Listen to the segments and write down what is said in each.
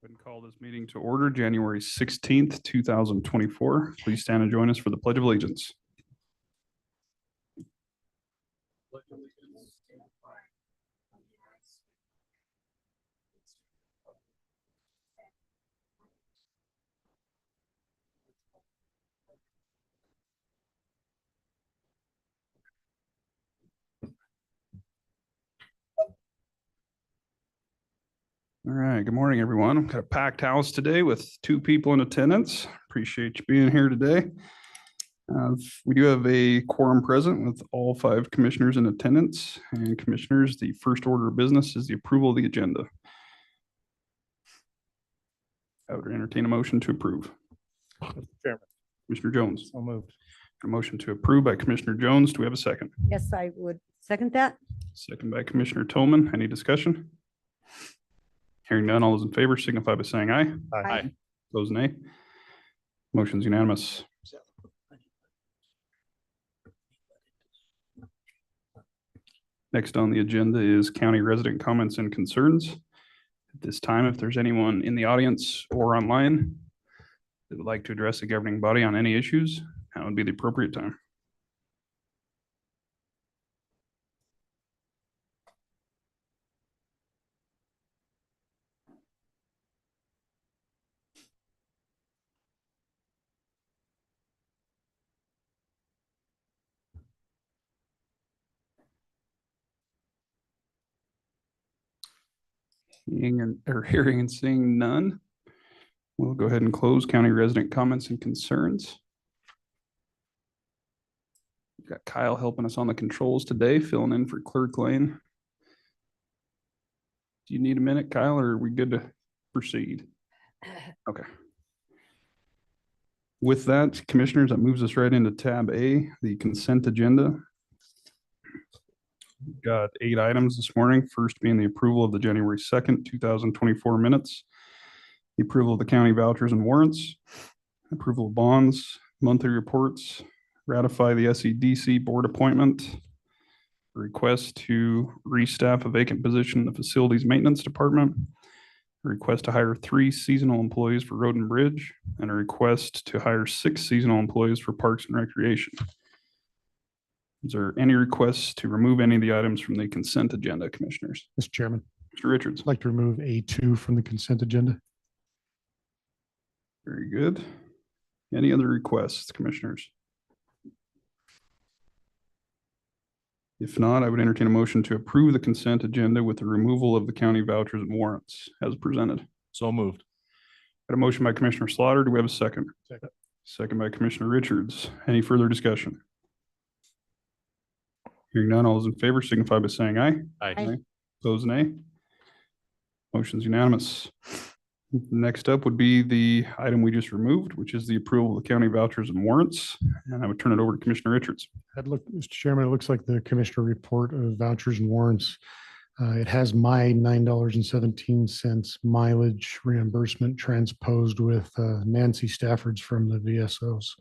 And call this meeting to order January 16th, 2024. Please stand and join us for the Pledge of Allegiance. All right, good morning, everyone. I've got a packed house today with 2 people in attendance. Appreciate you being here today. We do have a quorum present with all 5 commissioners in attendance. And commissioners, the first order of business is the approval of the agenda. I would entertain a motion to approve. Mr. Chairman. Commissioner Jones. So moved. A motion to approve by Commissioner Jones. Do we have a second? Yes, I would second that. Second by Commissioner Tillman. Any discussion? Hearing none, all those in favor signify by saying aye. Aye. Those nay. Motion's unanimous. Next on the agenda is county resident comments and concerns. At this time, if there's anyone in the audience or online that would like to address the governing body on any issues, that would be the appropriate time. Hearing and seeing none, we'll go ahead and close county resident comments and concerns. We've got Kyle helping us on the controls today, filling in for Clerk Lane. Do you need a minute, Kyle, or are we good to proceed? Okay. With that, commissioners, that moves us right into tab A, the consent agenda. We've got 8 items this morning. First being the approval of the January 2nd, 2024 minutes, the approval of the county vouchers and warrants, approval of bonds, monthly reports, ratify the SEDC board appointment, a request to restaff a vacant position in the facilities maintenance department, a request to hire 3 seasonal employees for road and bridge, and a request to hire 6 seasonal employees for parks and recreation. Is there any requests to remove any of the items from the consent agenda, commissioners? Mr. Chairman, Mr. Richards. I'd like to remove A2 from the consent agenda. Very good. Any other requests, commissioners? If not, I would entertain a motion to approve the consent agenda with the removal of the county vouchers and warrants as presented. So moved. Got a motion by Commissioner Slaughter. Do we have a second? Second. Second by Commissioner Richards. Any further discussion? Hearing none, all those in favor signify by saying aye. Aye. Those nay. Motion's unanimous. Next up would be the item we just removed, which is the approval of the county vouchers and warrants. And I would turn it over to Commissioner Richards. Mr. Chairman, it looks like the commissioner report of vouchers and warrants. It has my $9.17 mileage reimbursement transposed with Nancy Stafford's from the VSO's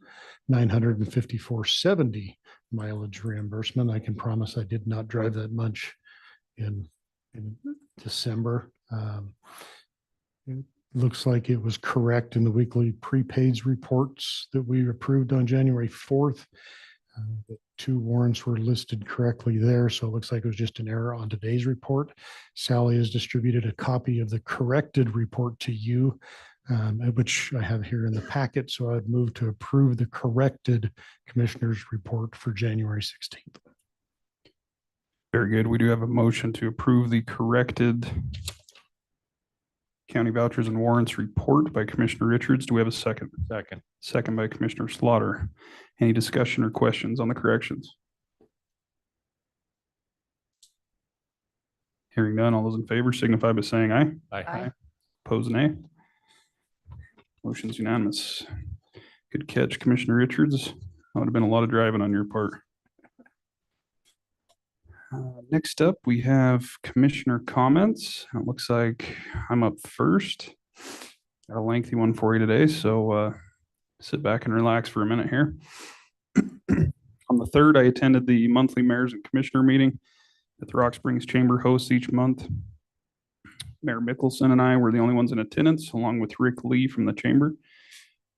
$954.70 mileage reimbursement. I can promise I did not drive that much in December. It looks like it was correct in the weekly prepaids reports that we approved on January 4th. The 2 warrants were listed correctly there, so it looks like it was just an error on today's report. Sally has distributed a copy of the corrected report to you, which I have here in the packet, so I'd move to approve the corrected commissioner's report for January 16th. Very good. We do have a motion to approve the corrected county vouchers and warrants report by Commissioner Richards. Do we have a second? Second. Second by Commissioner Slaughter. Any discussion or questions on the corrections? Hearing none, all those in favor signify by saying aye. Aye. Opposed, nay. Motion's unanimous. Good catch, Commissioner Richards. That would have been a lot of driving on your part. Next up, we have commissioner comments. It looks like I'm up first. Got a lengthy one for you today, so sit back and relax for a minute here. On the 3rd, I attended the monthly mayors and commissioner meeting that the Rock Springs Chamber hosts each month. Mayor Mickelson and I were the only ones in attendance, along with Rick Lee from the chamber.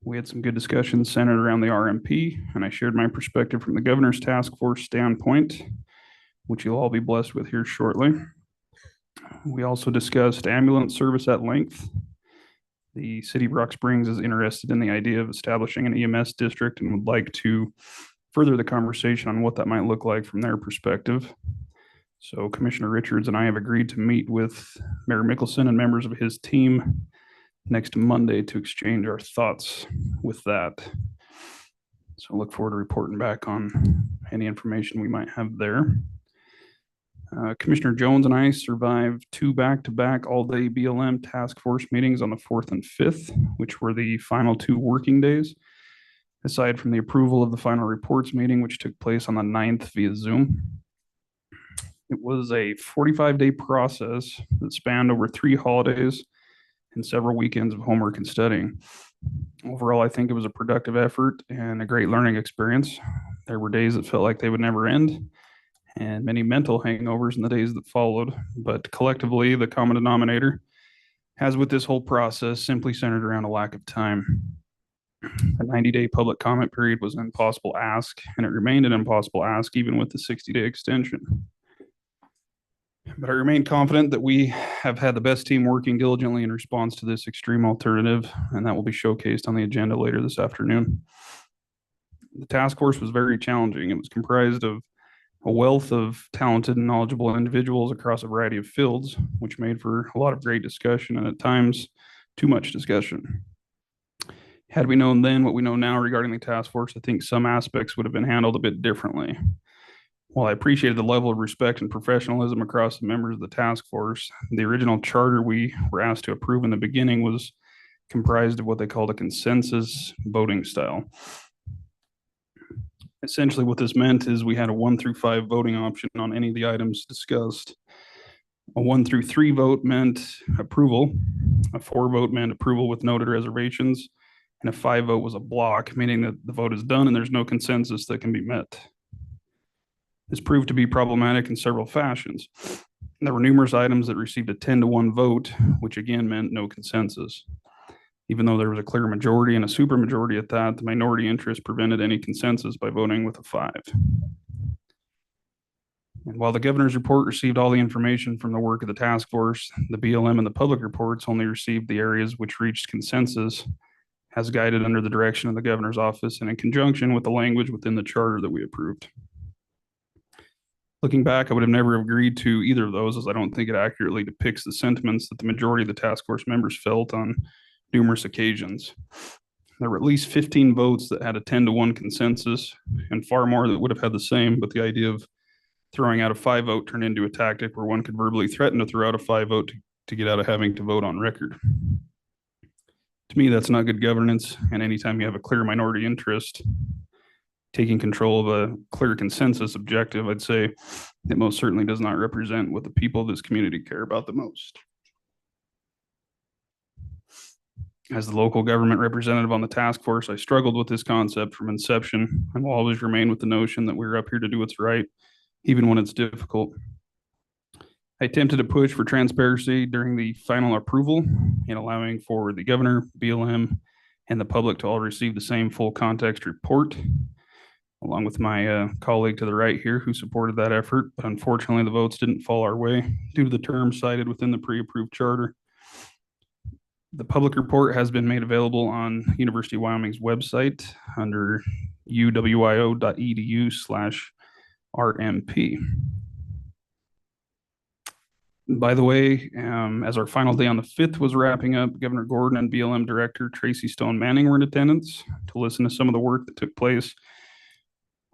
We had some good discussions centered around the RMP, and I shared my perspective from the governor's task force standpoint, which you'll all be blessed with here shortly. We also discussed ambulance service at length. The city of Rock Springs is interested in the idea of establishing an EMS district and would like to further the conversation on what that might look like from their perspective. So Commissioner Richards and I have agreed to meet with Mayor Mickelson and members of his team next Monday to exchange our thoughts with that. So I look forward to reporting back on any information we might have there. Commissioner Jones and I survived 2 back-to-back all-day BLM task force meetings on the 4th and 5th, which were the final 2 working days, aside from the approval of the final reports meeting, which took place on the 9th via Zoom. It was a 45-day process that spanned over 3 holidays and several weekends of homework and studying. Overall, I think it was a productive effort and a great learning experience. There were days that felt like they would never end, and many mental hangovers in the days that followed. But collectively, the common denominator, as with this whole process, simply centered around a lack of time. A 90-day public comment period was an impossible ask, and it remained an impossible ask even with the 60-day extension. But I remain confident that we have had the best team working diligently in response to this extreme alternative, and that will be showcased on the agenda later this afternoon. The task force was very challenging. It was comprised of a wealth of talented and knowledgeable individuals across a variety of fields, which made for a lot of great discussion and at times too much discussion. Had we known then what we know now regarding the task force, I think some aspects would have been handled a bit differently. While I appreciated the level of respect and professionalism across the members of the task force, the original charter we were asked to approve in the beginning was comprised of what they called a consensus voting style. Essentially, what this meant is we had a 1 through 5 voting option on any of the items discussed. A 1 through 3 vote meant approval, a 4 vote meant approval with noted reservations, and a 5 vote was a block, meaning that the vote is done and there's no consensus that can be met. This proved to be problematic in several fashions. There were numerous items that received a 10-to-1 vote, which again meant no consensus. Even though there was a clear majority and a supermajority at that, the minority interest prevented any consensus by voting with a 5. And while the governor's report received all the information from the work of the task force, the BLM and the public reports only received the areas which reached consensus as guided under the direction of the governor's office and in conjunction with the language within the charter that we approved. Looking back, I would have never agreed to either of those, as I don't think it accurately depicts the sentiments that the majority of the task force members felt on numerous occasions. There were at least 15 votes that had a 10-to-1 consensus and far more that would have had the same, but the idea of throwing out a 5 vote turned into a tactic where one could verbally threaten to throw out a 5 vote to get out of having to vote on record. To me, that's not good governance, and anytime you have a clear minority interest taking control of a clear consensus objective, I'd say it most certainly does not represent what the people of this community care about the most. As the local government representative on the task force, I struggled with this concept from inception and will always remain with the notion that we're up here to do what's right, even when it's difficult. I attempted to push for transparency during the final approval in allowing for the governor, BLM, and the public to all receive the same full context report, along with my colleague to the right here who supported that effort. But unfortunately, the votes didn't fall our way due to the terms cited within the pre-approved charter. The public report has been made available on University of Wyoming's website under uwio.edu/RMP. By the way, as our final day on the 5th was wrapping up, Governor Gordon and BLM Director Tracy Stone Manning were in attendance to listen to some of the work that took place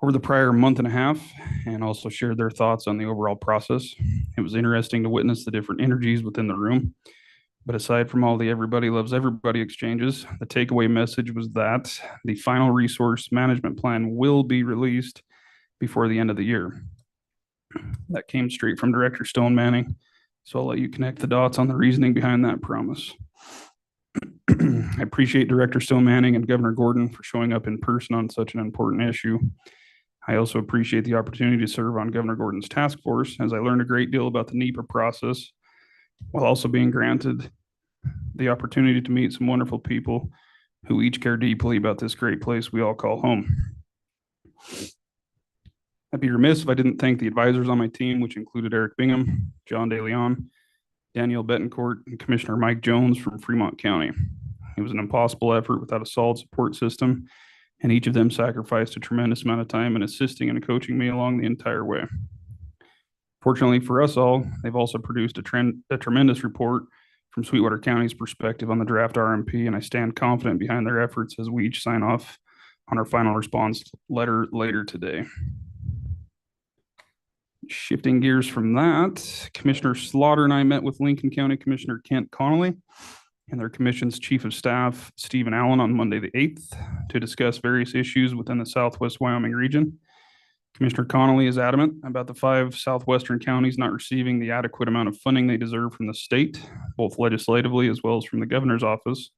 over the prior month and a half and also shared their thoughts on the overall process. It was interesting to witness the different energies within the room. But aside from all the everybody loves everybody exchanges, the takeaway message was that the final resource management plan will be released before the end of the year. That came straight from Director Stone Manning. So I'll let you connect the dots on the reasoning behind that promise. I appreciate Director Stone Manning and Governor Gordon for showing up in person on such an important issue. I also appreciate the opportunity to serve on Governor Gordon's task force, as I learned a great deal about the NEPA process while also being granted the opportunity to meet some wonderful people who each care deeply about this great place we all call home. I'd be remiss if I didn't thank the advisors on my team, which included Eric Bingham, John DeLeon, Danielle Betancourt, and Commissioner Mike Jones from Fremont County. It was an impossible effort without a solid support system, and each of them sacrificed a tremendous amount of time in assisting and coaching me along the entire way. Fortunately for us all, they've also produced a tremendous report from Sweetwater County's perspective on the draft RMP, and I stand confident behind their efforts as we each sign off on our final response letter later today. Shifting gears from that, Commissioner Slaughter and I met with Lincoln County Commissioner Kent Connolly and their commission's chief of staff, Stephen Allen, on Monday the 8th to discuss various issues within the Southwest Wyoming region. Commissioner Connolly is adamant about the 5 southwestern counties not receiving the adequate amount of funding they deserve from the state, both legislatively as well as from the governor's office,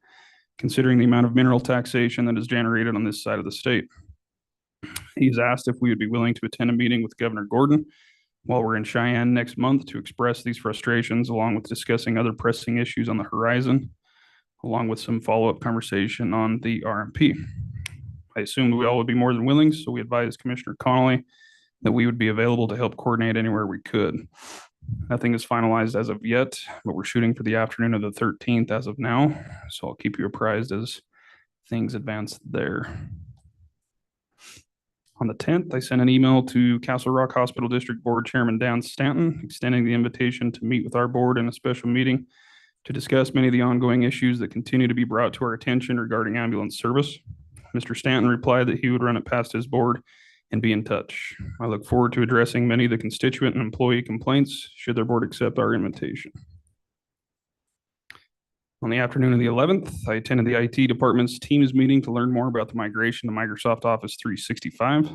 considering the amount of mineral taxation that is generated on this side of the state. He's asked if we would be willing to attend a meeting with Governor Gordon while we're in Cheyenne next month to express these frustrations, along with discussing other pressing issues on the horizon, along with some follow-up conversation on the RMP. I assumed we all would be more than willing, so we advised Commissioner Connolly that we would be available to help coordinate anywhere we could. Nothing is finalized as of yet, but we're shooting for the afternoon of the 13th as of now, so I'll keep you apprised as things advance there. On the 10th, I sent an email to Castle Rock Hospital District Board Chairman Dan Stanton, extending the invitation to meet with our board in a special meeting to discuss many of the ongoing issues that continue to be brought to our attention regarding ambulance service. Mr. Stanton replied that he would run it past his board and be in touch. I look forward to addressing many of the constituent and employee complaints should their board accept our invitation. On the afternoon of the 11th, I attended the IT department's Teams meeting to learn more about the migration to Microsoft Office 365.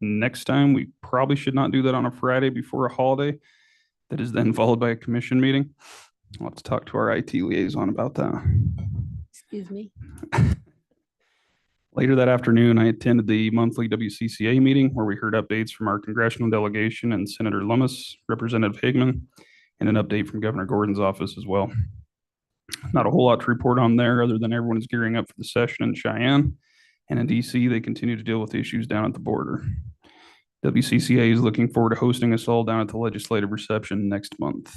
Next time, we probably should not do that on a Friday before a holiday that is then followed by a commission meeting. I'll have to talk to our IT liaison about that. Excuse me. Later that afternoon, I attended the monthly WCCA meeting where we heard updates from our congressional delegation and Senator Lummis, Representative Higman, and an update from Governor Gordon's office as well. Not a whole lot to report on there other than everyone is gearing up for the session in Cheyenne. And in DC, they continue to deal with issues down at the border. WCCA is looking forward to hosting us all down at the legislative reception next month.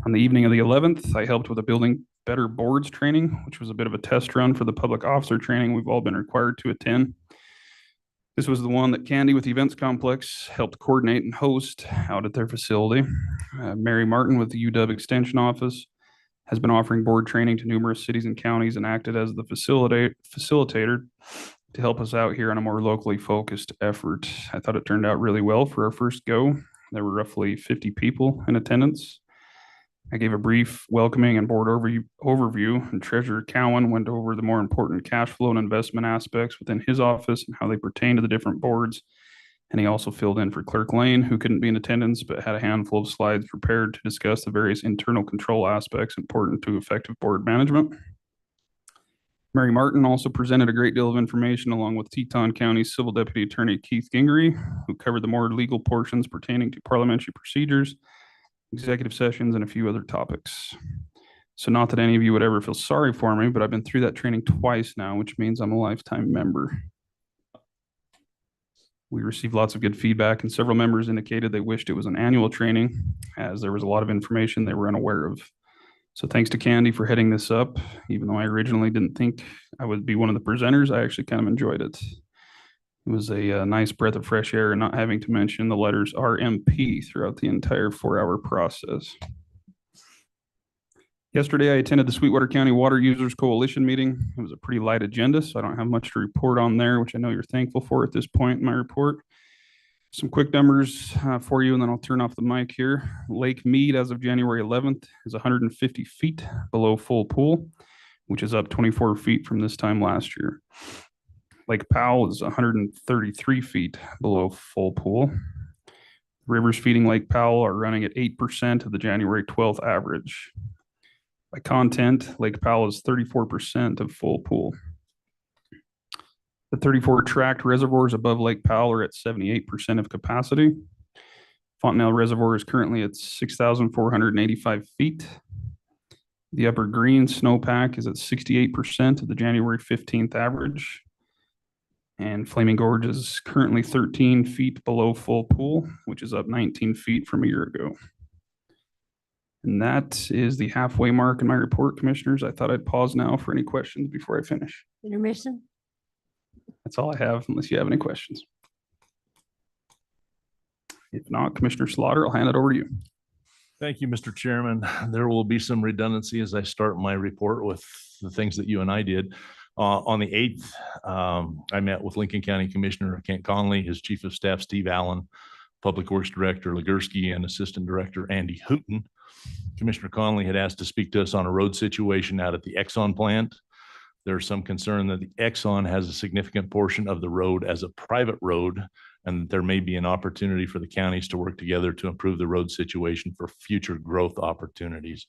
On the evening of the 11th, I helped with a Building Better Boards training, which was a bit of a test run for the public officer training we've all been required to attend. This was the one that Candy with the Events Complex helped coordinate and host out at their facility. Mary Martin with the UW Extension Office has been offering board training to numerous cities and counties and acted as the facilitator to help us out here on a more locally focused effort. I thought it turned out really well for our first go. There were roughly 50 people in attendance. I gave a brief welcoming and board overview, and Treasurer Cowan went over the more important cash flow and investment aspects within his office and how they pertain to the different boards. And he also filled in for Clerk Lane, who couldn't be in attendance, but had a handful of slides prepared to discuss the various internal control aspects important to effective board management. Mary Martin also presented a great deal of information along with Teton County's Civil Deputy Attorney Keith Gingery, who covered the more legal portions pertaining to parliamentary procedures, executive sessions, and a few other topics. So not that any of you would ever feel sorry for me, but I've been through that training twice now, which means I'm a lifetime member. We received lots of good feedback, and several members indicated they wished it was an annual training, as there was a lot of information they were unaware of. So thanks to Candy for heading this up. Even though I originally didn't think I would be one of the presenters, I actually kind of enjoyed it. It was a nice breath of fresh air and not having to mention the letters RMP throughout the entire 4-hour process. Yesterday, I attended the Sweetwater County Water Users Coalition meeting. It was a pretty light agenda, so I don't have much to report on there, which I know you're thankful for at this point in my report. Some quick numbers for you, and then I'll turn off the mic here. Lake Mead, as of January 11th, is 150 feet below full pool, which is up 24 feet from this time last year. Lake Powell is 133 feet below full pool. Rivers feeding Lake Powell are running at 8% of the January 12th average. By content, Lake Powell is 34% of full pool. The 34 tracked reservoirs above Lake Powell are at 78% of capacity. Fontenelle Reservoir is currently at 6,485 feet. The Upper Green snowpack is at 68% of the January 15th average. And Flaming Gorge is currently 13 feet below full pool, which is up 19 feet from a year ago. And that is the halfway mark in my report, Commissioners. I thought I'd pause now for any questions before I finish. Intermission? That's all I have, unless you have any questions. If not, Commissioner Slaughter, I'll hand it over to you. Thank you, Mr. Chairman. There will be some redundancy as I start my report with the things that you and I did. On the 8th, I met with Lincoln County Commissioner Kent Conley, his Chief of Staff, Steve Allen, Public Works Director Legursky, and Assistant Director Andy Hooten. Commissioner Conley had asked to speak to us on a road situation out at the Exxon plant. There's some concern that the Exxon has a significant portion of the road as a private road, and there may be an opportunity for the counties to work together to improve the road situation for future growth opportunities.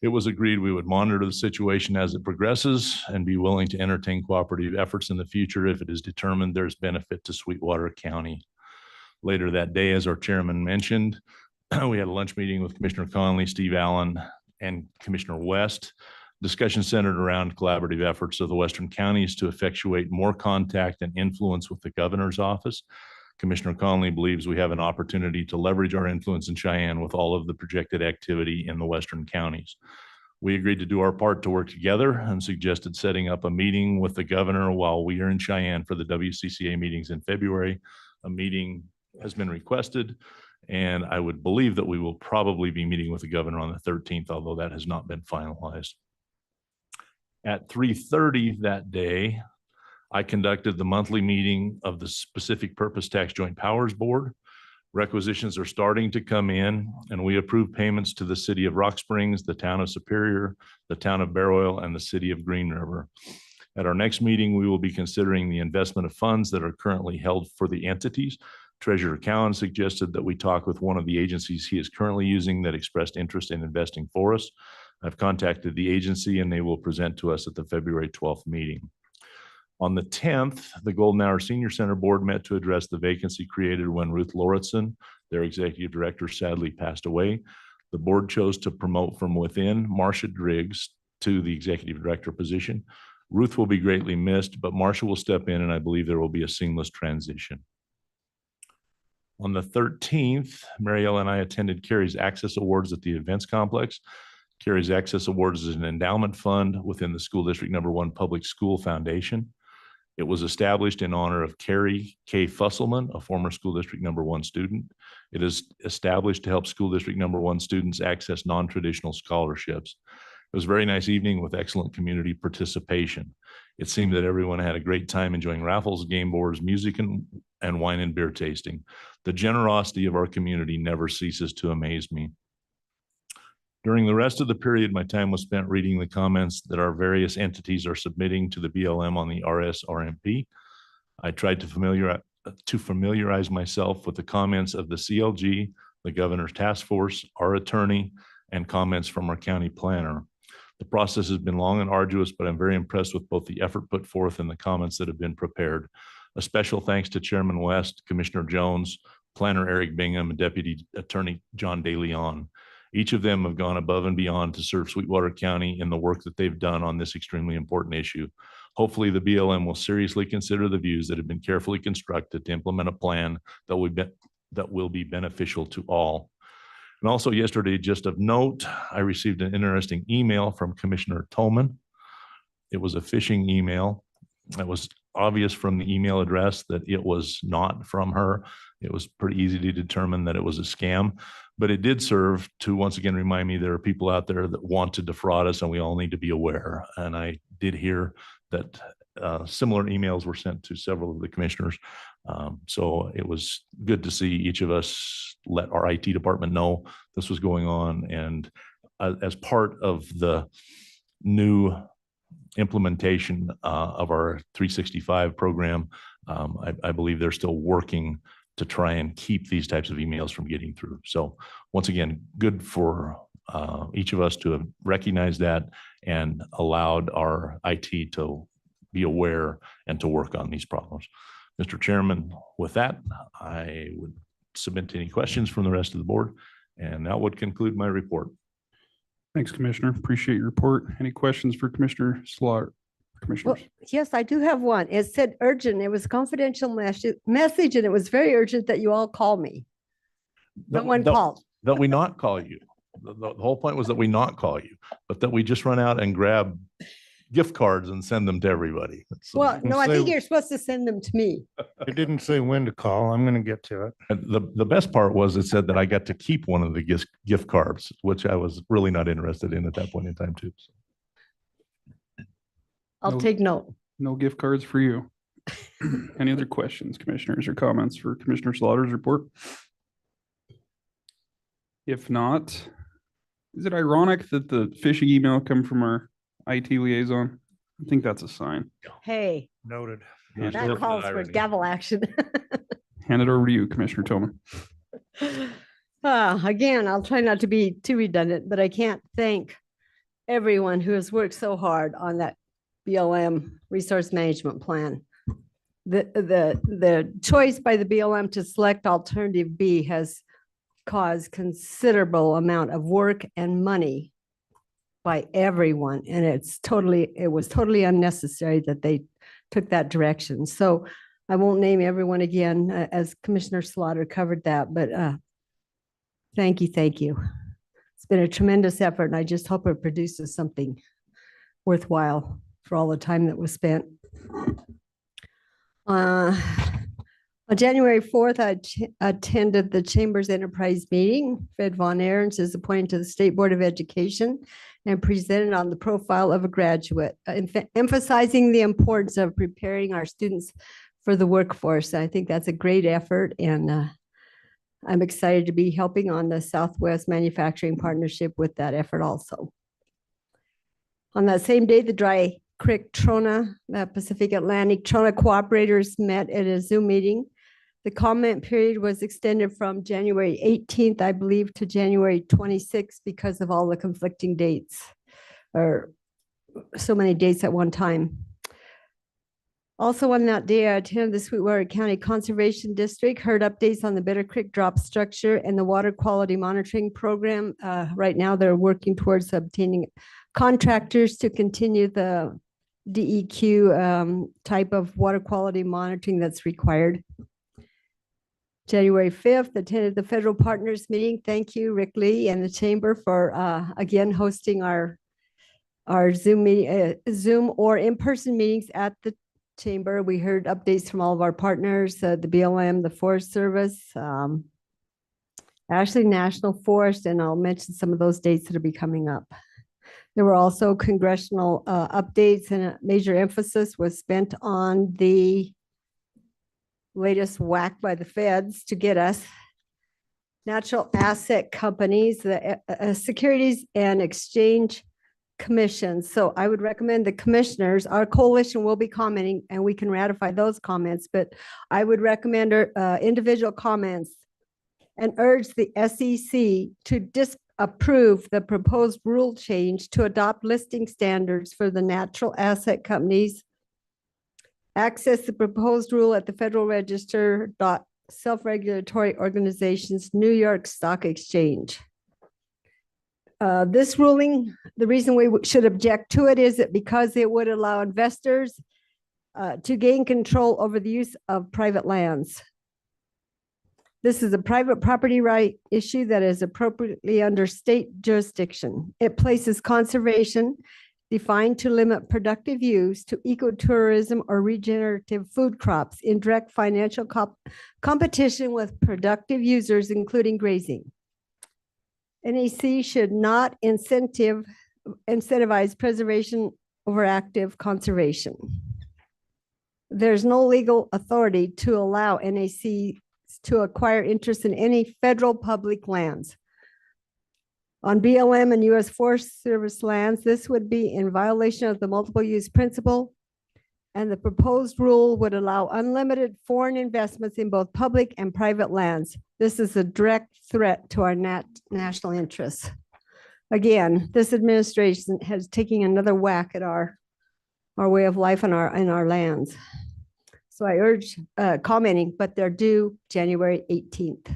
It was agreed we would monitor the situation as it progresses and be willing to entertain cooperative efforts in the future if it is determined there's benefit to Sweetwater County. Later that day, as our chairman mentioned, we had a lunch meeting with Commissioner Conley, Steve Allen, and Commissioner West. Discussion centered around collaborative efforts of the Western counties to effectuate more contact and influence with the governor's office. Commissioner Conley believes we have an opportunity to leverage our influence in Cheyenne with all of the projected activity in the Western counties. We agreed to do our part to work together and suggested setting up a meeting with the governor while we are in Cheyenne for the WCCA meetings in February. A meeting has been requested, and I would believe that we will probably be meeting with the governor on the 13th, although that has not been finalized. At 3:30 that day, I conducted the monthly meeting of the Specific Purpose Tax Joint Powers Board. Requisitions are starting to come in, and we approve payments to the city of Rock Springs, the town of Superior, the town of Bear Oil, and the city of Green River. At our next meeting, we will be considering the investment of funds that are currently held for the entities. Treasurer Cowan suggested that we talk with one of the agencies he is currently using that expressed interest in investing for us. I've contacted the agency and they will present to us at the February 12th meeting. On the 10th, the Golden Hour Senior Center Board met to address the vacancy created when Ruth Lauritsen, their executive director, sadly passed away. The board chose to promote from within Marcia Driggs to the executive director position. Ruth will be greatly missed, but Marcia will step in, and I believe there will be a seamless transition. On the 13th, Mariella and I attended Carrie's Access Awards at the Events Complex. Carrie's Access Awards is an endowment fund within the School District No. 1 Public School Foundation. It was established in honor of Carrie K. Fusselman, a former School District No. 1 student. It is established to help School District No. 1 students access non-traditional scholarships. It was a very nice evening with excellent community participation. It seemed that everyone had a great time enjoying raffles, game boards, music, and wine and beer tasting. The generosity of our community never ceases to amaze me. During the rest of the period, my time was spent reading the comments that our various entities are submitting to the BLM on the RSRMP. I tried to familiarize myself with the comments of the CLG, the governor's task force, our attorney, and comments from our county planner. The process has been long and arduous, but I'm very impressed with both the effort put forth and the comments that have been prepared. A special thanks to Chairman West, Commissioner Jones, Planner Eric Bingham, and Deputy Attorney John DeLeon. Each of them have gone above and beyond to serve Sweetwater County in the work that they've done on this extremely important issue. Hopefully, the BLM will seriously consider the views that have been carefully constructed to implement a plan that will be beneficial to all. And also yesterday, just of note, I received an interesting email from Commissioner Tolman. It was a phishing email. It was obvious from the email address that it was not from her. It was pretty easy to determine that it was a scam, but it did serve to once again remind me there are people out there that want to defraud us, and we all need to be aware. And I did hear that similar emails were sent to several of the commissioners. So it was good to see each of us let our IT department know this was going on. And as part of the new implementation of our 365 program, I believe they're still working to try and keep these types of emails from getting through. So once again, good for each of us to have recognized that and allowed our IT to be aware and to work on these problems. Mr. Chairman, with that, I would submit any questions from the rest of the board. And that would conclude my report. Thanks, Commissioner. Appreciate your report. Any questions for Commissioner Slaughter? Well, Commissioners? yes, I do have one. It said urgent. It was a confidential message and it was very urgent that you all call me. No one called. That we not call you. The whole point was that we not call you, but that we just run out and grab gift cards and send them to everybody. So- Well, no, I think say- you're supposed to send them to me. It didn't say when to call. I'm going to get to it. And the best part was it said that I got to keep one of the gift cards, which I was really not interested in at that point in time too. So. I'll No. take note. No gift cards for you. Any other questions, commissioners, or comments for Commissioner Slaughter's report? If not, is it ironic that the phishing email come from our IT liaison? I think that's a sign. Hey, Noted. There's that no calls for irony. gavel action. Hand it over to you, Commissioner Tillman. Again, I'll try not to be too redundant, but I can't thank everyone who has worked so hard on that BLM resource management plan. The choice by the BLM to select alternative B has caused considerable amount of work and money by everyone. And it was totally unnecessary that they took that direction. So I won't name everyone again, as Commissioner Slaughter covered that, but thank you, thank you. It's been a tremendous effort, and I just hope it produces something worthwhile for all the time that was spent. On January 4th, I attended the Chamber's Enterprise meeting. Fred Von Ahrens is appointed to the State Board of Education and presented on the profile of a graduate, emphasizing the importance of preparing our students for the workforce. I think that's a great effort, and I'm excited to be helping on the Southwest Manufacturing Partnership with that effort also. On that same day, the Dry Creek Trona, Pacific Atlantic Trona cooperators met at a Zoom meeting. The comment period was extended from January 18th, I believe, to January 26th because of all the conflicting dates, or so many dates at one time. Also on that day, I attended the Sweetwater County Conservation District, heard updates on the Bitter Creek drop structure and the water quality monitoring program. Right now, they're working towards obtaining contractors to continue the DEQ type of water quality monitoring that's required. January 5th, attended the federal partners meeting. Thank you, Rick Lee and the Chamber for again hosting our Zoom meeting, Zoom or in-person meetings at the Chamber. We heard updates from all of our partners, the BLM, the Forest Service, Ashley National Forest, and I'll mention some of those dates that will be coming up. There were also congressional updates, and a major emphasis was spent on the latest whack by the feds to get us natural asset companies, the Securities and Exchange Commission. So I would recommend the commissioners, our coalition will be commenting and we can ratify those comments, but I would recommend individual comments and urge the SEC to disapprove the proposed rule change to adopt listing standards for the natural asset companies, access the proposed rule at the Federal Register, self-regulatory organizations, New York Stock Exchange. This ruling, the reason we should object to it is that because it would allow investors to gain control over the use of private lands. This is a private property right issue that is appropriately under state jurisdiction. It places conservation defined to limit productive use to ecotourism or regenerative food crops in direct financial competition with productive users, including grazing. NAC should not incentivize preservation over active conservation. There's no legal authority to allow NAC to acquire interest in any federal public lands. On BLM and U.S. Forest Service lands, this would be in violation of the multiple use principle, and the proposed rule would allow unlimited foreign investments in both public and private lands. This is a direct threat to our national interests. Again, this administration has taken another whack at our way of life in our lands. So I urge commenting, but they're due January 18th.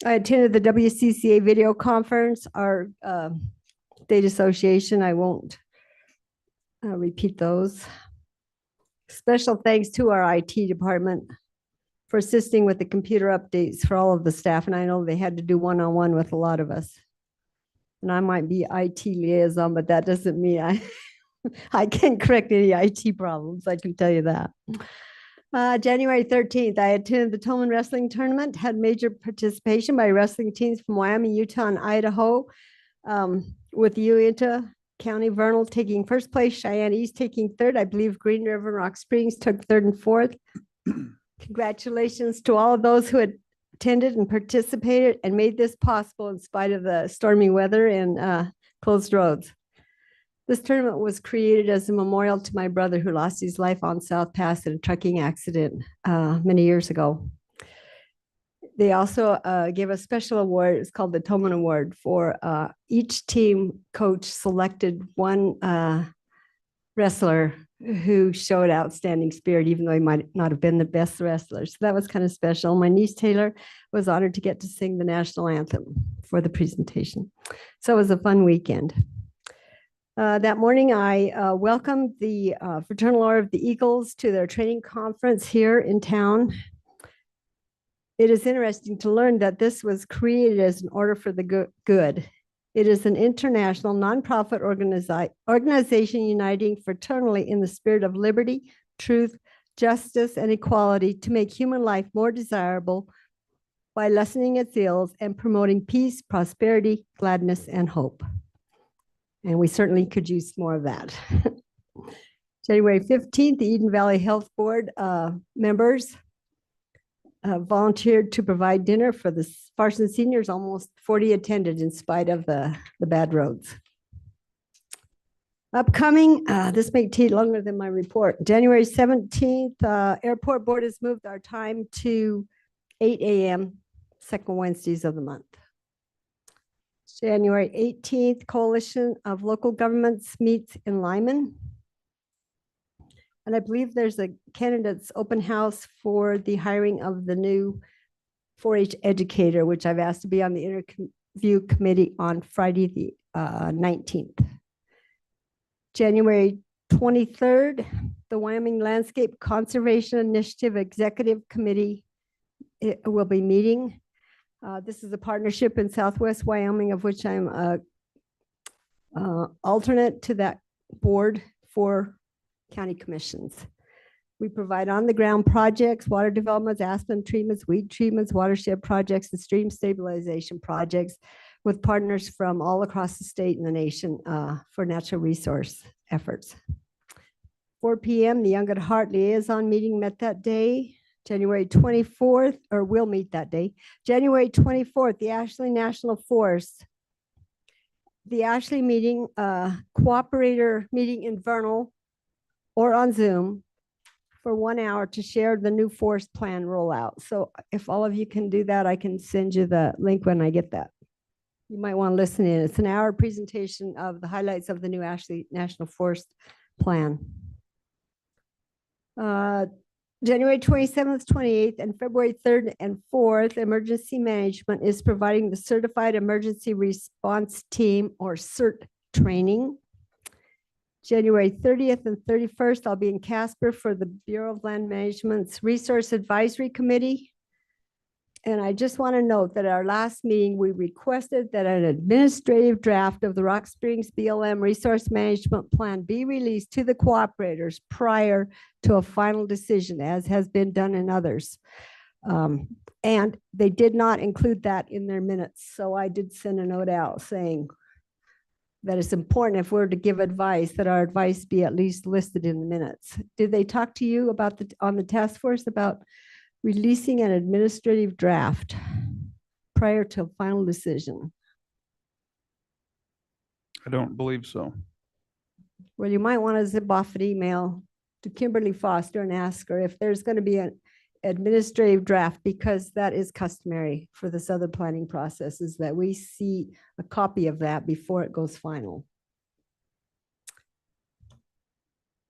I attended the WCCA video conference, our state association. I won't repeat those. Special thanks to our IT department for assisting with the computer updates for all of the staff. And I know they had to do one-on-one with a lot of us. And I might be IT liaison, but that doesn't mean I can't correct any IT problems. I can tell you that. January 13th, I attended the Tolman Wrestling Tournament, had major participation by wrestling teams from Wyoming, Utah, and Idaho, with Uinta County Vernal taking first place, Cheyenne East taking third. I believe Green River and Rock Springs took third and fourth. Congratulations to all of those who attended and participated and made this possible in spite of the stormy weather and closed roads. This tournament was created as a memorial to my brother who lost his life on South Pass in a trucking accident many years ago. They also gave a special award. It's called the Tolman Award for each team coach selected one wrestler who showed outstanding spirit, even though he might not have been the best wrestler. So that was kind of special. My niece Taylor was honored to get to sing the national anthem for the presentation. So it was a fun weekend. That morning, I welcomed the Fraternal Order of the Eagles to their training conference here in town. It is interesting to learn that this was created as an order for the good. It is an international nonprofit organization uniting fraternally in the spirit of liberty, truth, justice, and equality to make human life more desirable by lessening its ills and promoting peace, prosperity, gladness, and hope. And we certainly could use more of that. January 15th, the Eden Valley Health Board members volunteered to provide dinner for the Sparson seniors. Almost 40 attended in spite of the bad roads. Upcoming, this may take longer than my report. January 17th, Airport Board has moved our time to 8 a.m., second Wednesdays of the month. January 18th, Coalition of Local Governments meets in Lyman. And I believe there's a candidates open house for the hiring of the new 4-H educator, which I've asked to be on the interview committee on Friday the 19th. January 23rd, the Wyoming Landscape Conservation Initiative Executive Committee will be meeting. This is a partnership in Southwest Wyoming, of which I'm alternate to that board for county commissions. We provide on-the-ground projects, water developments, aspen treatments, weed treatments, watershed projects, and stream stabilization projects with partners from all across the state and the nation for natural resource efforts. 4 p.m., the Young at Heart liaison meeting met that day. January 24th, or will meet that day. January 24th, the Ashley National Forest. The Ashley meeting, cooperator meeting in Vernal or on Zoom for 1 hour to share the new forest plan rollout. So if all of you can do that, I can send you the link when I get that. You might want to listen in. It's an hour presentation of the highlights of the new Ashley National Forest plan. January 27th, 28th, and February 3rd and 4th, Emergency Management is providing the Certified Emergency Response Team, or CERT, training. January 30th and 31st, I'll be in Casper for the Bureau of Land Management's Resource Advisory Committee. And I just want to note that at our last meeting, we requested that an administrative draft of the Rock Springs BLM Resource Management Plan be released to the cooperators prior to a final decision, as has been done in others. And they did not include that in their minutes. So I did send a note out saying that it's important, if we're to give advice, that our advice be at least listed in the minutes. Did they talk to you about on the task force about releasing an administrative draft prior to a final decision? I don't believe so. Well, you might want to zip off an email to Kimberly Foster and ask her if there's going to be an administrative draft, because that is customary for this other planning process, is that we see a copy of that before it goes final.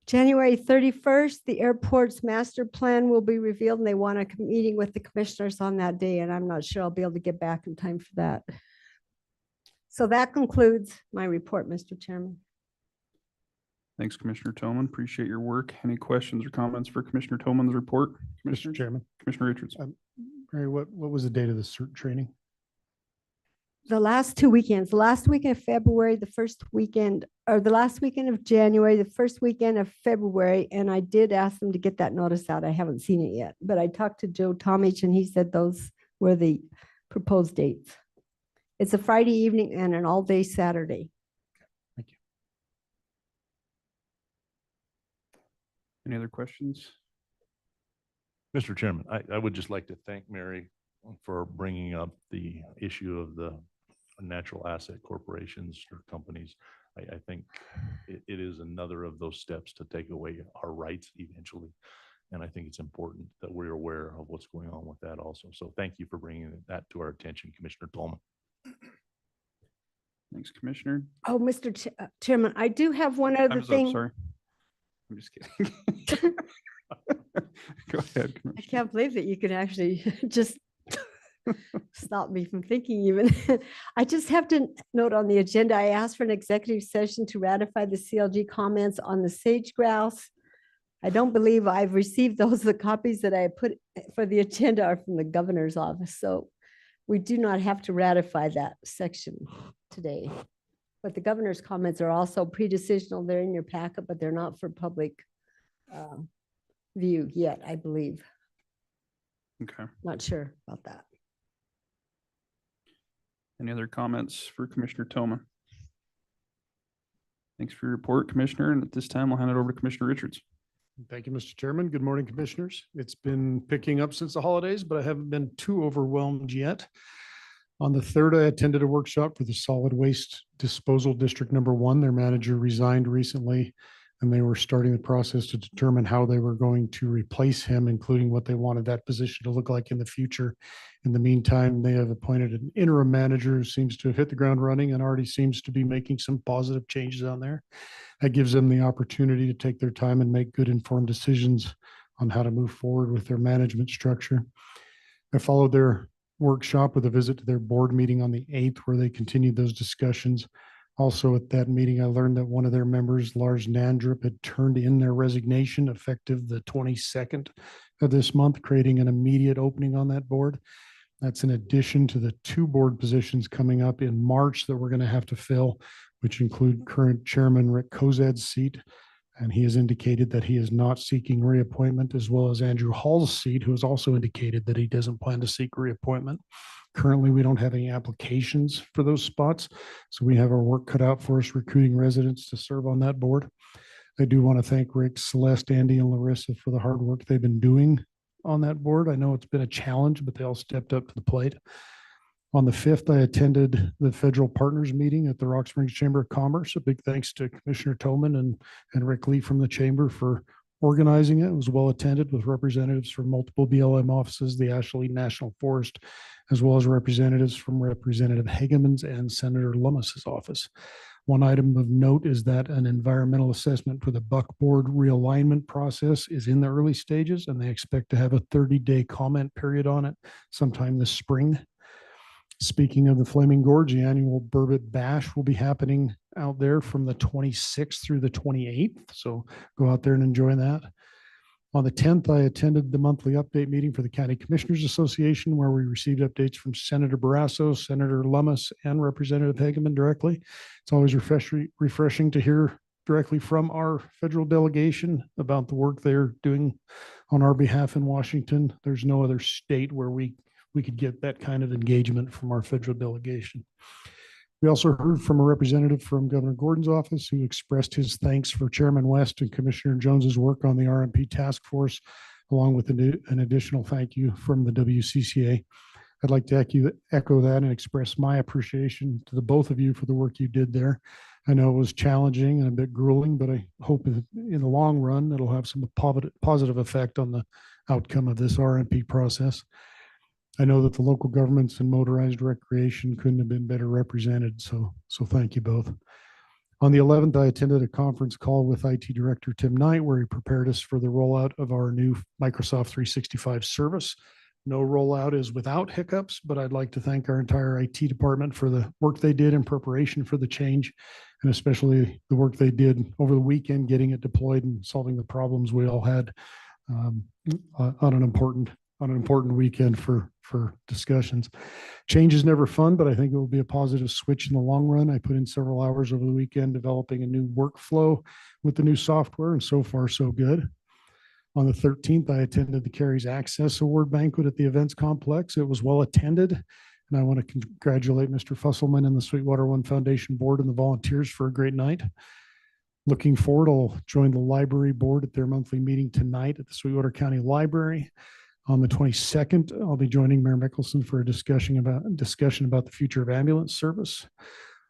January 31st, the airport's master plan will be revealed, and they want a meeting with the commissioners on that day, and I'm not sure I'll be able to get back in time for that. So that concludes my report, Mr. Chairman. Thanks, Commissioner Toman. Appreciate your work. Any questions or comments for Commissioner Toman's report? Mr. Commissioner Chairman, Commissioner Richards. Mary, what was the date of the CERT training? The last 2 weekends, the last weekend of February, the first weekend, or the last weekend of January, the first weekend of February, and I did ask them to get that notice out. I haven't seen it yet, but I talked to Joe Tomich and he said those were the proposed dates. It's a Friday evening and an all-day Saturday. Thank you. Any other questions? Mr. Chairman, I would just like to thank Mary for bringing up the issue of the natural asset corporations or companies. I think it is another of those steps to take away our rights eventually. And I think it's important that we're aware of what's going on with that also. So thank you for bringing that to our attention, Commissioner Tolman. Thanks, Commissioner. Oh, Mr. Chairman, I do have one other Time's up, thing. sorry. I'm just kidding. Go ahead, I Commissioner. can't believe that you can actually just stop me from thinking even. I just have to note on the agenda, I asked for an executive session to ratify the CLG comments on the sage grouse. I don't believe I've received those. The copies that I put for the agenda are from the governor's office. So we do not have to ratify that section today. But the governor's comments are also pre-decisional. They're in your packet, but they're not for public view yet, I believe. Okay. Not sure about that. Any other comments for Commissioner Toman? Thanks for your report, Commissioner. And at this time, I'll hand it over to Commissioner Richards. Thank you, Mr. Chairman. Good morning, commissioners. It's been picking up since the holidays, but I haven't been too overwhelmed yet. On the 3rd, I attended a workshop for the Solid Waste Disposal District Number 1. Their manager resigned recently, and they were starting the process to determine how they were going to replace him, including what they wanted that position to look like in the future. In the meantime, they have appointed an interim manager who seems to have hit the ground running and already seems to be making some positive changes on there. That gives them the opportunity to take their time and make good informed decisions on how to move forward with their management structure. I followed their workshop with a visit to their board meeting on the 8th, where they continued those discussions. Also at that meeting, I learned that one of their members, Lars Nandrup, had turned in their resignation effective the 22nd of this month, creating an immediate opening on that board. That's in addition to the 2 board positions coming up in March that we're going to have to fill, which include current Chairman Rick Kozad's seat. And he has indicated that he is not seeking reappointment, as well as Andrew Hall's seat, who has also indicated that he doesn't plan to seek reappointment. Currently, we don't have any applications for those spots, so we have our work cut out for us recruiting residents to serve on that board. I do want to thank Rick, Celeste, Andy, and Larissa for the hard work they've been doing on that board. I know it's been a challenge, but they all stepped up to the plate. On the 5th, I attended the federal partners meeting at the Rock Springs Chamber of Commerce. A big thanks to Commissioner Toman and Rick Lee from the chamber for organizing it. It was well attended with representatives from multiple BLM offices, the Ashley National Forest, as well as representatives from Representative Hageman's and Senator Lummis's office. One item of note is that an environmental assessment for the buckboard realignment process is in the early stages, and they expect to have a 30-day comment period on it sometime this spring. Speaking of the Flaming Gorge, the annual Burbot Bash will be happening out there from the 26th through the 28th. So go out there and enjoy that. On the 10th, I attended the monthly update meeting for the County Commissioners Association, where we received updates from Senator Barrasso, Senator Lummis, and Representative Hageman directly. It's always refreshing to hear directly from our federal delegation about the work they're doing on our behalf in Washington. There's no other state where we could get that kind of engagement from our federal delegation. We also heard from a representative from Governor Gordon's office who expressed his thanks for Chairman West and Commissioner Jones's work on the RMP task force, along with an additional thank you from the WCCA. I'd like to echo that and express my appreciation to the both of you for the work you did there. I know it was challenging and a bit grueling, but I hope in the long run, it'll have some positive effect on the outcome of this RMP process. I know that the local governments and motorized recreation couldn't have been better represented. So thank you both. On the 11th, I attended a conference call with IT Director Tim Knight, where he prepared us for the rollout of our new Microsoft 365 service. No rollout is without hiccups, but I'd like to thank our entire IT department for the work they did in preparation for the change, and especially the work they did over the weekend, getting it deployed and solving the problems we all had on an important weekend for discussions. Change is never fun, but I think it will be a positive switch in the long run. I put in several hours over the weekend developing a new workflow with the new software, and so far so good. On the 13th, I attended the Carries Access Award banquet at the events complex. It was well attended, and I want to congratulate Mr. Fusselman and the Sweetwater One Foundation board and the volunteers for a great night. Looking forward, I'll join the library board at their monthly meeting tonight at the Sweetwater County Library. On the 22nd, I'll be joining Mayor Mickelson for a discussion about the future of ambulance service.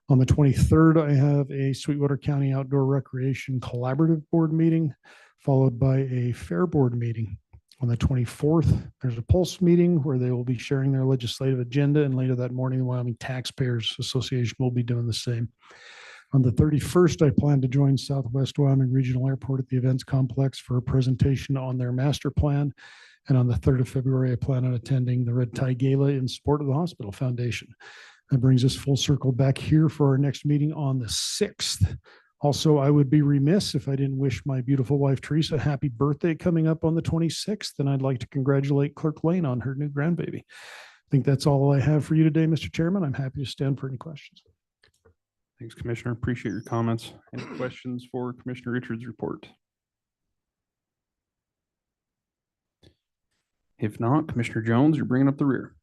On the 23rd, I have a Sweetwater County Outdoor Recreation Collaborative Board meeting, followed by a fair board meeting. On the 24th, there's a Pulse meeting where they will be sharing their legislative agenda, and later that morning, the Wyoming Taxpayers Association will be doing the same. On the 31st, I plan to join Southwest Wyoming Regional Airport at the events complex for a presentation on their master plan. And on the 3rd of February, I plan on attending the Red Tie Gala in support of the Hospital Foundation. That brings us full circle back here for our next meeting on the 6th. Also, I would be remiss if I didn't wish my beautiful wife, Teresa, happy birthday coming up on the 26th. And I'd like to congratulate Clerk Lane on her new grandbaby. I think that's all I have for you today, Mr. Chairman. I'm happy to stand for any questions. Thanks, Commissioner. Appreciate your comments. Any questions for Commissioner Richards' report? If not, Commissioner Jones, you're bringing up the rear.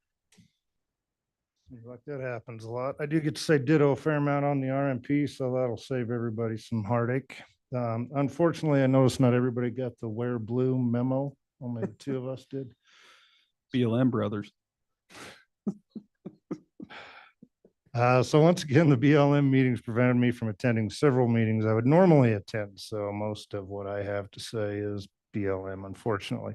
Seems like that happens a lot. I do get to say ditto a fair amount on the RMP, so that'll save everybody some heartache. Unfortunately, I noticed not everybody got the wear blue memo. Only the two of us did. BLM brothers. So once again, the BLM meetings prevented me from attending several meetings I would normally attend. So most of what I have to say is BLM, unfortunately.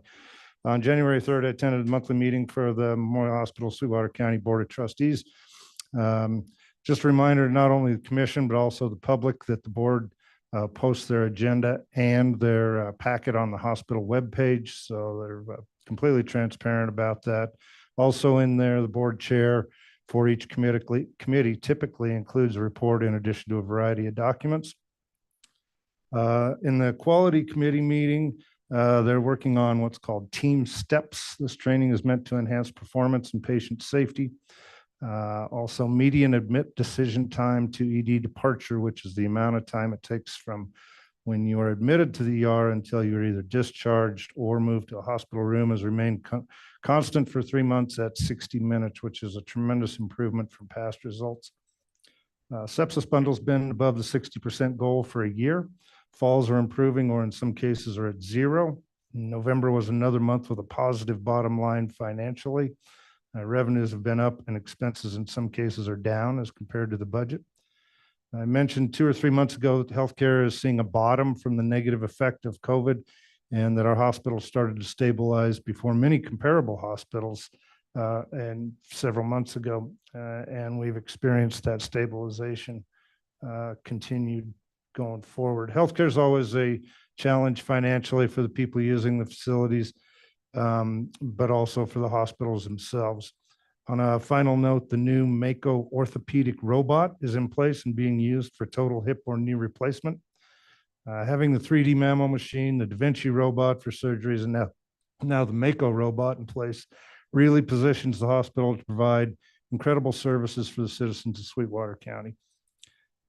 On January 3rd, I attended a monthly meeting for the Memorial Hospital Sweetwater County Board of Trustees. Just a reminder, to not only the commission, but also the public, that the board posts their agenda and their packet on the hospital webpage. So they're completely transparent about that. Also in there, the board chair for each committee typically includes a report in addition to a variety of documents. In the quality committee meeting, they're working on what's called team steps. This training is meant to enhance performance and patient safety. Also, median admit decision time to ED departure, which is the amount of time it takes from when you are admitted to the ER until you're either discharged or moved to a hospital room, has remained constant for 3 months at 60 minutes, which is a tremendous improvement from past results. Sepsis bundle's been above the 60% goal for a year. Falls are improving, or in some cases are at zero. November was another month with a positive bottom line financially. Revenues have been up and expenses in some cases are down as compared to the budget. I mentioned 2 or 3 months ago that healthcare is seeing a bottom from the negative effect of COVID, and that our hospitals started to stabilize before many comparable hospitals and several months ago. And we've experienced that stabilization continued going forward. Healthcare is always a challenge financially for the people using the facilities, but also for the hospitals themselves. On a final note, the new Mako orthopedic robot is in place and being used for total hip or knee replacement. Having the 3D mammo machine, the Da Vinci robot for surgeries, and now the Mako robot in place really positions the hospital to provide incredible services for the citizens of Sweetwater County.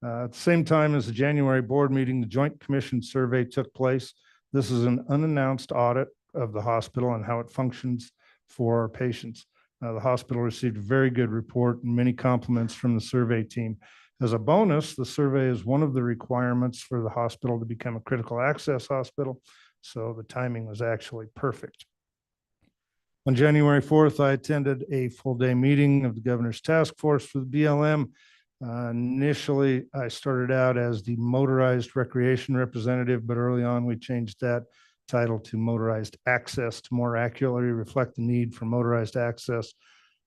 At the same time as the January board meeting, the Joint Commission survey took place. This is an unannounced audit of the hospital and how it functions for our patients. The hospital received a very good report and many compliments from the survey team. As a bonus, the survey is one of the requirements for the hospital to become a critical access hospital. So the timing was actually perfect. On January 4th, I attended a full day meeting of the governor's task force for the BLM. Initially, I started out as the motorized recreation representative, but early on we changed that title to motorized access to more accurately reflect the need for motorized access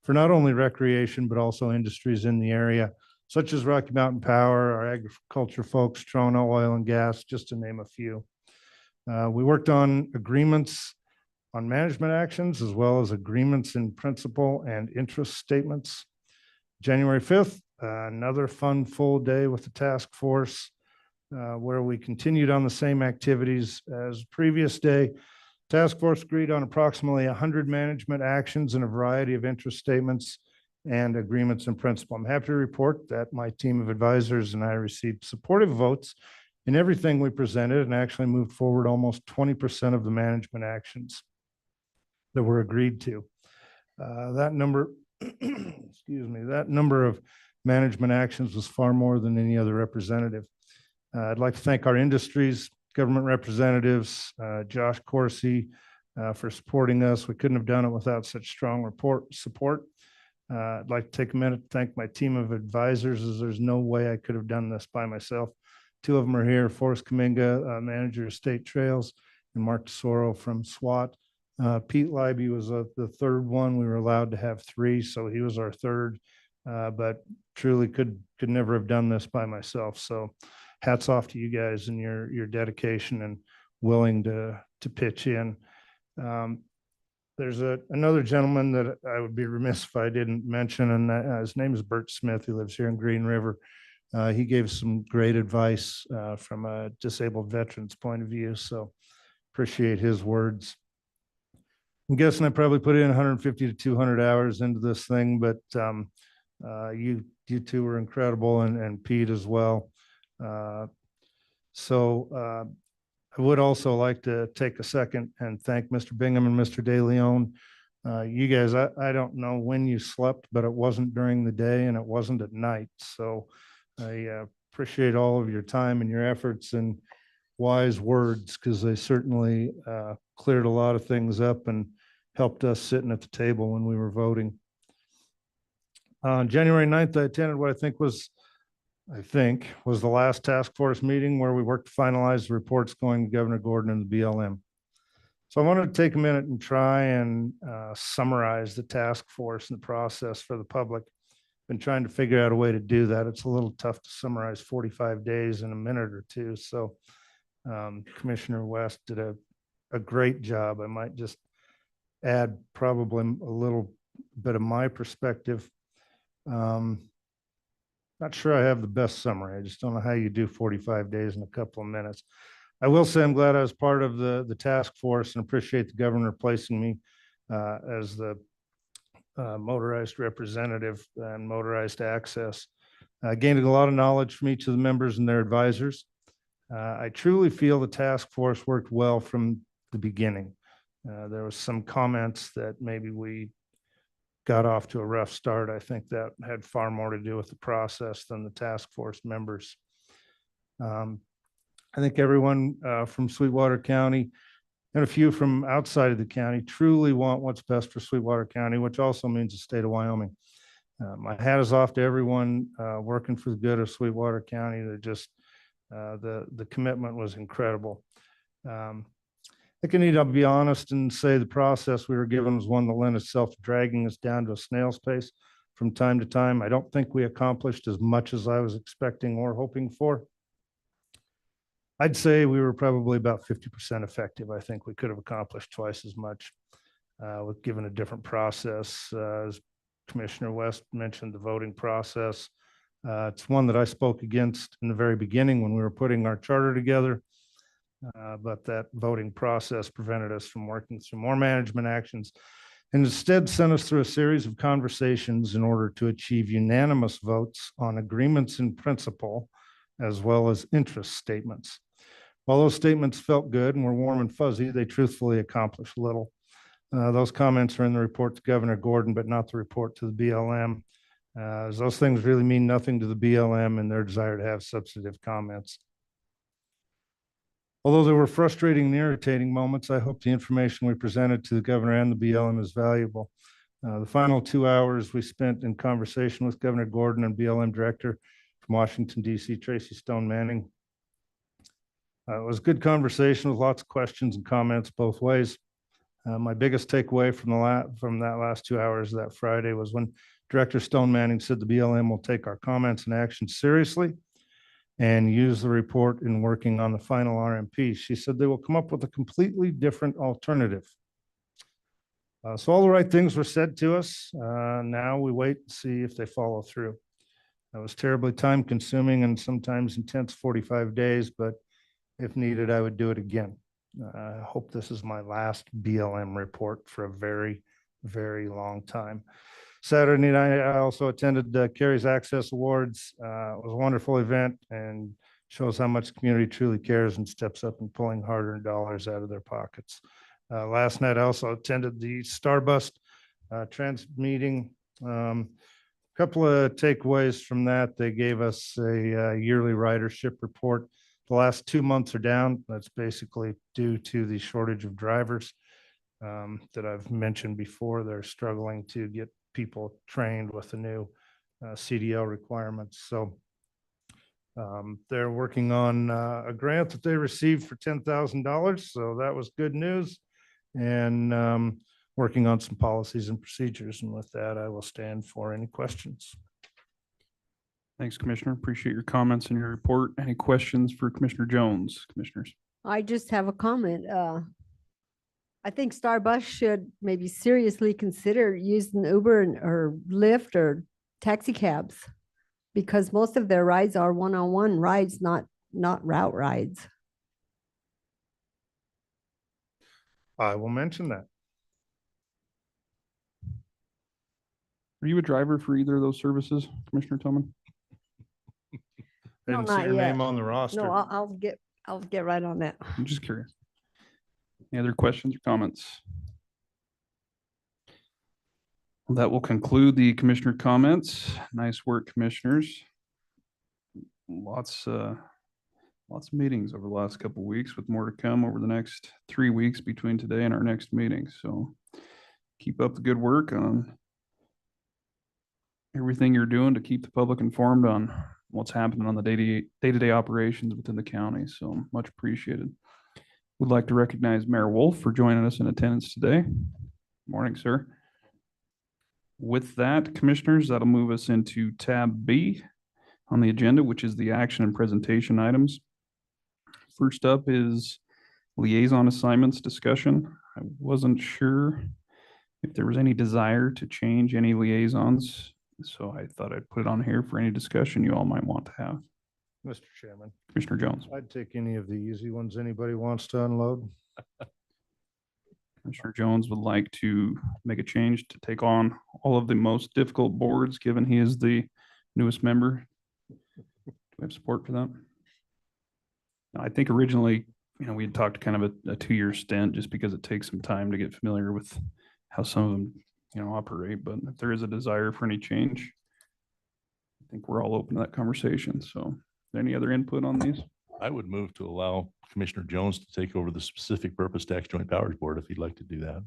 for not only recreation, but also industries in the area. such as Rocky Mountain Power, our agriculture folks, Trona Oil and Gas, just to name a few. We worked on agreements on management actions, as well as agreements in principle and interest statements. January 5th, another fun full day with the task force, where we continued on the same activities as previous day. Task force agreed on approximately 100 management actions and a variety of interest statements and agreements in principle. I'm happy to report that my team of advisors and I received supportive votes in everything we presented and actually moved forward almost 20% of the management actions that were agreed to. That number, excuse me, that number of management actions was far more than any other representative. I'd like to thank our industries, government representatives, Josh Corsi, for supporting us. We couldn't have done it without such strong support. I'd like to take a minute to thank my team of advisors, as there's no way I could have done this by myself. Two of them are here, Forrest Kaminga, manager of State Trails, and Mark Tesoro from SWAT. Pete Leiby was the third one. We were allowed to have three, so he was our third, but truly could never have done this by myself. So hats off to you guys and your dedication and willing to pitch in. There's another gentleman that I would be remiss if I didn't mention, and his name is Bert Smith. He lives here in Green River. He gave some great advice from a disabled veteran's point of view, so appreciate his words. I'm guessing I probably put in 150 to 200 hours into this thing, but you two were incredible, and Pete as well. I would also like to take a second and thank Mr. Bingham and Mr. De Leon. You guys, I don't know when you slept, but it wasn't during the day and it wasn't at night. So I appreciate all of your time and your efforts and wise words, because they certainly cleared a lot of things up and helped us sitting at the table when we were voting. On January 9th, I attended what I think was the last task force meeting where we worked to finalize the reports going to Governor Gordon and the BLM. So I wanted to take a minute and try and summarize the task force and the process for the public. Been trying to figure out a way to do that. It's a little tough to summarize 45 days in a minute or two. So Commissioner West did a great job. I might just add probably a little bit of my perspective. Not sure I have the best summary. I just don't know how you do 45 days in a couple of minutes. I will say I'm glad I was part of the task force and appreciate the governor placing me as the motorized representative and motorized access. I gained a lot of knowledge from each of the members and their advisors. I truly feel the task force worked well from the beginning. There was some comments that maybe we got off to a rough start. I think that had far more to do with the process than the task force members. I think everyone from Sweetwater County and a few from outside of the county truly want what's best for Sweetwater County, which also means the state of Wyoming. My hat is off to everyone working for the good of Sweetwater County. They're just, the commitment was incredible. I think I need to be honest and say the process we were given was one that lent itself to dragging us down to a snail's pace from time to time. I don't think we accomplished as much as I was expecting or hoping for. I'd say we were probably about 50% effective. I think we could have accomplished twice as much with given a different process. As Commissioner West mentioned, the voting process. It's one that I spoke against in the very beginning when we were putting our charter together. But that voting process prevented us from working through more management actions and instead sent us through a series of conversations in order to achieve unanimous votes on agreements in principle, as well as interest statements. While those statements felt good and were warm and fuzzy, they truthfully accomplished little. Those comments are in the report to Governor Gordon, but not the report to the BLM. As those things really mean nothing to the BLM and their desire to have substantive comments. Although there were frustrating and irritating moments, I hope the information we presented to the governor and the BLM is valuable. The final 2 hours we spent in conversation with Governor Gordon and BLM Director from Washington, D.C., Tracy Stone Manning. It was a good conversation with lots of questions and comments both ways. My biggest takeaway from that last 2 hours that Friday was when Director Stone Manning said the BLM will take our comments and actions seriously and use the report in working on the final RMP. She said they will come up with a completely different alternative. So all the right things were said to us. Now we wait and see if they follow through. That was terribly time consuming and sometimes intense 45 days, but if needed, I would do it again. I hope this is my last BLM report for a very, very long time. Saturday night, I also attended Carrie's Access Awards. It was a wonderful event and shows how much the community truly cares and steps up and pulling hard-earned dollars out of their pockets. Last night, I also attended the Starbust Transit meeting. Couple of takeaways from that. They gave us a yearly ridership report. The last 2 months are down. That's basically due to the shortage of drivers that I've mentioned before. They're struggling to get people trained with the new CDL requirements. So they're working on a grant that they received for $10,000. So that was good news. And working on some policies and procedures. And with that, I will stand for any questions. Thanks, Commissioner. Appreciate your comments and your report. Any questions for Commissioner Jones, Commissioners? I just have a comment. I think Starbus should maybe seriously consider using Uber or Lyft or taxi cabs because most of their rides are one-on-one rides, not route rides. I will mention that. Are you a driver for either of those services, Commissioner Tillman? No, Didn't see not your yet. name on the roster. No, I'll get right on that. I'm just curious. Any other questions or comments? Well, that will conclude the commissioner comments. Nice work, commissioners. Lots of meetings over the last couple of weeks with more to come over the next 3 weeks between today and our next meeting. So keep up the good work on everything you're doing to keep the public informed on what's happening on the day-to-day operations within the county. So much appreciated. Would like to recognize Mayor Wolf for joining us in attendance today. Morning, sir. With that, commissioners, that'll move us into tab B on the agenda, which is the action and presentation items. First up is liaison assignments discussion. I wasn't sure if there was any desire to change any liaisons, so I thought I'd put it on here for any discussion you all might want to have. Mr. Chairman, Commissioner Jones. I'd take any of the easy ones anybody wants to unload. Commissioner Jones would like to make a change to take on all of the most difficult boards, given he is the newest member. Do we have support for that? I think originally, we had talked kind of a 2-year stint just because it takes some time to get familiar with how some of them, operate. But if there is a desire for any change, I think we're all open to that conversation. So any other input on these? I would move to allow Commissioner Jones to take over the specific purpose tax joint powers board if he'd like to do that.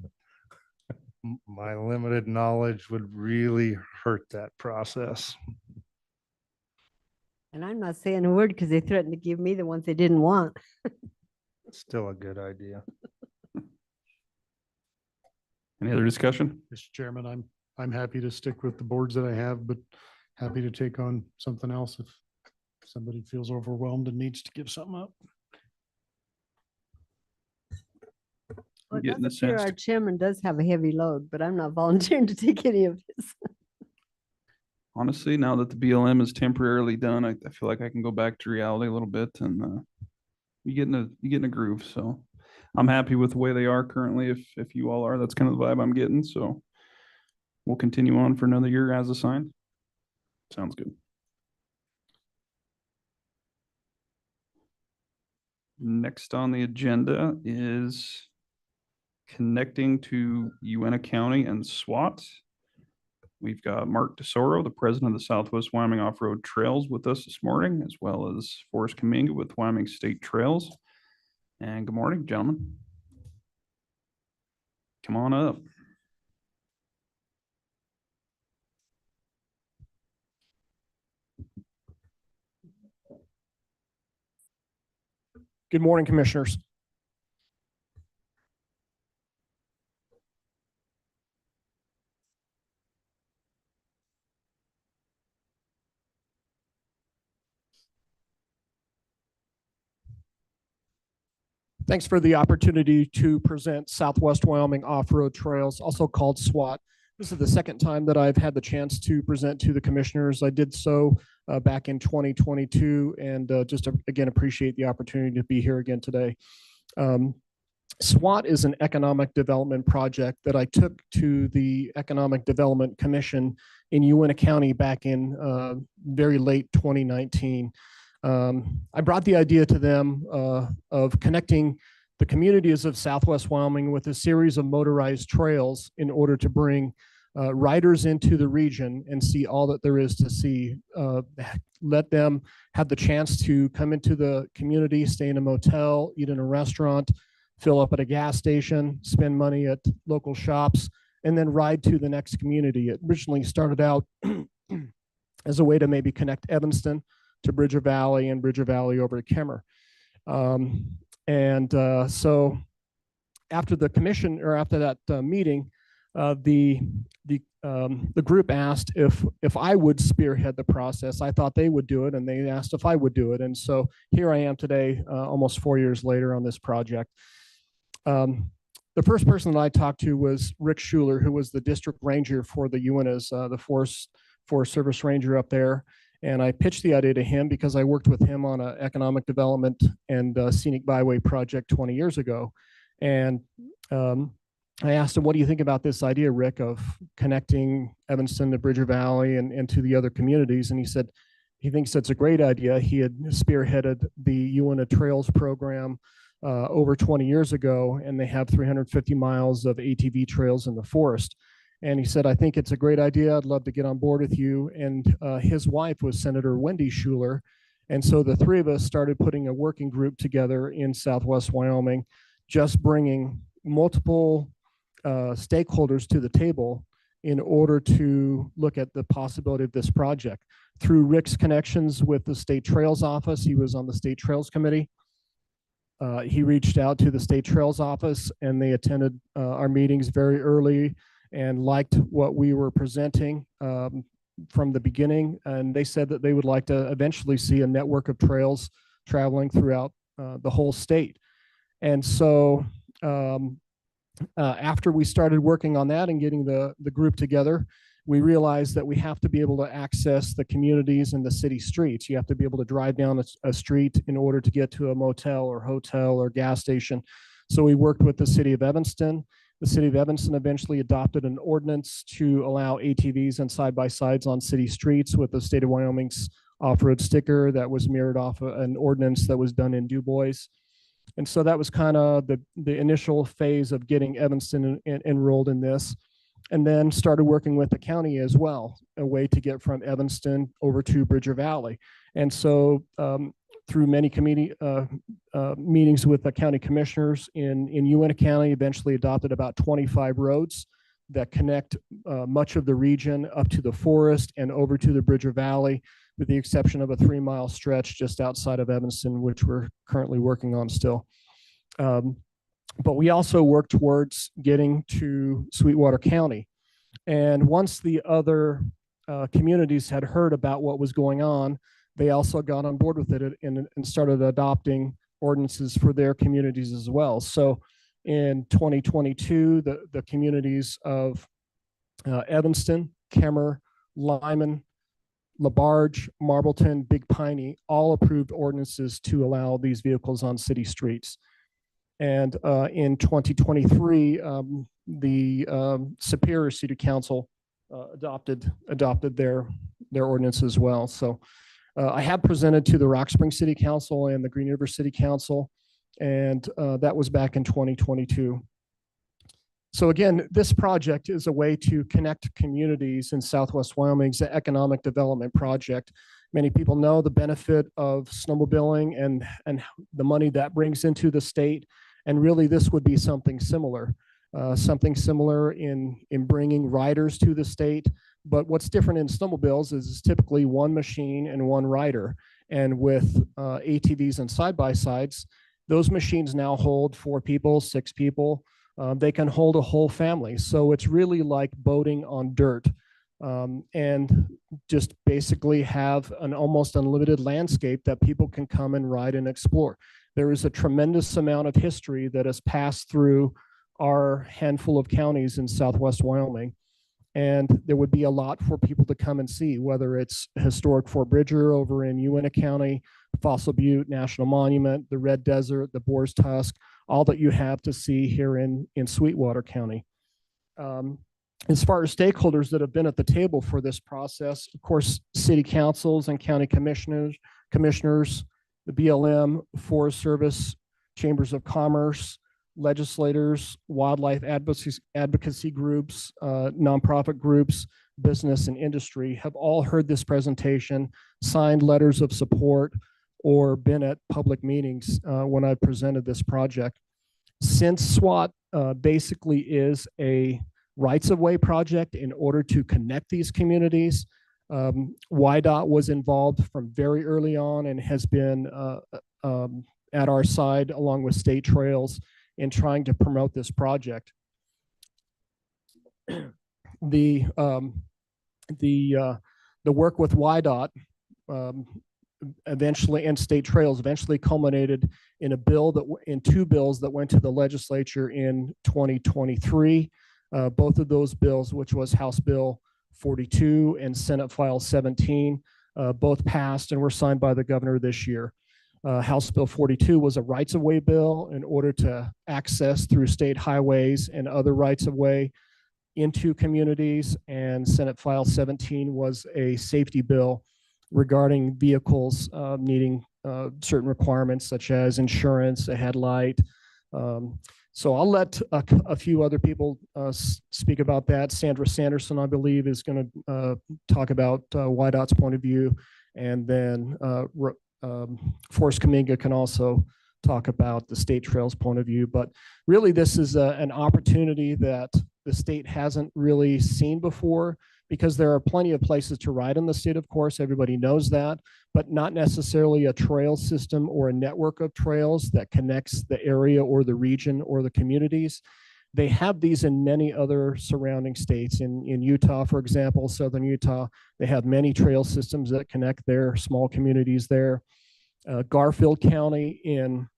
My limited knowledge would really hurt that process. And I'm not saying a word because they threatened to give me the ones they didn't want. Still a good idea. Any other discussion? Mr. Chairman, I'm happy to stick with the boards that I have, but happy to take on something else if somebody feels overwhelmed and needs to give something up. Well, it Getting does the appear sense our chairman does have a heavy load, but I'm not volunteering to take any of his. Honestly, now that the BLM is temporarily done, I feel like I can go back to reality a little bit and you get in a groove. So I'm happy with the way they are currently. If you all are, that's kind of the vibe I'm getting. So we'll continue on for another year as assigned. Sounds good. Next on the agenda is connecting to Uena County and SWAT. We've got Mark DeSoro, the president of the Southwest Wyoming Off-Road Trails, with us this morning, as well as Forrest Kaminga with Wyoming State Trails. And good morning, gentlemen. Come on up. Good morning, commissioners. Thanks for the opportunity to present Southwest Wyoming Off-Road Trails, also called SWAT. This is the second time that I've had the chance to present to the commissioners. I did so back in 2022 and again, appreciate the opportunity to be here again today. SWAT is an economic development project that I took to the Economic Development Commission in Uintah County back in very late 2019. I brought the idea to them of connecting the communities of Southwest Wyoming with a series of motorized trails in order to bring riders into the region and see all that there is to see. Let them have the chance to come into the community, stay in a motel, eat in a restaurant, fill up at a gas station, spend money at local shops, and then ride to the next community. It originally started out as a way to maybe connect Evanston to Bridger Valley and Bridger Valley over to Kemmer. So after the commission, or after that meeting, the group asked if I would spearhead the process. I thought they would do it, and they asked if I would do it. And so here I am today, almost 4 years later on this project. The first person that I talked to was Rick Schuler, who was the district ranger for the Uintas, the Forest Service ranger up there. And I pitched the idea to him because I worked with him on an economic development and scenic byway project 20 years ago. And I asked him, what do you think about this idea, Rick, of connecting Evanston to Bridger Valley and to the other communities? And he said he thinks that's a great idea. He had spearheaded the Uintah Trails program over 20 years ago, and they have 350 miles of ATV trails in the forest. And he said, I think it's a great idea. I'd love to get on board with you. And his wife was Senator Wendy Schuler. And so the three of us started putting a working group together in Southwest Wyoming, just bringing multiple stakeholders to the table in order to look at the possibility of this project. Through Rick's connections with the State Trails Office, he was on the State Trails Committee. He reached out to the State Trails Office, and they attended our meetings very early and liked what we were presenting from the beginning. And they said that they would like to eventually see a network of trails traveling throughout the whole state. And so after we started working on that and getting the group together, we realized that we have to be able to access the communities and the city streets. You have to be able to drive down a street in order to get to a motel or hotel or gas station. So we worked with the city of Evanston. The city of Evanston eventually adopted an ordinance to allow ATVs and side-by-sides on city streets with the state of Wyoming's off-road sticker that was mirrored off an ordinance that was done in Du Bois. And so that was kind of the initial phase of getting Evanston enrolled in this, and then started working with the county as well, a way to get from Evanston over to Bridger Valley. And so through many committee meetings with the county commissioners in Uintah County, eventually adopted about 25 roads that connect much of the region up to the forest and over to the Bridger Valley, with the exception of a 3-mile stretch just outside of Evanston, which we're currently working on still. But we also work towards getting to Sweetwater County. And once the other communities had heard about what was going on, they also got on board with it and started adopting ordinances for their communities as well. So in 2022, the communities of Evanston, Kemmer, Lyman, LaBarge, Marbleton, Big Piney all approved ordinances to allow these vehicles on city streets. And in 2023, the Superior City Council adopted their ordinance as well. So I have presented to the Rock Spring City Council and the Green River City Council, and that was back in 2022. So again, this project is a way to connect communities in Southwest Wyoming's economic development project. Many people know the benefit of snowmobiling and the money that brings into the state. And really, this would be something similar in bringing riders to the state. But what's different in snowmobiles is it's typically one machine and one rider. And with ATVs and side-by-sides, those machines now hold 4 people, 6 people. They can hold a whole family. So it's really like boating on dirt, and just basically have an almost unlimited landscape that people can come and ride and explore. there is a tremendous amount of history that has passed through our handful of counties in Southwest Wyoming. And there would be a lot for people to come and see, whether it's historic Fort Bridger over in Uintah County, Fossil Butte National Monument, the Red Desert, the Boar's Tusk, all that you have to see here in Sweetwater County. As far as stakeholders that have been at the table for this process, of course, city councils and county commissioners, the BLM, Forest Service, chambers of commerce, legislators, wildlife advocacy groups, nonprofit groups, business and industry have all heard this presentation, signed letters of support, or been at public meetings when I presented this project. Since SWAT basically is a rights-of-way project in order to connect these communities, YDOT was involved from very early on and has been at our side along with state trails in trying to promote this project. The work with YDOT eventually and state trails eventually culminated in a bill in two bills that went to the legislature in 2023. Both of those bills, which was House Bill 42 and Senate File 17, both passed and were signed by the governor this year. House Bill 42 was a rights-of-way bill in order to access through state highways and other rights-of-way into communities, and Senate File 17 was a safety bill regarding vehicles needing certain requirements such as insurance, a headlight. So I'll let a few other people speak about that. Sandra Sanderson, I believe, is going to talk about YDOT's point of view, and then Forrest Kaminga can also talk about the state trails point of view. But really, this is an opportunity that the state hasn't really seen before, because there are plenty of places to ride in the state, of course, everybody knows that, but not necessarily a trail system or a network of trails that connects the area or the region or the communities. They have these in many other surrounding states. In Utah, for example, southern Utah, they have many trail systems that connect their small communities there. Garfield County in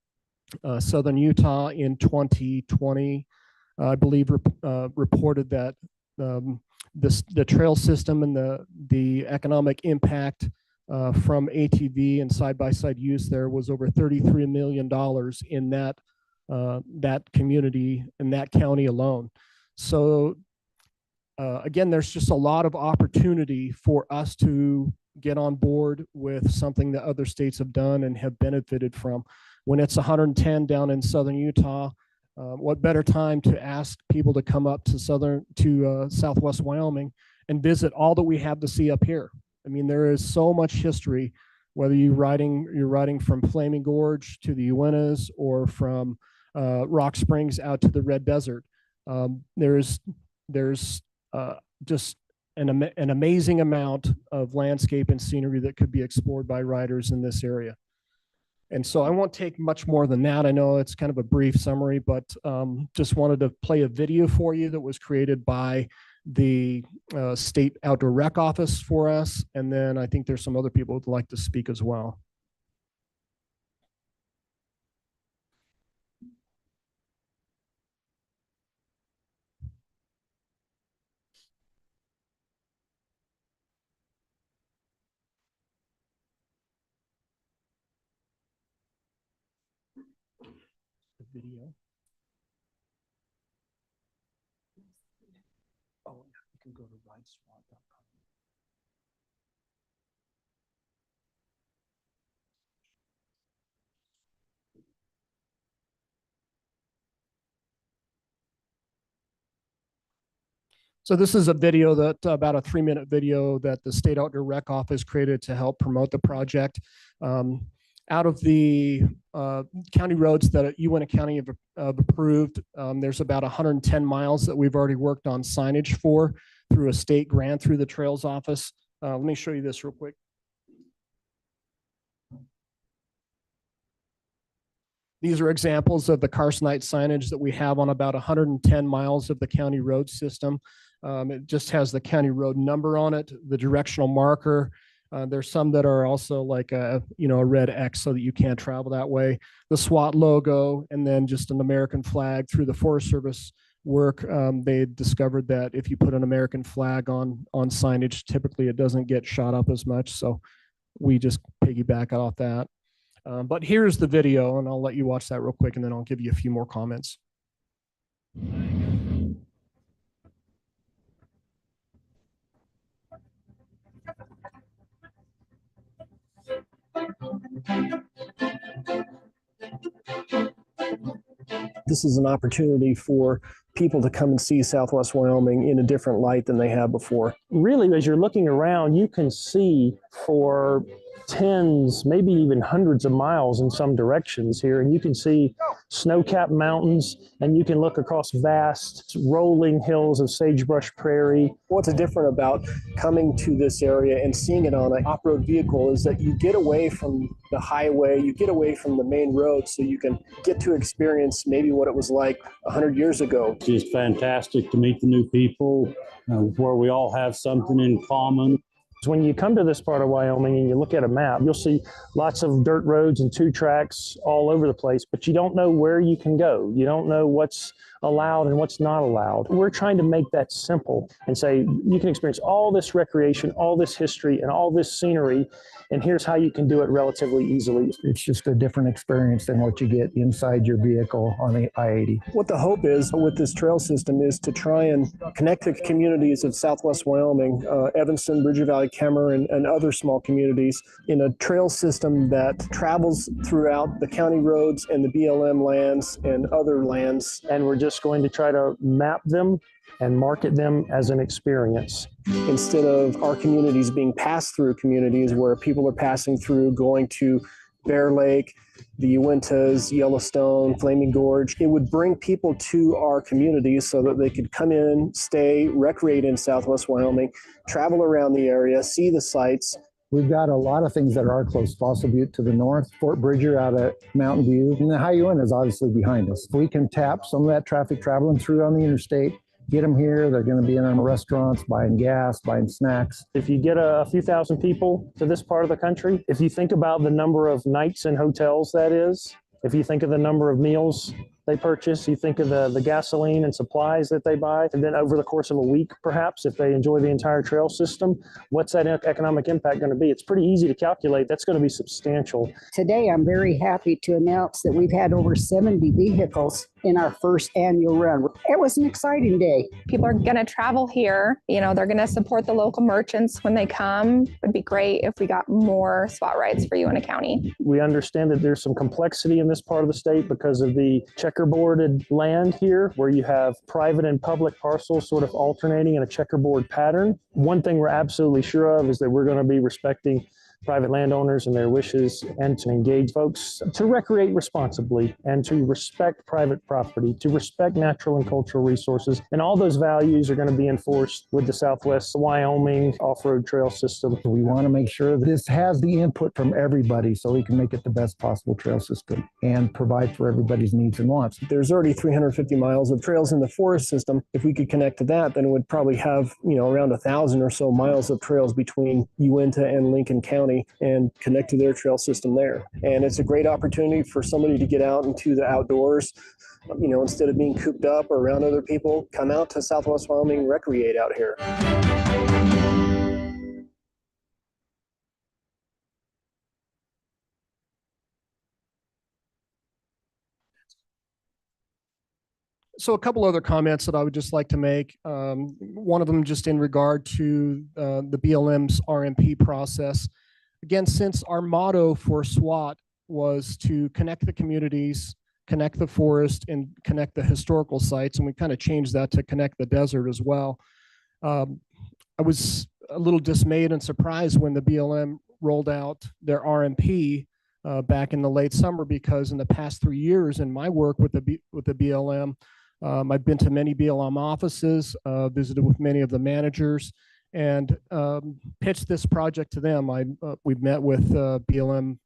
southern Utah in 2020, I believe, reported that the trail system and the economic impact from ATV and side-by-side use there was over $33 million in that community, in that county alone. So again, there's just a lot of opportunity for us to get on board with something that other states have done and have benefited from. When it's 110 down in southern Utah, what better time to ask people to come up to Southwest Wyoming and visit all that we have to see up here. I mean, there is so much history, whether you're riding from Flaming Gorge to the Uintahs or from Rock Springs out to the Red Desert. There's just an amazing amount of landscape and scenery that could be explored by riders in this area. And so I won't take much more than that. I know it's kind of a brief summary, but just wanted to play a video for you that was created by the State Outdoor Rec Office for us. And then I think there's some other people who'd like to speak as well. The video. Oh, you can go to rideswap.com. So this is a video that about a 3-minute video that the State Outdoor Rec Office created to help promote the project. Out of the county roads that Uintah County have approved, there's about 110 miles that we've already worked on signage for through a state grant through the Trails Office. Let me show you this real quick. These are examples of the Carsonite signage that we have on about 110 miles of the county road system. It just has the county road number on it, the directional marker, There's some that are also like a red X so that you can't travel that way. The SWAT logo, and then just an American flag through the Forest Service work. They discovered that if you put an American flag on signage, typically it doesn't get shot up as much. So we just piggyback off that. But here's the video, and I'll let you watch that real quick, and then I'll give you a few more comments. This is an opportunity for people to come and see Southwest Wyoming in a different light than they have before. Really, as you're looking around, you can see for tens, maybe even hundreds of miles in some directions here, and you can see snow-capped mountains, and you can look across vast rolling hills of sagebrush prairie. What's different about coming to this area and seeing it on an off-road vehicle is that you get away from the highway, you get away from the main road, so you can get to experience maybe what it was like 100 years ago. It's just fantastic to meet the new people, where we all have something in common. When you come to this part of Wyoming and you look at a map, you'll see lots of dirt roads and 2 tracks all over the place, but you don't know where you can go. You don't know what's allowed and what's not allowed. We're trying to make that simple and say you can experience all this recreation, all this history, and all this scenery, and here's how you can do it relatively easily. It's just a different experience than what you get inside your vehicle on the I-80. What the hope is with this trail system is to try and connect the communities of Southwest Wyoming, Evanston, Bridger Valley, Kemmer, and other small communities in a trail system that travels throughout the county roads and the BLM lands and other lands. And we're just going to try to map them and market them as an experience. Instead of our communities being pass-through communities where people are passing through, going to Bear Lake, the Uintas, Yellowstone, Flaming Gorge, it would bring people to our communities so that they could come in, stay, recreate in Southwest Wyoming, travel around the area, see the sights. We've got a lot of things that are close. Fossil Butte to the north, Fort Bridger out at Mountain View, and the High Uinta is obviously behind us. If we can tap some of that traffic traveling through on the interstate, get them here, they're going to be in our restaurants, buying gas, buying snacks. If you get a few thousand people to this part of the country, if you think about the number of nights in hotels that is, if you think of the number of meals they purchase, you think of the gasoline and supplies that they buy, and then over the course of a week, perhaps, if they enjoy the entire trail system, what's that economic impact going to be? It's pretty easy to calculate. That's going to be substantial. Today, I'm very happy to announce that we've had over 70 vehicles in our first annual run. It was an exciting day. People are going to travel here. They're going to support the local merchants when they come. It would be great if we got more SWAT rides for Uinta County. We understand that there's some complexity in this part of the state because of the checkerboarded land here, where you have private and public parcels sort of alternating in a checkerboard pattern. One thing we're absolutely sure of is that we're going to be respecting private landowners and their wishes, and to engage folks to recreate responsibly and to respect private property, to respect natural and cultural resources. And all those values are going to be enforced with the Southwest Wyoming off-road trail system. We want to make sure that this has the input from everybody so we can make it the best possible trail system and provide for everybody's needs and wants. There's already 350 miles of trails in the forest system. If we could connect to that, then it would probably have, around 1,000 or so miles of trails between Uinta and Lincoln County and connect to their trail system there. And it's a great opportunity for somebody to get out into the outdoors, instead of being cooped up or around other people, come out to Southwest Wyoming, recreate out here. So a couple other comments that I would just like to make. One of them just in regard to the BLM's RMP process. Again, since our motto for SWAT was to connect the communities, connect the forest, and connect the historical sites, and we kind of changed that to connect the desert as well. I was a little dismayed and surprised when the BLM rolled out their RMP back in the late summer, because in the past 3 years in my work with the BLM, I've been to many BLM offices, visited with many of the managers, and pitched this project to them. We've met with BLM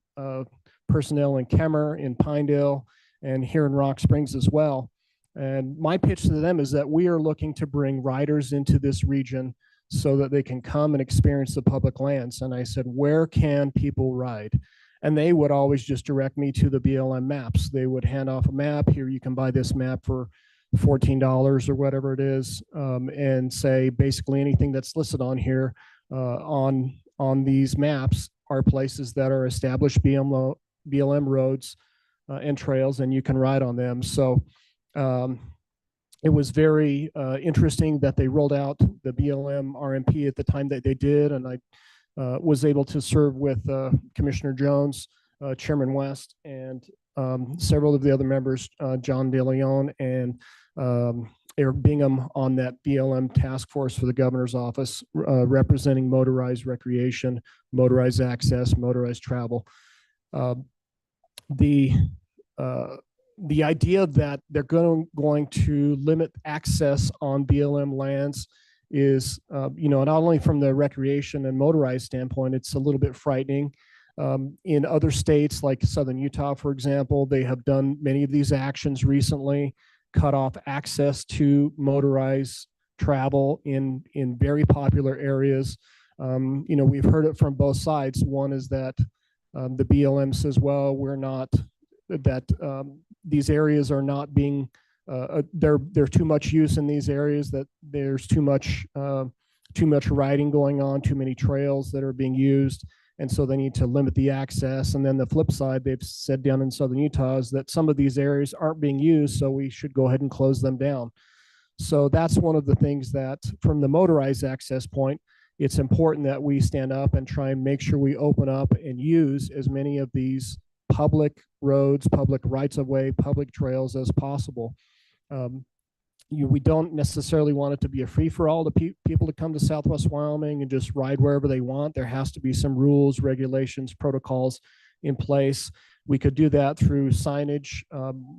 personnel in Kemmer, in Pinedale, and here in Rock Springs as well. And my pitch to them is that we are looking to bring riders into this region so that they can come and experience the public lands. And I said, where can people ride? And they would always just direct me to the BLM maps. They would hand off a map. Here, you can buy this map for $14 or whatever it is, and say basically anything that's listed on here on these maps are places that are established BLM roads and trails, and you can ride on them. So it was very interesting that they rolled out the BLM RMP at the time that they did, and I was able to serve with Commissioner Jones, Chairman West, and several of the other members, John De Leon and Eric Bingham, on that BLM task force for the governor's office, representing motorized recreation, motorized access, motorized travel. The idea that they're going to limit access on BLM lands is, not only from the recreation and motorized standpoint, it's a little bit frightening. In other states like Southern Utah, for example, they have done many of these actions recently, cut off access to motorized travel in very popular areas. We've heard it from both sides. One is that the BLM says, well, we're not, that these areas are not being, there's too much use in these areas, that there's too much riding going on, too many trails that are being used. And so they need to limit the access. And then the flip side, they've said down in Southern Utah, is that some of these areas aren't being used, so we should go ahead and close them down. So that's one of the things that, from the motorized access point, it's important that we stand up and try and make sure we open up and use as many of these public roads, public rights of way, public trails as possible. We don't necessarily want it to be a free for all to people to come to Southwest Wyoming and just ride wherever they want. There has to be some rules, regulations, protocols in place. We could do that through signage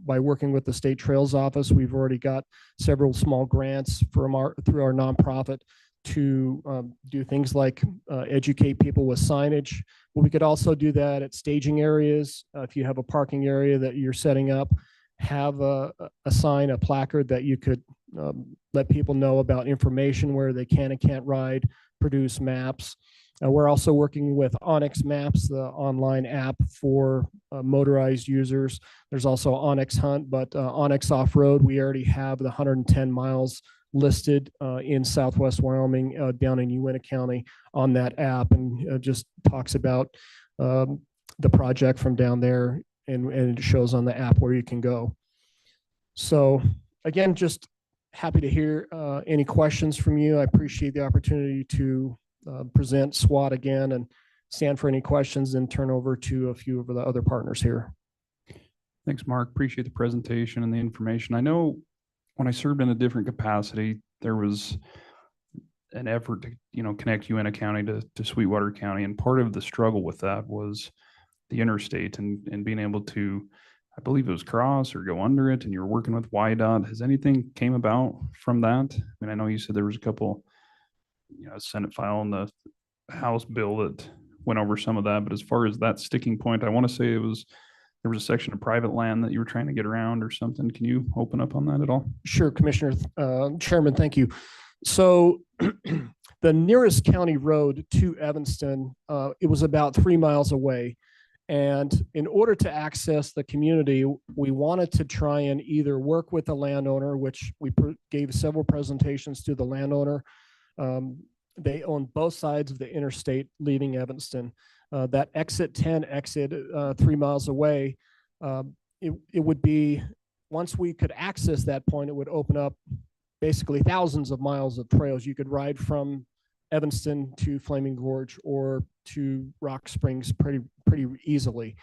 by working with the State Trails Office. We've already got several small grants through our nonprofit to do things like educate people with signage. But we could also do that at staging areas. If you have a parking area that you're setting up, have a sign, a placard that you could let people know about information where they can and can't ride, produce maps. We're also working with Onyx Maps, the online app for motorized users. There's also Onyx Hunt, but Onyx Off-Road, we already have the 110 miles listed in Southwest Wyoming, down in Uintah County on that app, and just talks about the project from down there, and it shows on the app where you can go. So again, just happy to hear any questions from you. I appreciate the opportunity to present SWAT again, and stand for any questions and turn over to a few of the other partners here. Thanks, Mark. Appreciate the presentation and the information. I know when I served in a different capacity, there was an effort to, connect Uintah County to Sweetwater County. And part of the struggle with that was the interstate and being able to, I believe it was cross or go under it, and you're working with YDOT. Has anything came about from that? I mean, I know you said there was a couple, Senate file and the House bill that went over some of that, but as far as that sticking point, I want to say there was a section of private land that you were trying to get around or something. Can you open up on that at all? Sure, Commissioner, Chairman, thank you. So the nearest county road to Evanston, it was about 3 miles away. And in order to access the community, we wanted to try and either work with the landowner, which we gave several presentations to the landowner. They own both sides of the interstate leaving Evanston. That exit 10 exit 3 miles away, it would be, once we could access that point, it would open up basically thousands of miles of trails. You could ride from Evanston to Flaming Gorge or to Rock Springs pretty easily.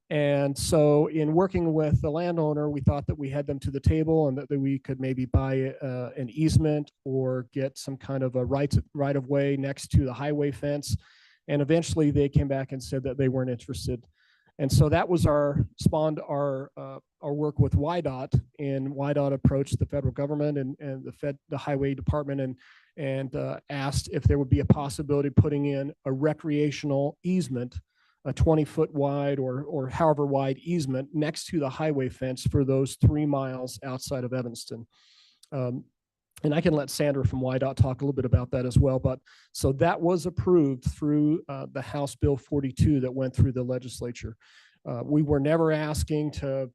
And so in working with the landowner, we thought that we had them to the table, and that we could maybe buy an easement or get some kind of a right of way next to the highway fence. And eventually they came back and said that they weren't interested. And so that was spawned our work with YDOT, and YDOT approached the federal government and the highway department and asked if there would be a possibility of putting in a recreational easement, a 20-foot wide or however wide easement next to the highway fence for those 3 miles outside of Evanston. And I can let Sandra from YDOT talk a little bit about that as well. But so that was approved through the House Bill 42 that went through the legislature. We were never asking to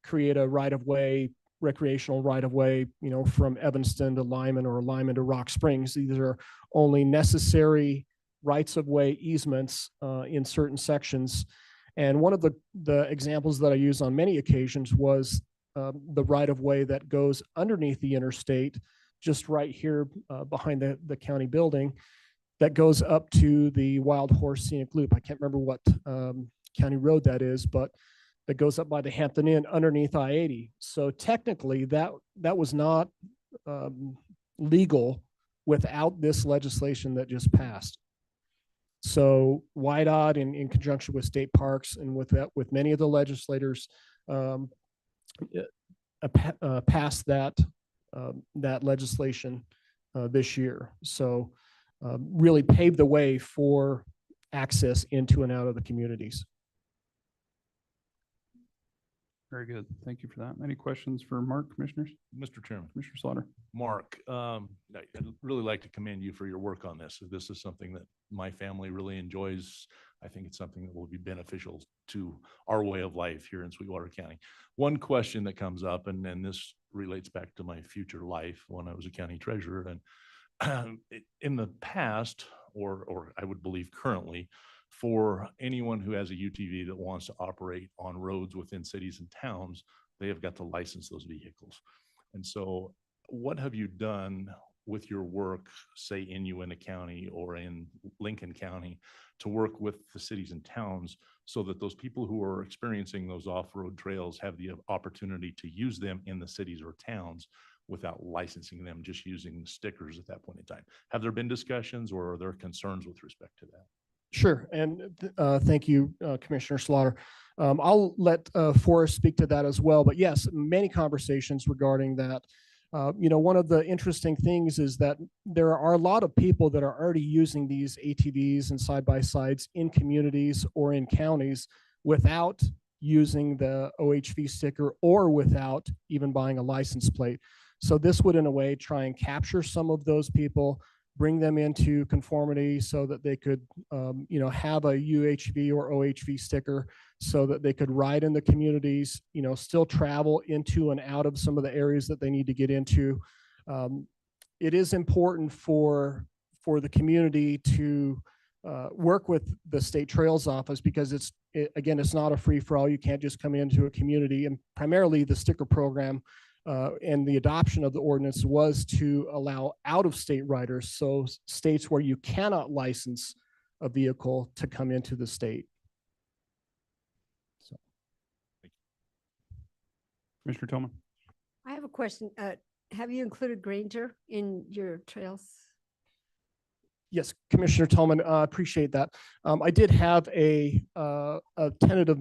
create a right-of-way, recreational right-of-way, from Evanston to Lyman or Lyman to Rock Springs. These are only necessary rights-of-way easements in certain sections. And one of the examples that I use on many occasions was the right-of-way that goes underneath the interstate, just right here behind the county building, that goes up to the Wild Horse Scenic Loop. I can't remember what county road that is, but that goes up by the Hampton Inn underneath I-80. So technically that was not legal without this legislation that just passed. So YDOT in conjunction with state parks and with many of the legislators passed that legislation this year. So really paved the way for access into and out of the communities. Very good. Thank you for that. Any questions for Mark, commissioners? Mr. Chairman. Commissioner Slaughter. Mark, I'd really like to commend you for your work on this. This is something that my family really enjoys. I think it's something that will be beneficial to our way of life here in Sweetwater County. One question that comes up, and this relates back to my future life when I was a county treasurer, and in the past, or I would believe currently, for anyone who has a UTV that wants to operate on roads within cities and towns, they have got to license those vehicles. And so what have you done with your work, say in Uintah County or in Lincoln County, to work with the cities and towns so that those people who are experiencing those off-road trails have the opportunity to use them in the cities or towns without licensing them, just using stickers at that point in time? Have there been discussions, or are there concerns with respect to that? Sure, and thank you, Commissioner Slaughter. I'll let Forrest speak to that as well, but yes, many conversations regarding that. One of the interesting things is that there are a lot of people that are already using these ATVs and side-by-sides in communities or in counties without using the OHV sticker or without even buying a license plate. So this would, in a way, try and capture some of those people, bring them into conformity so that they could, have a UHV or OHV sticker so that they could ride in the communities, still travel into and out of some of the areas that they need to get into. It is important for the community to work with the State Trails Office, because again, it's not a free-for-all. You can't just come into a community, and primarily the sticker program and the adoption of the ordinance was to allow out-of-state riders, so states where you cannot license a vehicle, to come into the state. So, Commissioner Tillman. I have a question. Have you included Granger in your trails? yes, Commissioner Tillman, appreciate that. I did have a tentative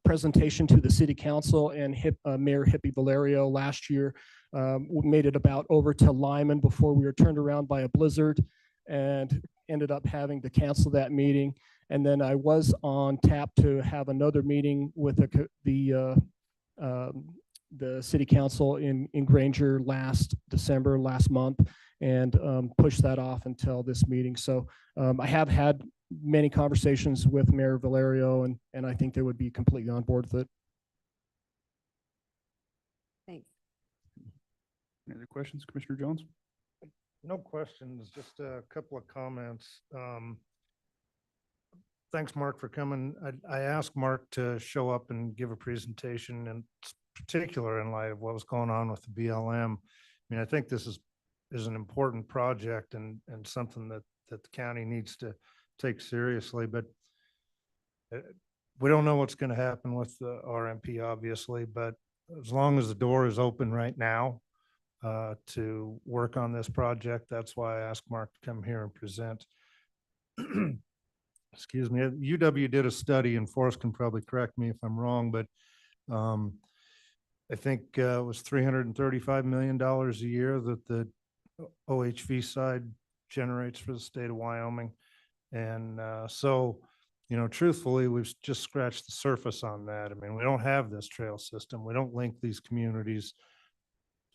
presentation to the city council and Mayor Hippie Valerio last year. We made it about over to Lyman before we were turned around by a blizzard and ended up having to cancel that meeting. And then I was on tap to have another meeting with the city council in Granger last month, and push that off until this meeting. So I have had many conversations with Mayor Valerio, and I think they would be completely on board with it. Thanks. Any other questions, Commissioner Jones? No questions, just a couple of comments. Thanks, Mark, for coming. I asked Mark to show up and give a presentation, in particular in light of what was going on with the BLM. I mean, I think this is an important project and something that the county needs to take seriously, but we don't know what's going to happen with the RMP, obviously, but as long as the door is open right now to work on this project, that's why I asked Mark to come here and present. Excuse me. UW did a study, and Forrest can probably correct me if I'm wrong, but I think it was $335 million a year that the OHV side generates for the state of Wyoming. And so, truthfully, we've just scratched the surface on that. I mean, we don't have this trail system. We don't link these communities.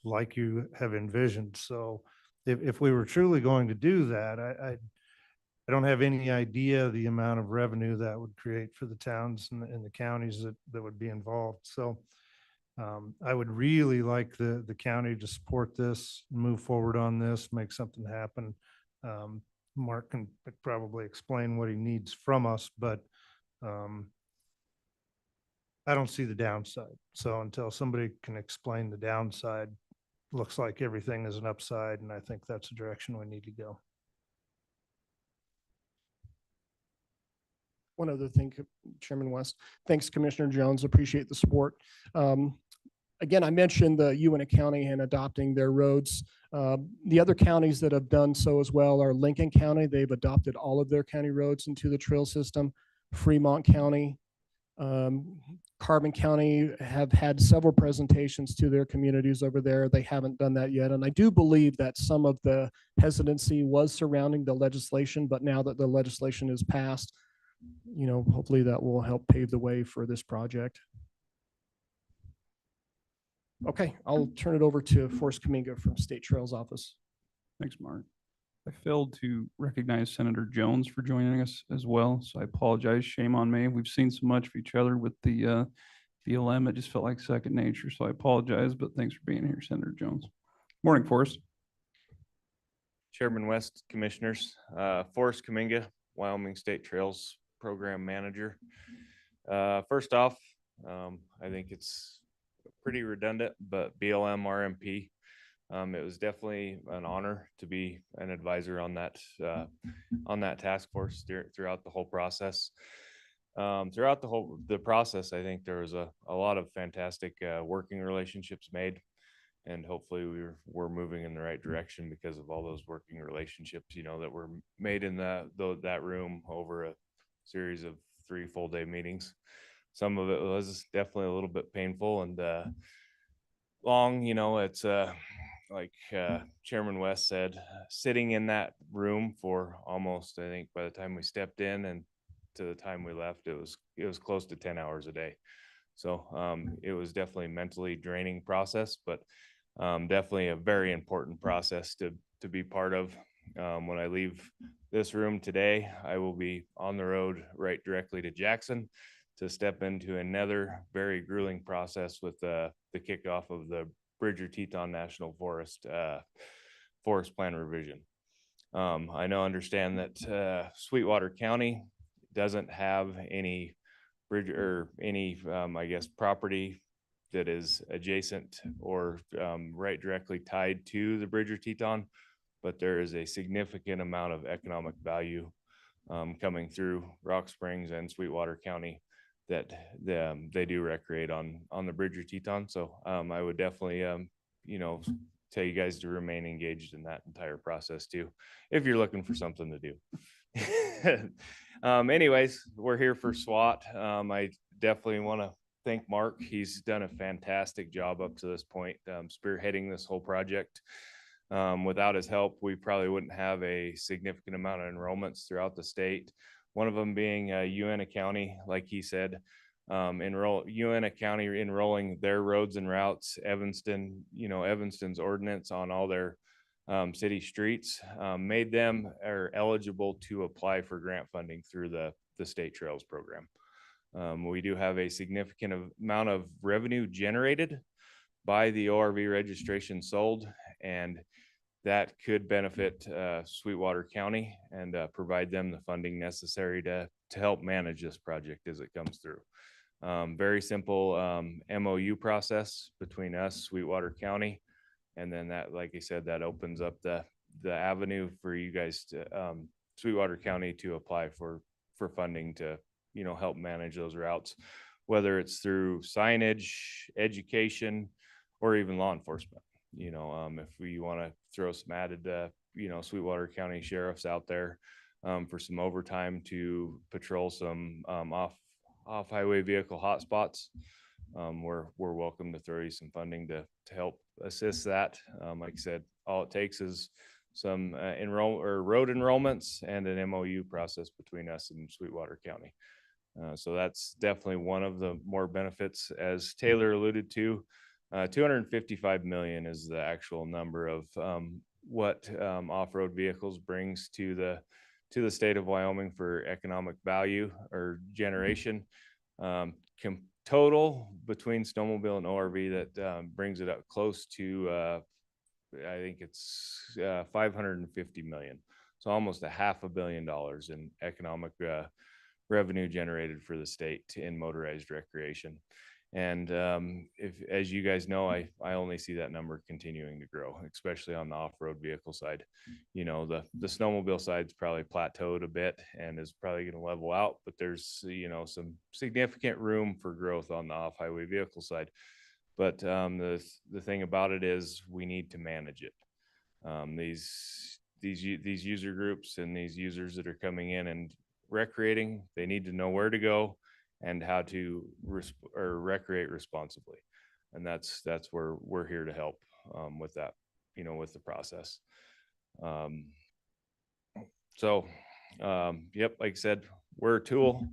like you have envisioned. So if we were truly going to do that, I don't have any idea the amount of revenue that would create for the towns and the counties that would be involved. So I would really like the county to support this, move forward on this, make something happen. Mark can probably explain what he needs from us, but I don't see the downside. So until somebody can explain the downside, looks like everything is an upside, and I think that's the direction we need to go. One other thing, Chairman West, thanks Commissioner Jones, appreciate the support. Again, I mentioned the Uintah County and adopting their roads. The other counties that have done so as well are Lincoln County. They've adopted all of their county roads into the trail system. Fremont County, Carbon County have had several presentations to their communities over there. They haven't done that yet. And I do believe that some of the hesitancy was surrounding the legislation, but now that the legislation is passed, you know, hopefully that will help pave the way for this project. Okay, I'll turn it over to Forrest Kaminga from State Trails Office. Thanks, Mark. I failed to recognize Senator Jones for joining us as well, so I apologize. Shame on me. We've seen so much of each other with the BLM. It just felt like second nature, so I apologize, but thanks for being here, Senator Jones. Morning, Forrest. Chairman West, Commissioners, Forrest Kaminga, Wyoming State Trails Program Manager. First off, I think it's pretty redundant, but BLM RMP. It was definitely an honor to be an advisor on that task force throughout the whole process. Throughout the process, I think there was a lot of fantastic working relationships made, and hopefully we're moving in the right direction because of all those working relationships, you know, that were made in that room over a series of 3 full-day meetings. Some of it was definitely a little bit painful and long. You know, it's like Chairman West said, sitting in that room for almost, I think by the time we stepped in and to the time we left, it was close to 10 hours a day. So it was definitely a mentally draining process, but definitely a very important process to be part of. When I leave this room today, I will be on the road right directly to Jackson to step into another very grueling process with the kickoff of the Bridger-Teton National Forest forest plan revision. I understand that Sweetwater County doesn't have any bridge or any, I guess, property that is adjacent or right directly tied to the Bridger-Teton, but there is a significant amount of economic value coming through Rock Springs and Sweetwater County that they do recreate on the Bridger-Teton. So I would definitely, you know, tell you guys to remain engaged in that entire process too, if you're looking for something to do. Anyways, we're here for SWAT. I definitely want to thank Mark. He's done a fantastic job up to this point, spearheading this whole project. Without his help, we probably wouldn't have a significant amount of enrollments throughout the state. One of them being Uintah County, like he said, Uintah County enrolling their roads and routes, Evanston's ordinance on all their city streets made them eligible to apply for grant funding through the State Trails program. We do have a significant amount of revenue generated by the ORV registration sold, and that could benefit Sweetwater County and provide them the funding necessary to help manage this project as it comes through. Very simple MOU process between us, Sweetwater County, and then that, like I said, that opens up the avenue for you guys to Sweetwater County to apply for funding to, you know, help manage those routes, whether it's through signage, education, or even law enforcement. You know, if we want to throw some added, you know, Sweetwater County sheriffs out there for some overtime to patrol some off highway vehicle hotspots, we're welcome to throw you some funding to help assist that. Like I said, all it takes is some road enrollments and an MOU process between us and Sweetwater County. So that's definitely one of the more benefits, as Taylor alluded to. 255 million is the actual number of what off-road vehicles brings to the state of Wyoming for economic value or generation. Total between snowmobile and ORV that brings it up close to I think it's 550 million. So almost $500 million in economic revenue generated for the state in motorized recreation. And as you guys know, I only see that number continuing to grow, especially on the off-road vehicle side. You know, the snowmobile side's probably plateaued a bit and is probably going to level out, but there's, you know, some significant room for growth on the off-highway vehicle side. But the thing about it is we need to manage it. These user groups and these users that are coming in and recreating, they need to know where to go and how to recreate responsibly. And that's where we're here to help with that, you know, with the process. Yep, like I said, we're a tool.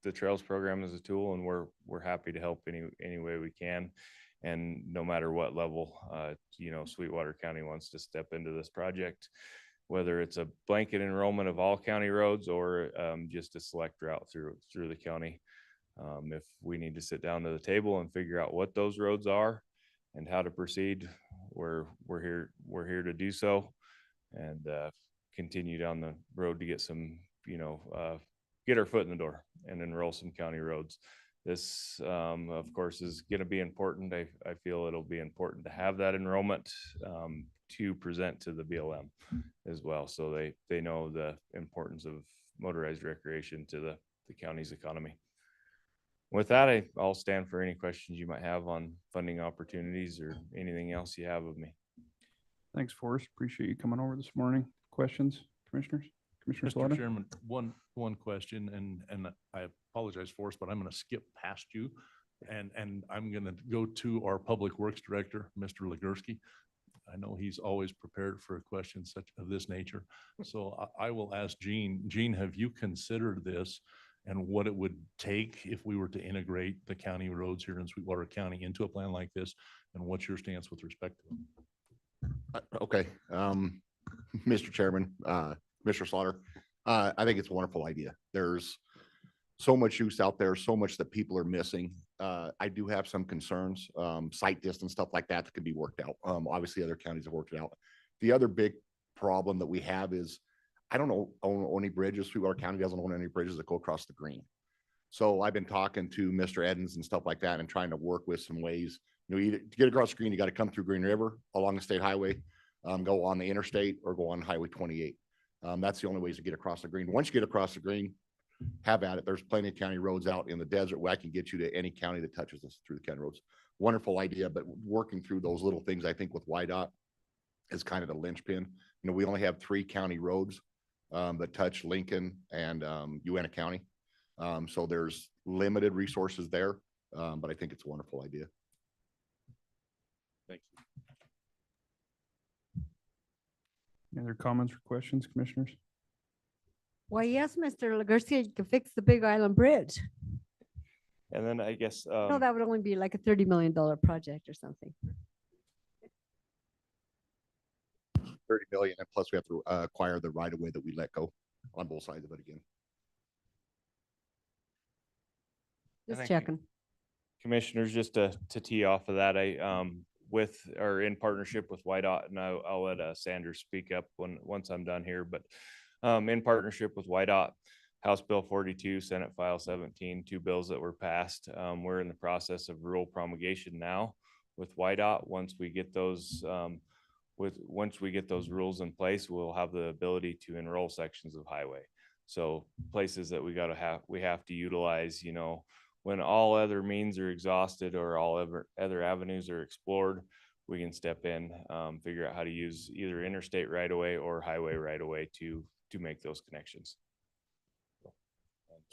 The Trails program is a tool, and we're happy to help any way we can. And no matter what level, you know, Sweetwater County wants to step into this project, whether it's a blanket enrollment of all county roads or just a select route through the county. If we need to sit down to the table and figure out what those roads are and how to proceed, we're here to do so, and continue down the road to get some, you know, get our foot in the door and enroll some county roads. This, of course, is going to be important. I feel it'll be important to have that enrollment to present to the BLM as well, so they know the importance of motorized recreation to the county's economy. With that, I'll stand for any questions you might have on funding opportunities or anything else you have of me. Thanks, Forrest. Appreciate you coming over this morning. Questions, commissioners? Commissioner Mr. Slaughter? Chairman, one question, and I apologize, Forrest, but I'm going to skip past you, and I'm going to go to our Public Works Director, Mr. Legursky. I know he's always prepared for a question such of this nature, so I will ask Gene. Gene, have you considered this and what it would take if we were to integrate the county roads here in Sweetwater County into a plan like this, and what's your stance with respect to them? Okay, Mr. Chairman, Mr. Slaughter, I think it's a wonderful idea. There's so much use out there, so much that people are missing. I do have some concerns, site distance, stuff like that could be worked out. Obviously, other counties have worked it out. The other big problem that we have is I don't own any bridges. Sweetwater County doesn't own any bridges that go across the green. So I've been talking to Mr. Edens and stuff like that and trying to work with some ways. You know, either to get across the green, you got to come through Green River along the state highway, go on the interstate or go on Highway 28. That's the only ways to get across the green. Once you get across the green, have at it. There's plenty of county roads out in the desert where I can get you to any county that touches us through the county roads. Wonderful idea, but working through those little things, I think with YDOT is kind of the linchpin. You know, we only have 3 county roads that touch Lincoln and Uena County. So there's limited resources there, but I think it's a wonderful idea. Thank you. Any other comments or questions, commissioners? Why, yes, Mr. Legursky, to fix the Big Island Bridge. And then I guess No, that would only be like a $30 million project or something. 30 million, and plus we have to acquire the right of way that we let go on both sides of it again. Just checking. Commissioners, just to tee off of that, I with or in partnership with YDOT, and I'll let Sanders speak up once I'm done here, but in partnership with YDOT, House Bill 42, Senate File 17, 2 bills that were passed. We're in the process of rule promulgation now with YDOT. Once we get those rules in place, we'll have the ability to enroll sections of highway. So places that we have to utilize, you know, when all other means are exhausted or all other avenues are explored, we can step in, figure out how to use either interstate right of way or highway right of way to make those connections.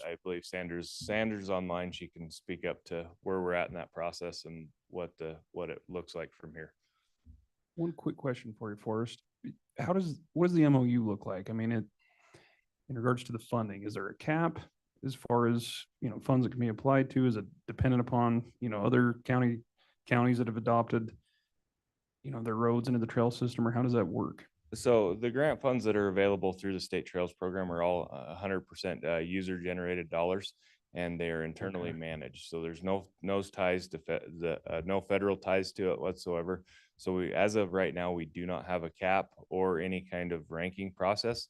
I believe Sanders online. She can speak up to where we're at in that process and what it looks like from here. One quick question for you, Forrest. What does the MOU look like? I mean, in regards to the funding, is there a cap as far as, you know, funds that can be applied to? Is it dependent upon, you know, other county counties that have adopted, their roads into the trail system, or how does that work? So the grant funds that are available through the state trails program are all 100% user generated dollars, and they are internally managed. So there's no ties to no federal ties to it whatsoever. So as of right now, we do not have a cap or any kind of ranking process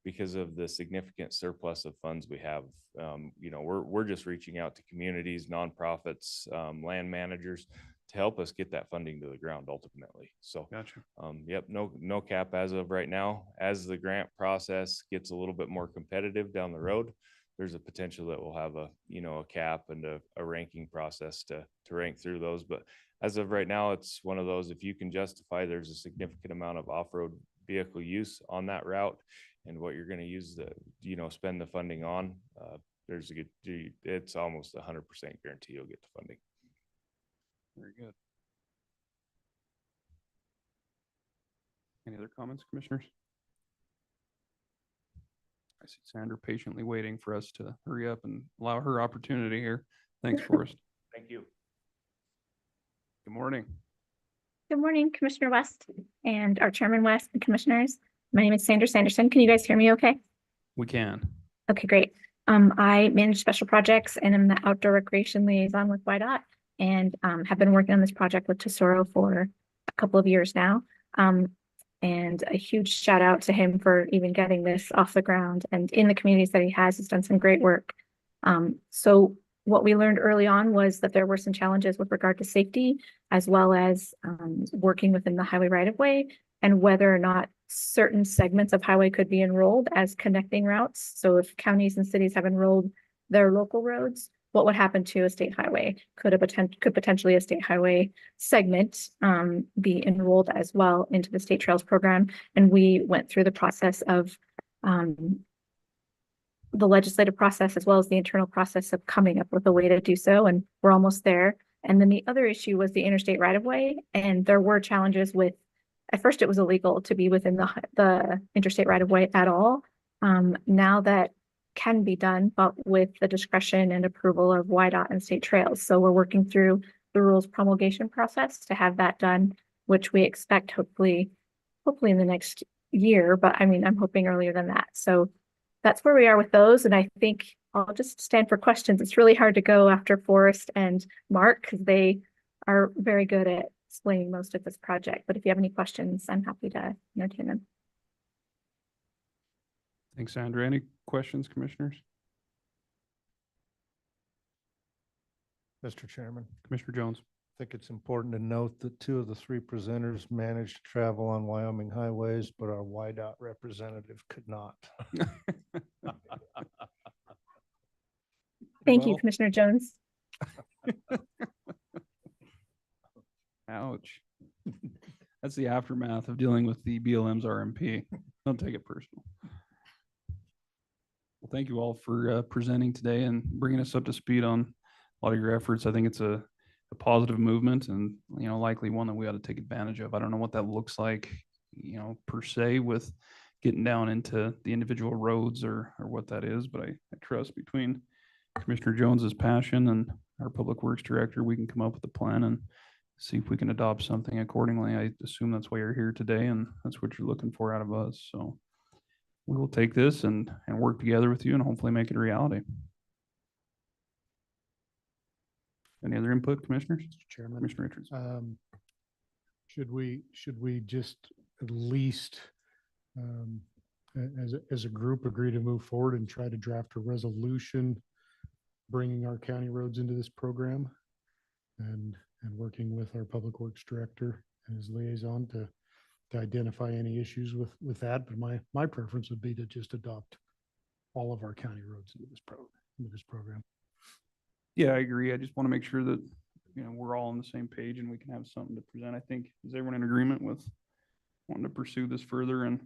because of the significant surplus of funds we have. We're just reaching out to communities, nonprofits, land managers to help us get that funding to the ground ultimately. So, Gotcha. yep, no cap as of right now. As the grant process gets a little bit more competitive down the road, there's a potential that we'll have a cap and a ranking process to rank through those. But as of right now, it's one of those, if you can justify there's a significant amount of off-road vehicle use on that route and what you're going to use spend the funding on, it's almost 100% guarantee you'll get the funding. Very good. Any other comments, commissioners? I see Sandra patiently waiting for us to hurry up and allow her opportunity here. Thanks, Forrest. Thank you. Good morning. Good morning, Commissioner West and our Chairman West and commissioners. My name is Sandra Sanderson. Can you guys hear me okay? We can. Okay, great. I manage special projects and I'm the outdoor recreation liaison with YDOT and have been working on this project with Tesoro for a couple of years now. And a huge shout out to him for even getting this off the ground, and in the communities that he has done some great work. So what we learned early on was that there were some challenges with regard to safety, as well as working within the highway right of way and whether or not certain segments of highway could be enrolled as connecting routes. So if counties and cities have enrolled their local roads, what would happen to a state highway? Could potentially a state highway segment be enrolled as well into the state trails program? And we went through the process of the legislative process as well as the internal process of coming up with a way to do so, and we're almost there. And then the other issue was the interstate right of way, and there were challenges with. At first, it was illegal to be within the interstate right of way at all. Now that can be done, but with the discretion and approval of YDOT and state trails. So we're working through the rules promulgation process to have that done, which we expect hopefully in the next year, but I mean, I'm hoping earlier than that. So that's where we are with those. And I think I'll just stand for questions. It's really hard to go after Forrest and Mark because they are very good at explaining most of this project. But if you have any questions, I'm happy to entertain them. Thanks, Sandra. Any questions, commissioners? Mr. Chairman, Commissioner Jones. I think it's important to note that 2 of the 3 presenters managed to travel on Wyoming highways, but our YDOT representative could not. Thank you, Commissioner Jones. Ouch. That's the aftermath of dealing with the BLM's RMP. Don't take it personal. Well, thank you all for presenting today and bringing us up to speed on a lot of your efforts. I think it's a positive movement and, likely one that we ought to take advantage of. I don't know what that looks like, per se with getting down into the individual roads or what that is, but I trust between Commissioner Jones's passion and our Public Works Director, we can come up with a plan and see if we can adopt something accordingly. I assume that's why you're here today and that's what you're looking for out of us. So we will take this and work together with you and hopefully make it a reality. Any other input, commissioners? Mr. Chairman, Commissioner Richards. Should we just at least as a group agree to move forward and try to draft a resolution bringing our county roads into this program and working with our Public Works Director and his liaison to identify any issues with that? But my preference would be to just adopt all of our county roads into this program. Yeah, I agree. I just want to make sure that, we're all on the same page and we can have something to present. I think, is everyone in agreement with wanting to pursue this further? And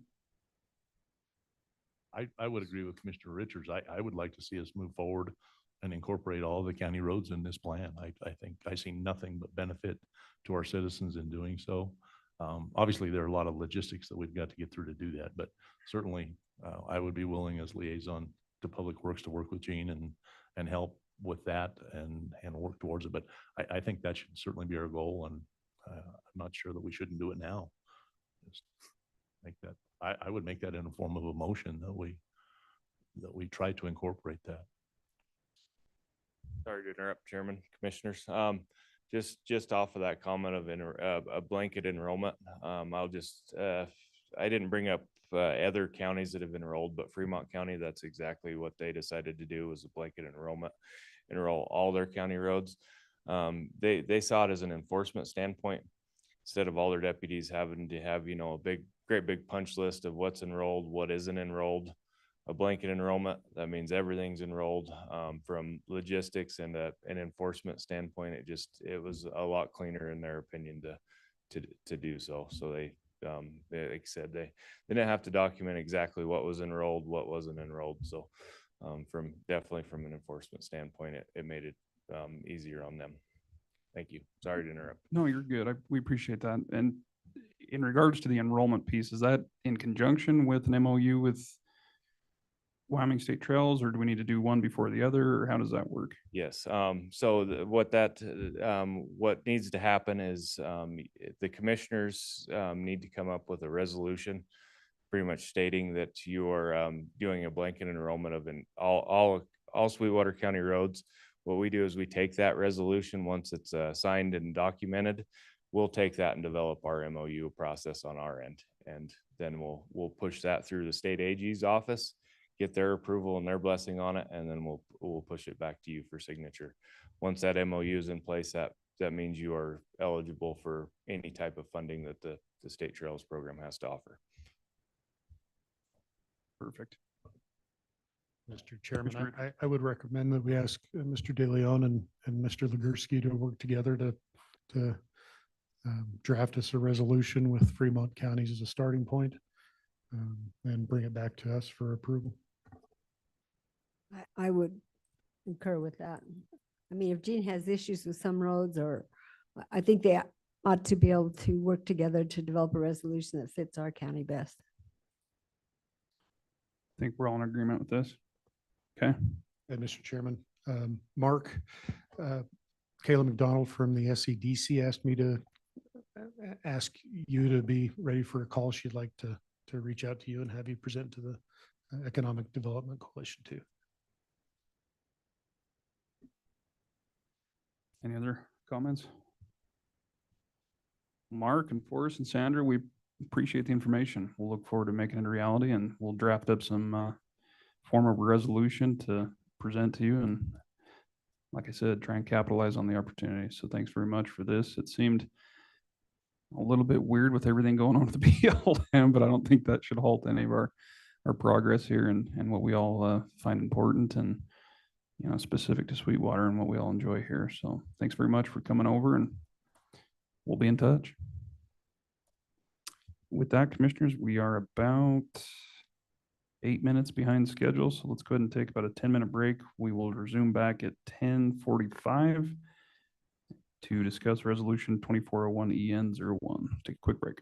I would agree with Commissioner Richards. I would like to see us move forward and incorporate all the county roads in this plan. I think I see nothing but benefit to our citizens in doing so. Obviously, there are a lot of logistics that we've got to get through to do that, but certainly I would be willing as liaison to Public Works to work with Gene and help with that and work towards it. But I think that should certainly be our goal, and I'm not sure that we shouldn't do it now. Just make that, I would make that in a form of a motion that we try to incorporate that. Sorry to interrupt, Chairman, Commissioners. Just off of that comment of a blanket enrollment, I didn't bring up other counties that have enrolled, but Fremont County, that's exactly what they decided to do, was a blanket enrollment, enroll all their county roads. They saw it as an enforcement standpoint, instead of all their deputies having to have, a great big punch list of what's enrolled, what isn't enrolled. A blanket enrollment, that means everything's enrolled. From logistics and an enforcement standpoint, it was a lot cleaner in their opinion to do so. So they, like I said, they didn't have to document exactly what was enrolled, what wasn't enrolled. So definitely from an enforcement standpoint, it made it easier on them. Thank you. Sorry to interrupt. No, you're good. We appreciate that. And in regards to the enrollment piece, is that in conjunction with an MOU with Wyoming State Trails, or do we need to do one before the other, or how does that work? Yes. What needs to happen is the commissioners need to come up with a resolution, pretty much stating that you are doing a blanket enrollment of all Sweetwater County roads. What we do is we take that resolution once it's signed and documented. We'll take that and develop our MOU process on our end, and then we'll push that through the state AG's office, get their approval and their blessing on it, and then we'll push it back to you for signature. Once that MOU is in place, that means you are eligible for any type of funding that the State Trails program has to offer. Perfect. Mr. Chairman, Commissioner. I would recommend that we ask Mr. De Leon and Mr. Legursky to work together to draft us a resolution with Fremont counties as a starting point, and bring it back to us for approval. I would concur with that. I mean, if Gene has issues with some roads, or I think they ought to be able to work together to develop a resolution that fits our county best. I think we're all in agreement with this. Okay. And Mr. Chairman, Mark, Kayla McDonald from the SEDC asked me to ask you to be ready for a call. She'd like to reach out to you and have you present to the Economic Development Coalition too. Any other comments? Mark and Forrest and Sandra, we appreciate the information. We'll look forward to making it a reality, and we'll draft up some form of resolution to present to you. And like I said, try and capitalize on the opportunity. So thanks very much for this. It seemed a little bit weird with everything going on with the BLM, but I don't think that should halt any of our progress here and what we all find important and, specific to Sweetwater and what we all enjoy here. So thanks very much for coming over, and we'll be in touch. With that, commissioners, we are about 8 minutes behind schedule. So let's go ahead and take about a 10-minute break. We will resume back at 10:45 to discuss resolution 2401 EN01. Take a quick break.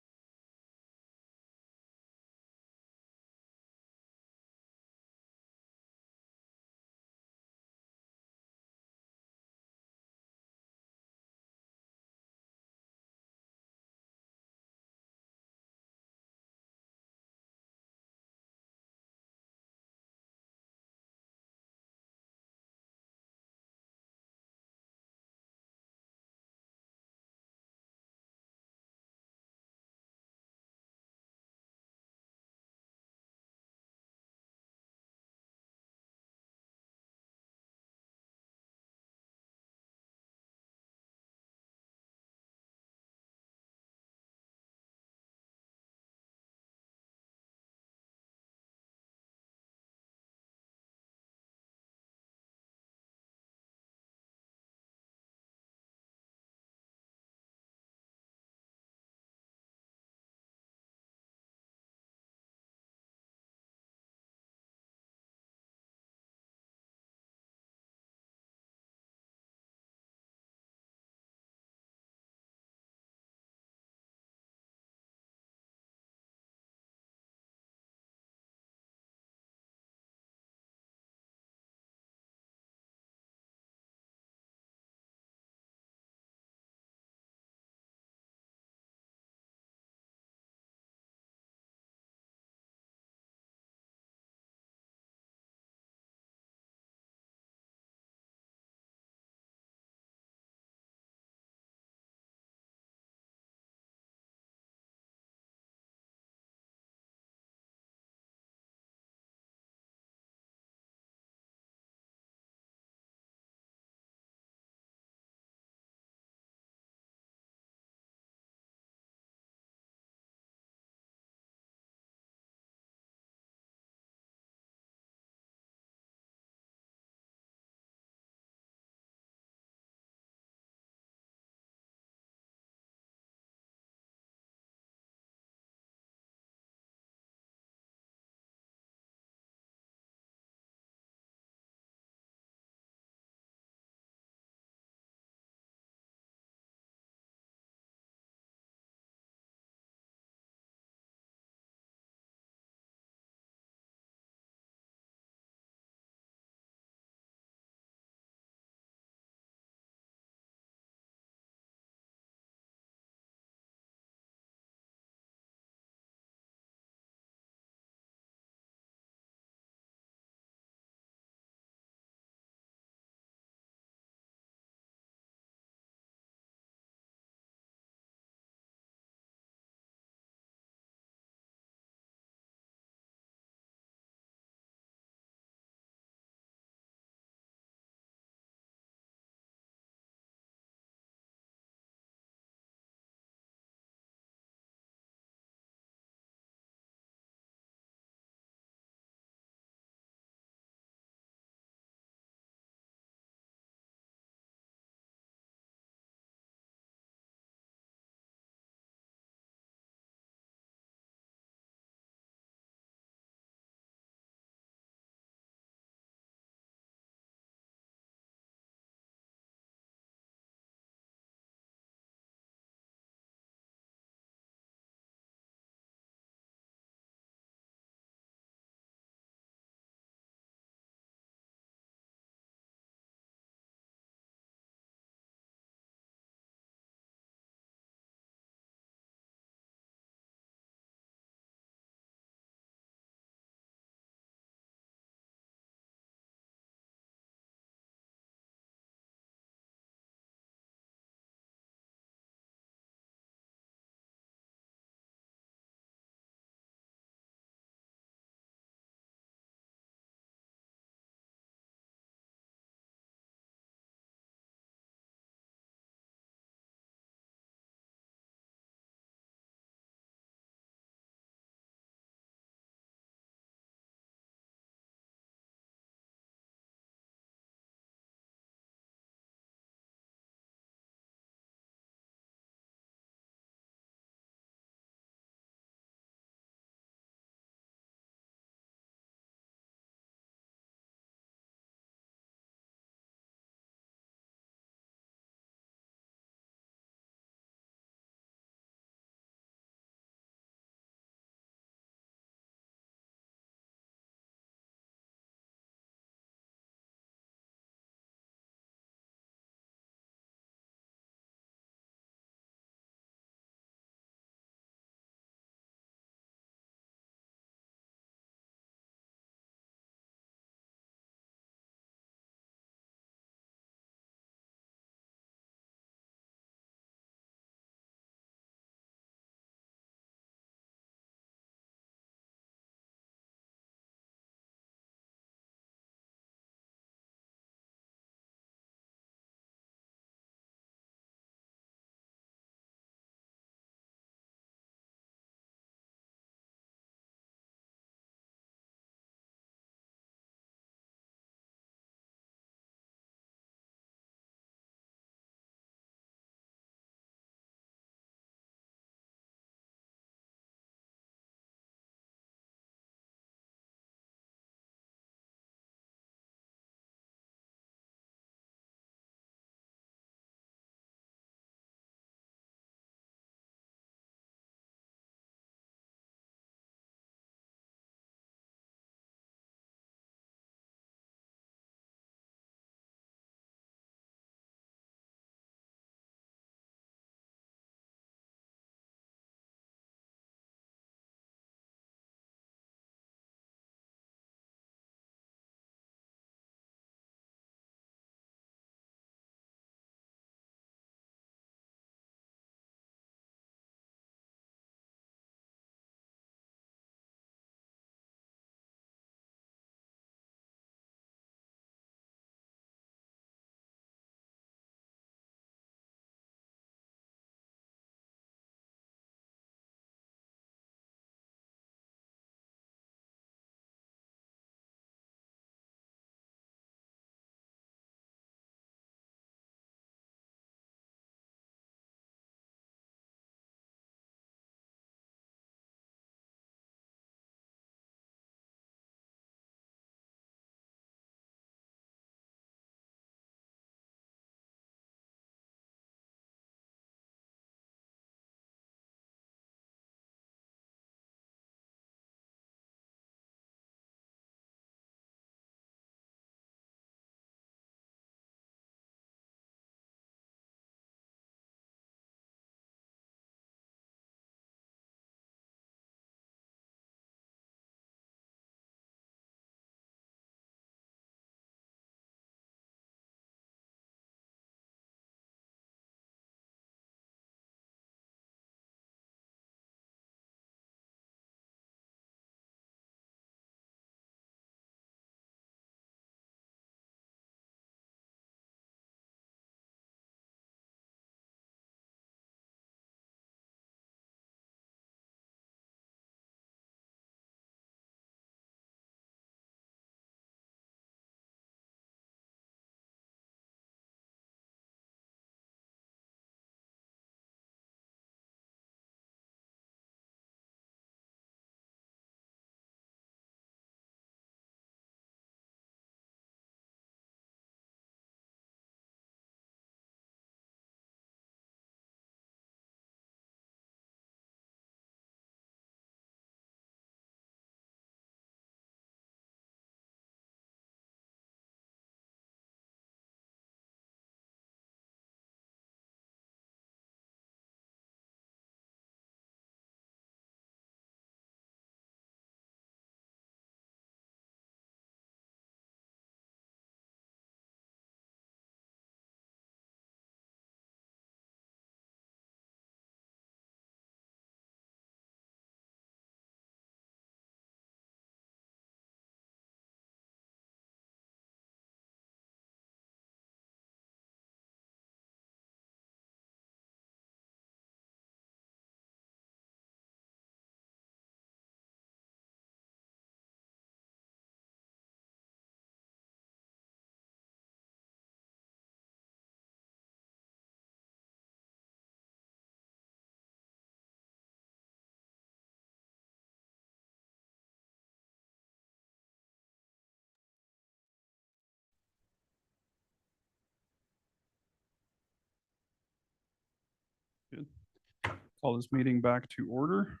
Call this meeting back to order.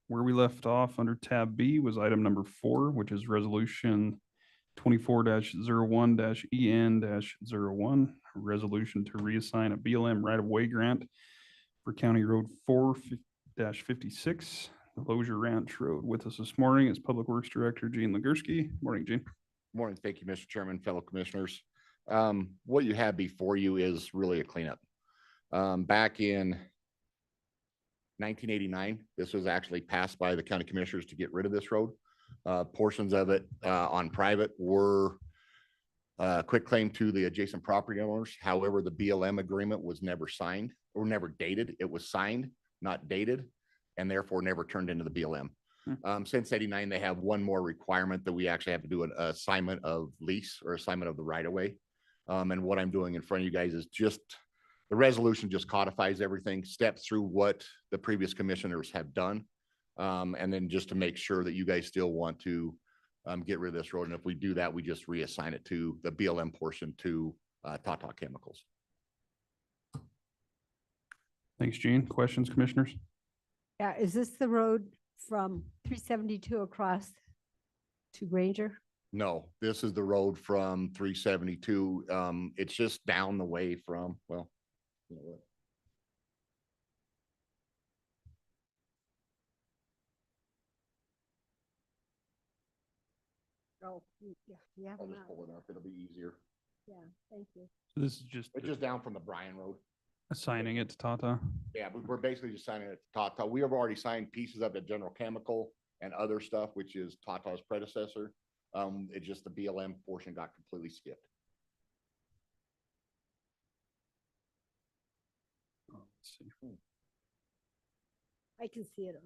Where we left off under tab B was item number 4, which is resolution 24-01-EN-01, a resolution to reassign a BLM right-of-way grant for County Road 4-56, the Lozier Ranch Road. With us this morning is Public Works Director Gene Legursky. Morning, Gene. Morning. Thank you, Mr. Chairman, fellow commissioners. What you have before you is really a cleanup. Back in 1989, this was actually passed by the county commissioners to get rid of this road. Portions of it on private were quick claim to the adjacent property owners. However, the BLM agreement was never signed or never dated. It was signed, not dated, and therefore never turned into the BLM. Since 89, they have one more requirement that we actually have to do an assignment of lease or assignment of the right of way. And what I'm doing in front of you guys is just the resolution just codifies everything, steps through what the previous commissioners have done. And then just to make sure that you guys still want to get rid of this road. And if we do that, we just reassign it to the BLM portion to Tata Chemicals. Thanks, Gene. Questions, commissioners? Yeah, is this the road from 372 across to Granger? No, this is the road from 372. It's just down the way from, well, you know what? Oh, yeah, I'll just pull it up. It'll be easier. yeah, thank you. So this is just It's just down from the Bryan Road. assigning it to Tata. Yeah, we're basically just signing it to Tata. We have already signed pieces of the General Chemical and other stuff, which is Tata's predecessor. It's just the BLM portion got completely skipped. Let's see. I can see it.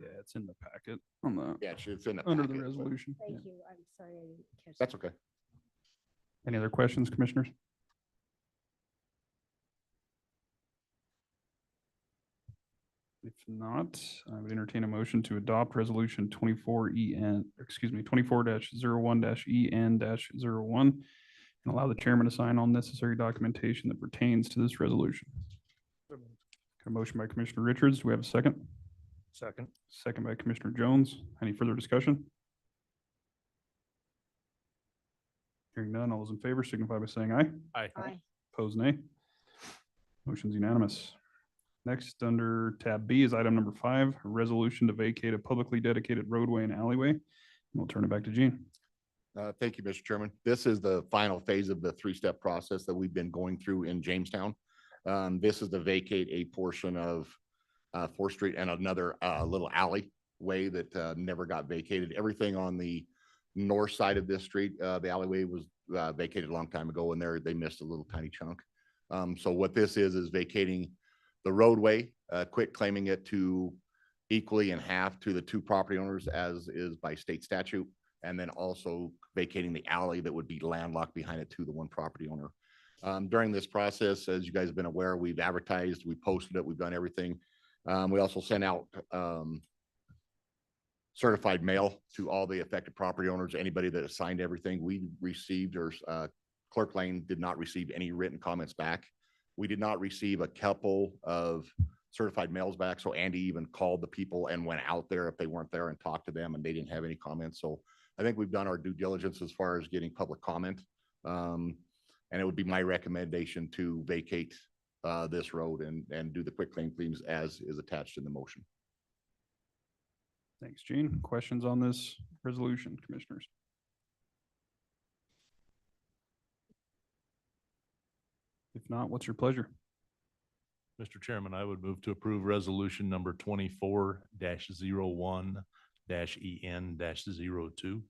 Yeah, it's in the packet on the, Yeah, it's in the under the packet, but resolution. Thank Yeah. you. I'm sorry I didn't catch. That's okay. Any other questions, commissioners? If not, I would entertain a motion to adopt resolution 24-01-EN-01 and allow the chairman to sign all necessary documentation that pertains to this resolution. Got a motion by Commissioner Richards. Do we have a second? Second. Second by Commissioner Jones. Any further discussion? Hearing none, all those in favor signify by saying aye. Aye. Aye. Opposed, nay. Motion's unanimous. Next, under tab B is item number 5, a resolution to vacate a publicly dedicated roadway and alleyway. And we'll turn it back to Gene. Thank you, Mr. Chairman. This is the final phase of the 3-step process that we've been going through in Jamestown. This is to vacate a portion of 4th Street and another little alleyway that never got vacated. Everything on the north side of this street, the alleyway was vacated a long time ago, and they missed a little tiny chunk. So what this is vacating the roadway, quit claiming it to equally in half to the 2 property owners as is by state statute, and then also vacating the alley that would be landlocked behind it to the 1 property owner. During this process, as you guys have been aware, we've advertised, we posted it, we've done everything. We also sent out certified mail to all the affected property owners, anybody that has signed everything. We received, or Clerk Lane did not receive any written comments back. We did not receive a couple of certified mails back. So Andy even called the people and went out there if they weren't there and talked to them, and they didn't have any comments. So I think we've done our due diligence as far as getting public comment. And it would be my recommendation to vacate this road and do the quick claim claims as is attached in the motion. Thanks, Gene. Questions on this resolution, commissioners? If not, what's your pleasure? Mr. Chairman, I would move to approve resolution number 24-01-EN-02. You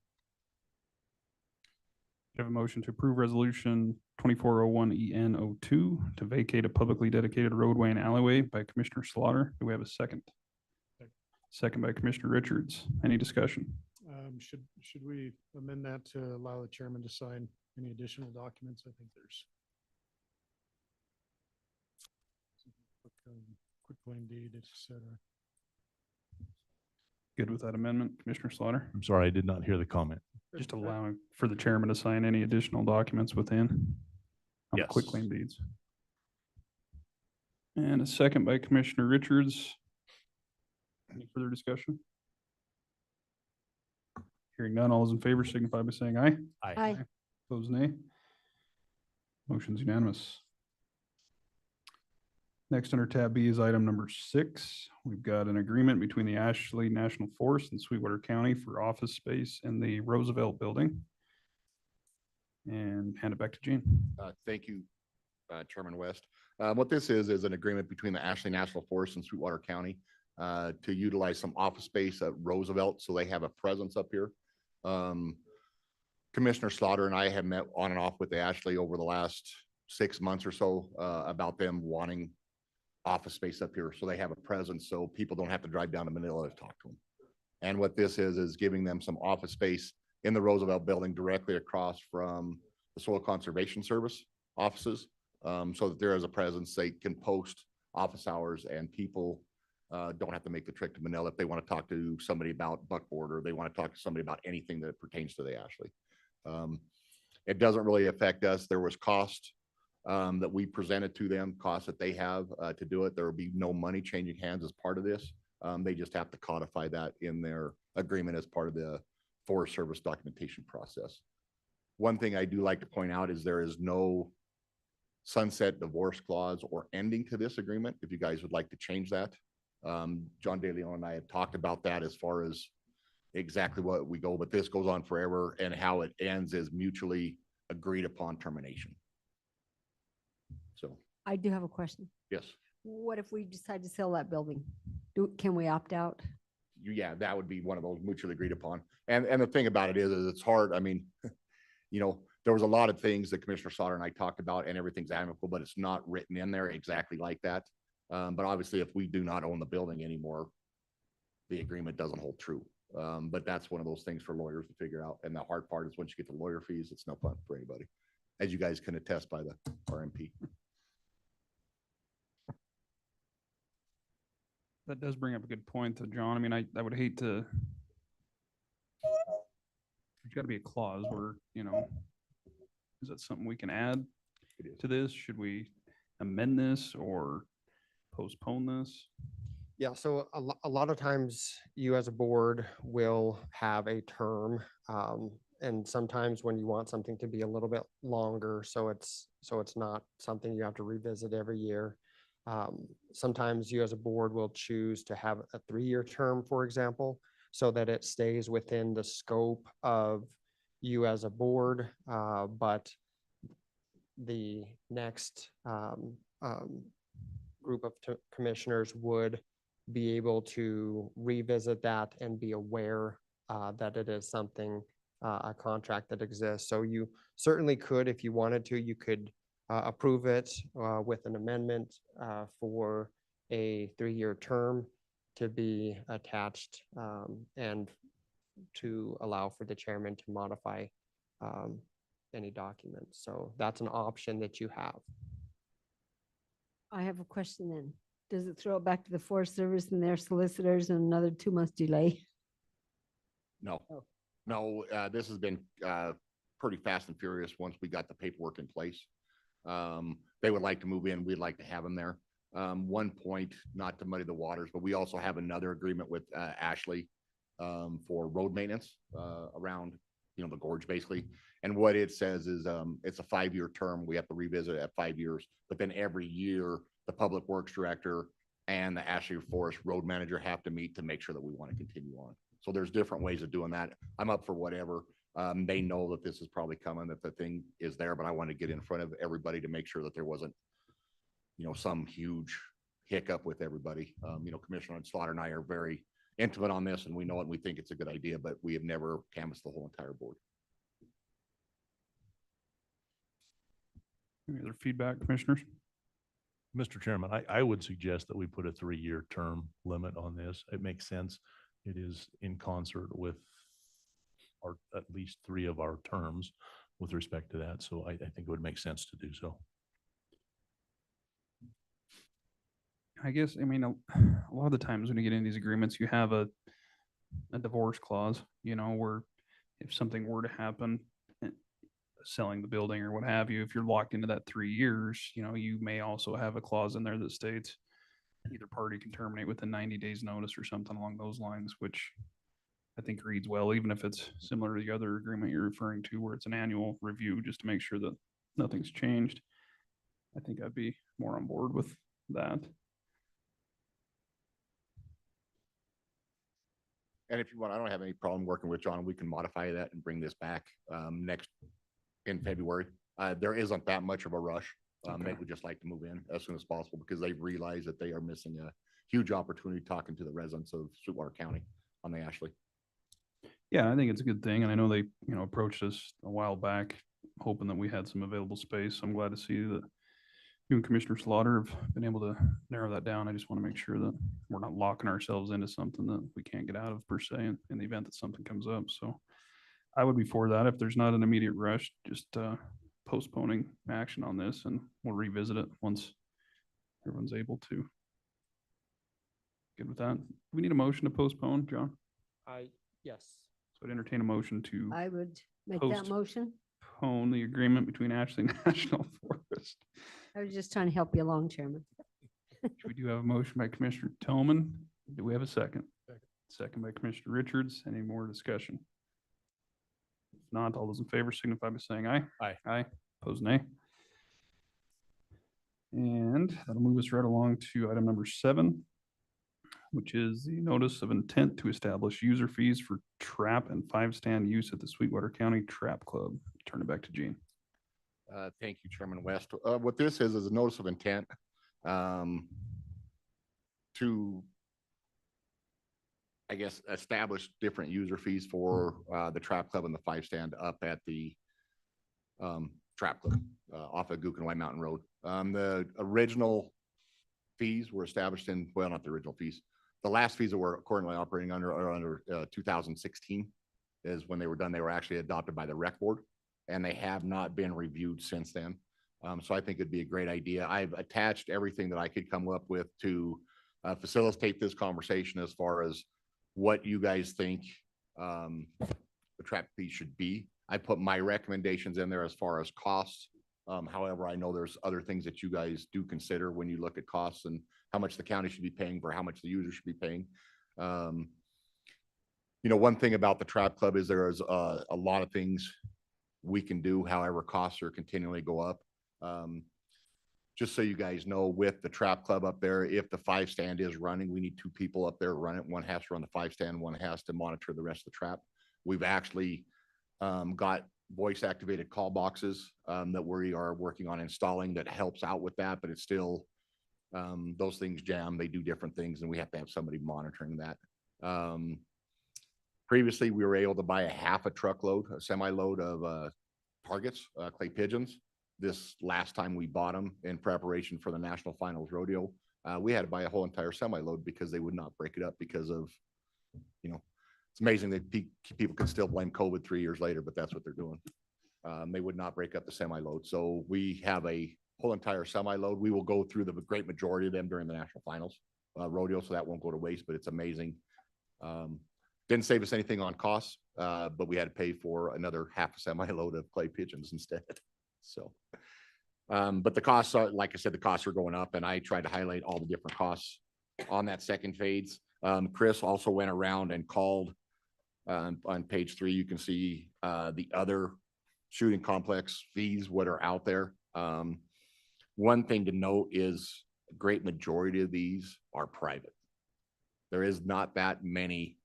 have a motion to approve resolution 2401-EN-02 to vacate a publicly dedicated roadway and alleyway by Commissioner Slaughter. Do we have a second? Second by Commissioner Richards. Any discussion? Should we amend that to allow the chairman to sign any additional documents? I think there's quick claim deed, et cetera. Good with that amendment, Commissioner Slaughter? I'm sorry, I did not hear the comment. Just allowing for the chairman to sign any additional documents within on the Yes. quick claim deeds. And a second by Commissioner Richards. Any further discussion? Hearing none, all those in favor signify by saying aye. Aye. Opposed, nay. Motion's unanimous. Next under tab B is item number 6. We've got an agreement between the Ashley National Forest and Sweetwater County for office space in the Roosevelt Building. And hand it back to Gene. Thank you, Chairman West. What this is an agreement between the Ashley National Forest and Sweetwater County to utilize some office space at Roosevelt, so they have a presence up here. Commissioner Slaughter and I have met on and off with the Ashley over the last 6 months or so about them wanting office space up here, so they have a presence, so people don't have to drive down to Manila to talk to them. And what this is giving them some office space in the Roosevelt Building directly across from the Soil Conservation Service offices, so that there is a presence. They can post office hours and people don't have to make the trip to Manila if they want to talk to somebody about buckboard or they want to talk to somebody about anything that pertains to the Ashley. It doesn't really affect us. There was cost that we presented to them, costs that they have to do it. There will be no money changing hands as part of this. They just have to codify that in their agreement as part of the Forest Service documentation process. One thing I do like to point out is there is no sunset divorce clause or ending to this agreement. If you guys would like to change that, John DeLeon and I had talked about that as far as exactly what we go, but this goes on forever, and how it ends is mutually agreed upon termination. So I do have a question. yes, What if we decide to sell that building? Can we opt out? yeah, that would be one of those mutually agreed upon. And the thing about it is it's hard. I mean, you know, there was a lot of things that Commissioner Sauter and I talked about, and everything's amicable, but it's not written in there exactly like that. But obviously, if we do not own the building anymore, the agreement doesn't hold true. But that's one of those things for lawyers to figure out. And the hard part is once you get the lawyer fees, it's no fun for anybody, as you guys can attest by the RMP. That does bring up a good point to John. I mean, I would hate to. There's got to be a clause where, you know, is that something we can add to this? Should we amend this or postpone this? Yeah, so a lot of times you as a board will have a term, and sometimes when you want something to be a little bit longer, so it's not something you have to revisit every year. Sometimes you as a board will choose to have a 3-year term, for example, so that it stays within the scope of you as a board, but the next group of commissioners would be able to revisit that and be aware that it is something, a contract that exists. So you certainly could, if you wanted to, you could approve it with an amendment for a 3-year term to be attached, and to allow for the chairman to modify any documents. So that's an option that you have. I have a question then. Does it throw it back to the Forest Service and their solicitors and another 2-month delay? No, no, this has been pretty fast and furious once we got the paperwork in place. They would like to move in. We'd like to have them there. One point, not to muddy the waters, but we also have another agreement with Ashley for road maintenance around, you know, the gorge basically. And what it says is it's a 5-year term. We have to revisit it at 5 years, but then every year the Public Works Director and the Ashley Forest Road Manager have to meet to make sure that we want to continue on. So there's different ways of doing that. I'm up for whatever. They know that this is probably coming, that the thing is there, but I want to get in front of everybody to make sure that there wasn't, you know, some huge hiccup with everybody. You know, Commissioner Slaughter and I are very intimate on this, and we know it and we think it's a good idea, but we have never canvassed the whole entire board. Any other feedback, commissioners? Mr. Chairman, I would suggest that we put a 3-year term limit on this. It makes sense. It is in concert with our, at least 3 of our terms with respect to that. So I think it would make sense to do so. I guess, I mean, a lot of the times when you get into these agreements, you have a divorce clause, you know, where if something were to happen, selling the building or what have you, if you're locked into that 3 years, you may also have a clause in there that states either party can terminate within 90 days notice or something along those lines, which I think reads well, even if it's similar to the other agreement you're referring to, where it's an annual review, just to make sure that nothing's changed. I think I'd be more on board with that. And if you want, I don't have any problem working with John. We can modify that and bring this back next in February. There isn't that much of a rush. They would just like to move in as soon as possible because they've realized that they are missing a huge opportunity talking to the residents of Sweetwater County on the Ashley. Yeah, I think it's a good thing. And I know they, approached us a while back, hoping that we had some available space. I'm glad to see that you and Commissioner Slaughter have been able to narrow that down. I just want to make sure that we're not locking ourselves into something that we can't get out of per se in the event that something comes up. So I would be for that. If there's not an immediate rush, just postponing action on this, and we'll revisit it once everyone's able to. Good with that? Do we need a motion to postpone, John? Yes. So I'd entertain a motion to I would make that motion. postpone the agreement between Ashley National Forest. I was just trying to help you along, Chairman. We do have a motion by Commissioner Tillman. Do we have a second? Second by Commissioner Richards. Any more discussion? If not, all those in favor signify by saying aye. Aye. Aye. Opposed, nay. And that'll move us right along to item number 7, which is the notice of intent to establish user fees for trap and 5-stand use at the Sweetwater County Trap Club. Turn it back to Gene. Thank you, Chairman West. What this is a notice of intent to, I guess, establish different user fees for the Trap Club and the 5-stand up at the Trap Club off of Gook and White Mountain Road. The original fees were established in, well, not the original fees. The last fees that we're currently operating under are under 2016 is when they were done. They were actually adopted by the rec board, and they have not been reviewed since then. So I think it'd be a great idea. I've attached everything that I could come up with to facilitate this conversation as far as what you guys think the trap fee should be. I put my recommendations in there as far as costs. However, I know there's other things that you guys do consider when you look at costs and how much the county should be paying for how much the user should be paying. One thing about the Trap Club is there is a lot of things we can do. However, costs are continually go up. Just so you guys know, with the Trap Club up there, if the 5-stand is running, we need 2 people up there run it. One has to run the 5-stand, one has to monitor the rest of the trap. We've actually got voice activated call boxes that we are working on installing that helps out with that, but it's still those things jam. They do different things, and we have to have somebody monitoring that. Previously, we were able to buy a truckload, a semi-load of targets, clay pigeons. This last time we bought them in preparation for the National Finals Rodeo, we had to buy a whole entire semi-load because they would not break it up because of, it's amazing that people can still blame COVID 3 years later, but that's what they're doing. They would not break up the semi-load. So we have a whole entire semi-load. We will go through the great majority of them during the National Finals Rodeo, so that won't go to waste, but it's amazing. Didn't save us anything on costs, but we had to pay for another half a semi-load of clay pigeons instead. So, but the costs are, like I said, the costs are going up, and I tried to highlight all the different costs on that second phase. Chris also went around and called on page 3. You can see the other shooting complex fees, what are out there. One thing to note is a great majority of these are private. There is not that many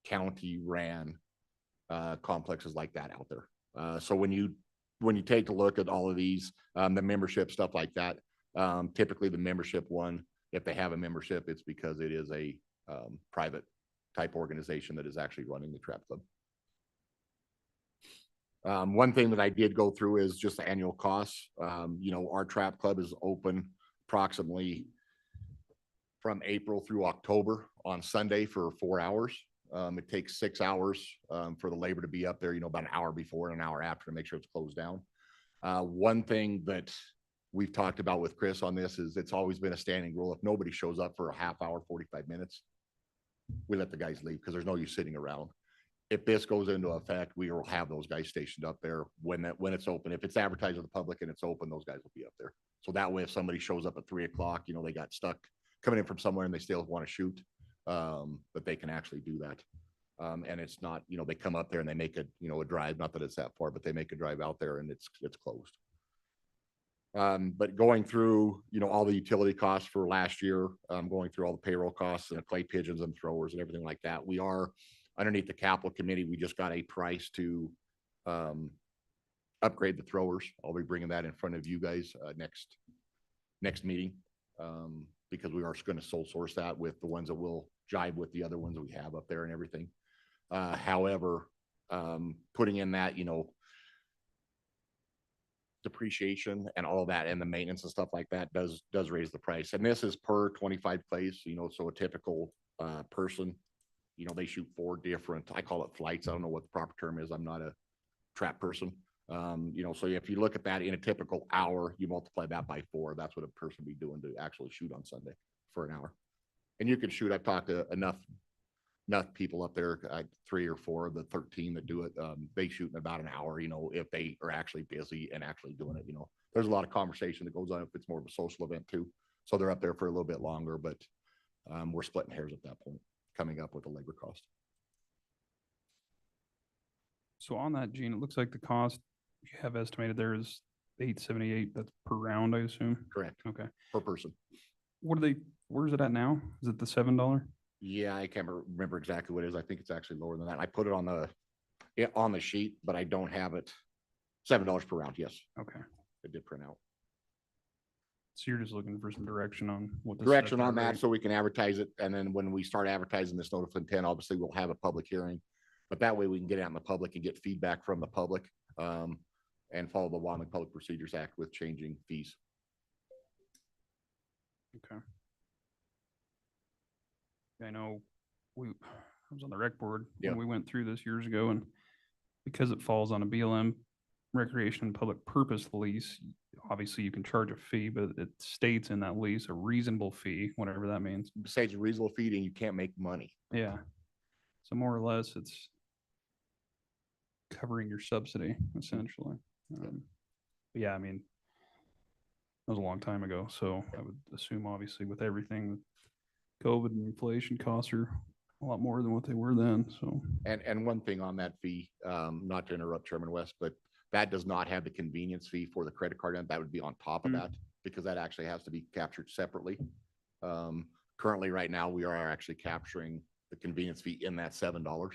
county ran complexes like that out there. So when you take a look at all of these, the membership stuff like that, typically the membership one, if they have a membership, it's because it is a private type organization that is actually running the Trap Club. One thing that I did go through is just the annual costs. Our Trap Club is open approximately from April through October on Sunday for 4 hours. It takes 6 hours for the labor to be up there, about an hour before and an hour after to make sure it's closed down. One thing that we've talked about with Chris on this is it's always been a standing rule. If nobody shows up for a half hour, 45 minutes, we let the guys leave because there's no use sitting around. if this goes into effect, we will have those guys stationed up there when it's open. If it's advertised to the public and it's open, those guys will be up there. So that way, if somebody shows up at 3 o'clock, you know, they got stuck coming in from somewhere and they still want to shoot, but they can actually do that. And it's not, you know, they come up there and they make a, you know, a drive, not that it's that far, but they make a drive out there and it's closed. But going through, you know, all the utility costs for last year, going through all the payroll costs and the clay pigeons and throwers and everything like that, we are underneath the capital committee. We just got a price to upgrade the throwers. I'll be bringing that in front of you guys next meeting, because we are going to sole source that with the ones that will jibe with the other ones that we have up there and everything. However, putting in that, you know, depreciation and all of that and the maintenance and stuff like that does raise the price. And this is per 25 plays, you know, so a typical person, you know, they shoot 4 different, I call it flights. I don't know what the proper term is. I'm not a trap person. You know, so if you look at that in a typical hour, you multiply that by 4, that's what a person be doing to actually shoot on Sunday for an hour. And you can shoot, I've talked to enough people up there, 3 or 4 of the 13 that do it. They shoot in about an hour, you know, if they are actually busy and actually doing it. You know, there's a lot of conversation that goes on if it's more of a social event too. So they're up there for a little bit longer, but we're splitting hairs at that point, coming up with a labor cost. So on that, Gene, it looks like the cost you have estimated there is $878. That's per round, I assume. Correct. Okay. Per person. Where's it at now? Is it the $7? Yeah, I can't remember exactly what it is. I think it's actually lower than that. I put it on the sheet, but I don't have it. $7 per round. Yes. Okay. It did print out. So you're just looking for some direction on what Direction on that, so we can advertise it. And then when we start advertising this notice of intent, obviously we'll have a public hearing, but that way we can get out in the public and get feedback from the public, and follow the Wyoming Public Procedures Act with changing fees. Okay. I know I was on the rec board when we went through this years ago, and because it falls on a BLM recreation and public purpose lease, obviously you can charge a fee, but it states in that lease a reasonable fee, whatever that means. Besides a reasonable fee, and you can't make money. Yeah. So more or less it's covering your subsidy essentially. But yeah, I mean, that was a long time ago. So I would assume obviously with everything, COVID and inflation costs are a lot more than what they were then. So, and one thing on that fee, not to interrupt Chairman West, but that does not have the convenience fee for the credit card. And that would be on top of that, because that actually has to be captured separately. Currently right now, we are actually capturing the convenience fee in that $7,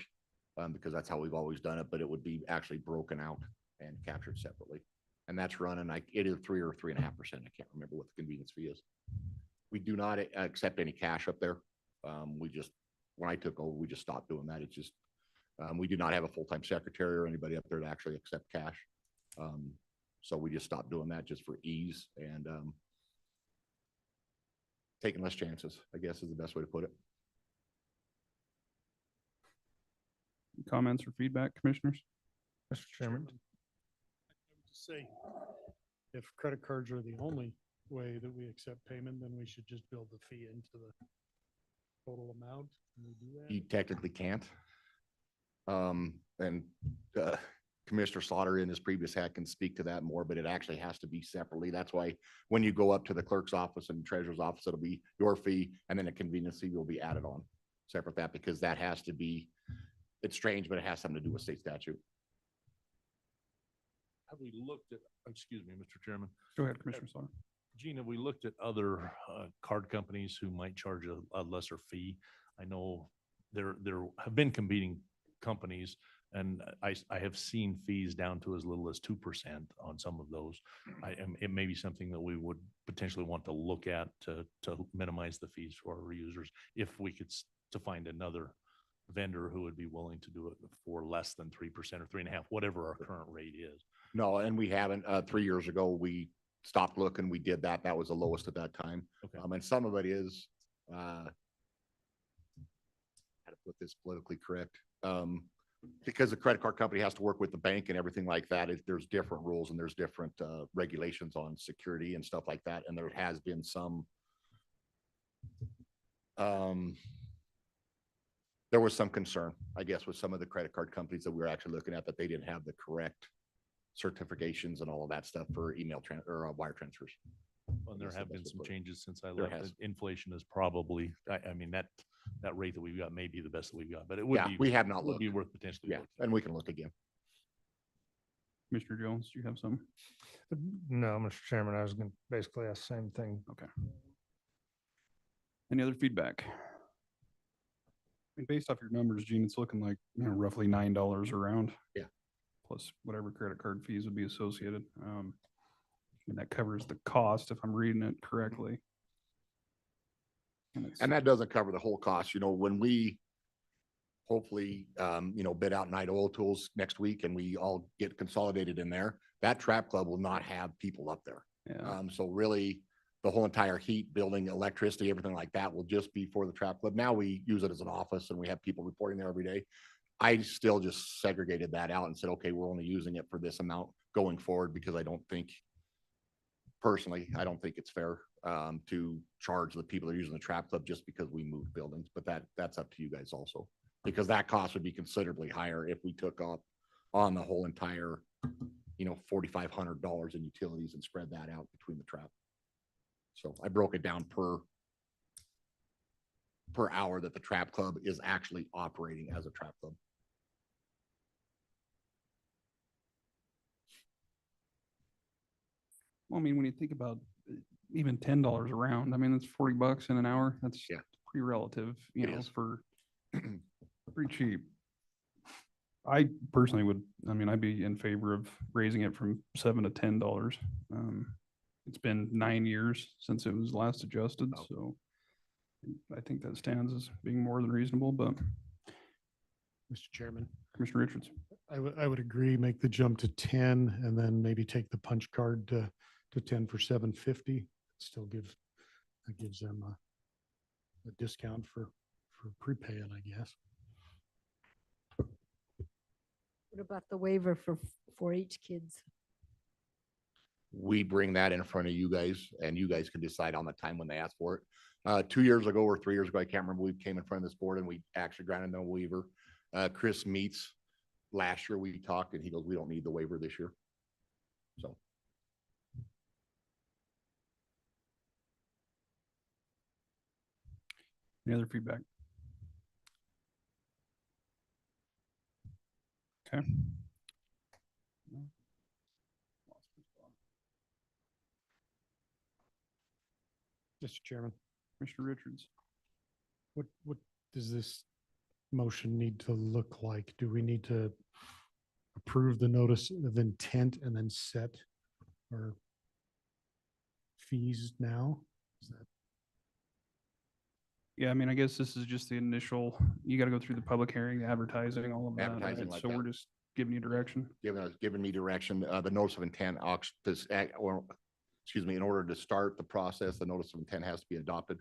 because that's how we've always done it, but it would be actually broken out and captured separately. And that's running like it is 3 or 3.5%. I can't remember what the convenience fee is. We do not accept any cash up there. When I took over, we just stopped doing that. It's just, we do not have a full-time secretary or anybody up there to actually accept cash. So we just stopped doing that just for ease and taking less chances, I guess is the best way to put it. comments or feedback, commissioners? Mr. Chairman. I would just say, if credit cards are the only way that we accept payment, then we should just build the fee into the total amount. Can we do that? You technically can't. And Commissioner Slaughter in his previous hat can speak to that more, but it actually has to be separately. That's why when you go up to the clerk's office and treasurer's office, it'll be your fee, and then a convenience fee will be added on separate that, because that has to be, it's strange, but it has something to do with state statute. Have we looked at, excuse me, Mr. Chairman? Go ahead, Commissioner Slaughter. Gene, have we looked at other card companies who might charge a lesser fee? I know there have been competing companies, and I have seen fees down to as little as 2% on some of those. It may be something that we would potentially want to look at to minimize the fees for our users, if we could to find another vendor who would be willing to do it for less than 3% or 3.5%, whatever our current rate is. No, and we haven't. 3 years ago, we stopped looking. We did that. That was the lowest at that time. Okay. And some of it is, how to put this politically correct, because the credit card company has to work with the bank and everything like that. There's different rules and there's different regulations on security and stuff like that. And there has been some there was some concern, I guess, with some of the credit card companies that we were actually looking at, that they didn't have the correct certifications and all of that stuff for or wire transfers. Well, there That's the have been best some way to put it. changes since I There left. has. Inflation is probably, I mean, that rate that we've got may be the best that we've got, but it would Yeah, be. we have not would be looked. worth potentially. Yeah, looking. and we can look again. Commissioner Jones, do you have some? No, Mr. Chairman, I was going to basically ask the same thing. Okay. Any other feedback? I mean, based off your numbers, Gene, it's looking like, roughly $9 around. Yeah. Plus whatever credit card fees would be associated. And that covers the cost, if I'm reading it correctly. And that doesn't cover the whole cost. When we hopefully, bid out Night Oil Tools next week and we all get consolidated in there, that trap club will not have people up there. Yeah. So really, the whole entire heat, building, electricity, everything like that will just be for the trap club. Now we use it as an office and we have people reporting there every day. I still just segregated that out and said, okay, we're only using it for this amount going forward, because I don't think it's fair to charge the people that are using the trap club just because we moved buildings, but that's up to you guys also, because that cost would be considerably higher if we took up on the whole entire, $4,500 in utilities and spread that out between the trap. So I broke it down per hour that the trap club is actually operating as a trap club. Well, I mean, when you think about even $10 around, I mean, that's $40 in an hour. That's pretty relative, It is. for pretty cheap. I personally I'd be in favor of raising it from $7 to $10. It's been 9 years since it was last adjusted, so I think that stands as being more than reasonable, but Mr. Chairman, Commissioner Richards. I would agree, make the jump to 10 and then maybe take the punch card to 10 for $7.50. Still gives them a discount for prepaying, I guess. What about the waiver for 4-H kids? We bring that in front of you guys and you guys can decide on the time when they ask for it. 2 years ago or 3 years ago, I can't remember, we came in front of this board and we actually granted them a waiver. Chris Meets, last year we talked and he goes, we don't need the waiver this year. So. Any other feedback? Okay. Mr. Chairman, Commissioner Richards. what does this motion need to look like? Do we need to approve the notice of intent and then set our fees now? Is that Yeah, I mean, I guess this is just the initial, you got to go through the public hearing, the advertising, all of that. Advertising right? like So that. we're just giving you direction. Giving me direction, the notice of intent, in order to start the process, the notice of intent has to be adopted.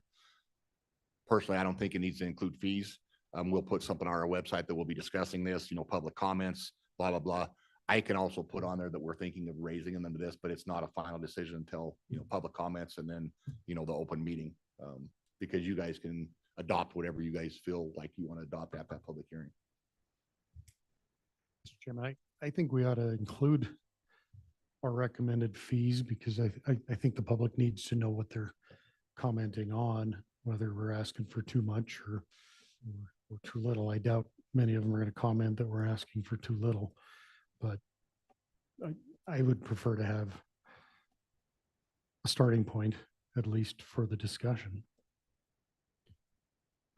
Personally, I don't think it needs to include fees. We'll put something on our website that we'll be discussing this, public comments, blah, blah, blah. I can also put on there that we're thinking of raising them to this, but it's not a final decision until, public comments and then, the open meeting. Because you guys can adopt whatever you guys feel like you want to adopt at that public hearing. Mr. Chairman, I think we ought to include our recommended fees because I think the public needs to know what they're commenting on, whether we're asking for too much or too little. I doubt many of them are going to comment that we're asking for too little, but I would prefer to have a starting point, at least for the discussion.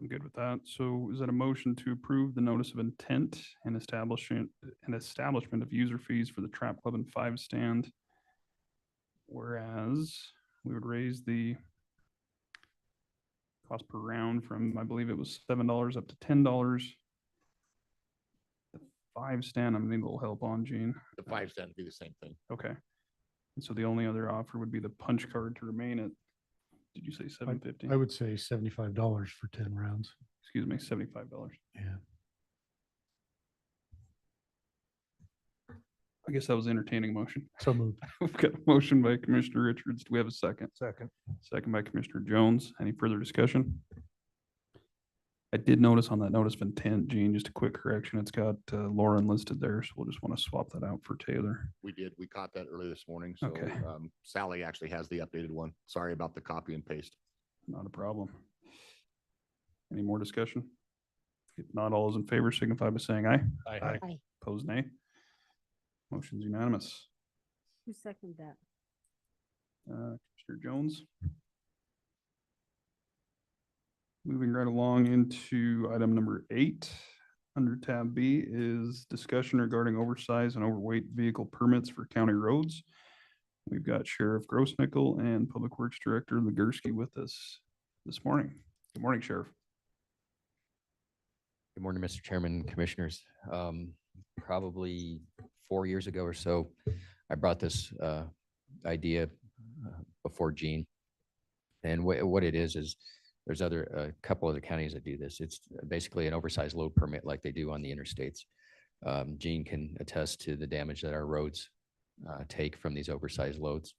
I'm good with that. So is that a motion to approve the notice of intent and establishment of user fees for the Trap Club and 5 stand? Whereas we would raise the cost per round from, I believe it was $7 up to $10. The 5 stand, I'm gonna need a little help on, Gene. The 5 stand would be the same thing. Okay. And so the only other offer would be the punch card to remain at, did you say $7.50? I would say $75 for 10 rounds. Excuse me, $75. Yeah. I guess that was an entertaining motion. So moved. We've got a motion by Commissioner Richards. Do we have a second? Second. Second by Commissioner Jones. Any further discussion? I did notice on that notice of intent, Gene, just a quick correction. It's got Lauren listed there, so we'll just want to swap that out for Taylor. We did. We caught that early this morning. So Okay. Sally actually has the updated one. Sorry about the copy and paste. Not a problem. Any more discussion? If not, all those in favor signify by saying aye. Aye. Aye. Opposed, nay. Motion's unanimous. Who seconded that? Commissioner Jones. Moving right along into item number 8, under tab B is discussion regarding oversized and overweight vehicle permits for county roads. We've got Sheriff Grossnickel and Public Works Director Legursky with us this morning. Good morning, Sheriff. Good morning, Mr. Chairman, Commissioners. Probably 4 years ago or so, I brought this idea before Gene. And what it is there's a couple other counties that do this. It's basically an oversized load permit like they do on the interstates. Gene can attest to the damage that our roads take from these oversized loads.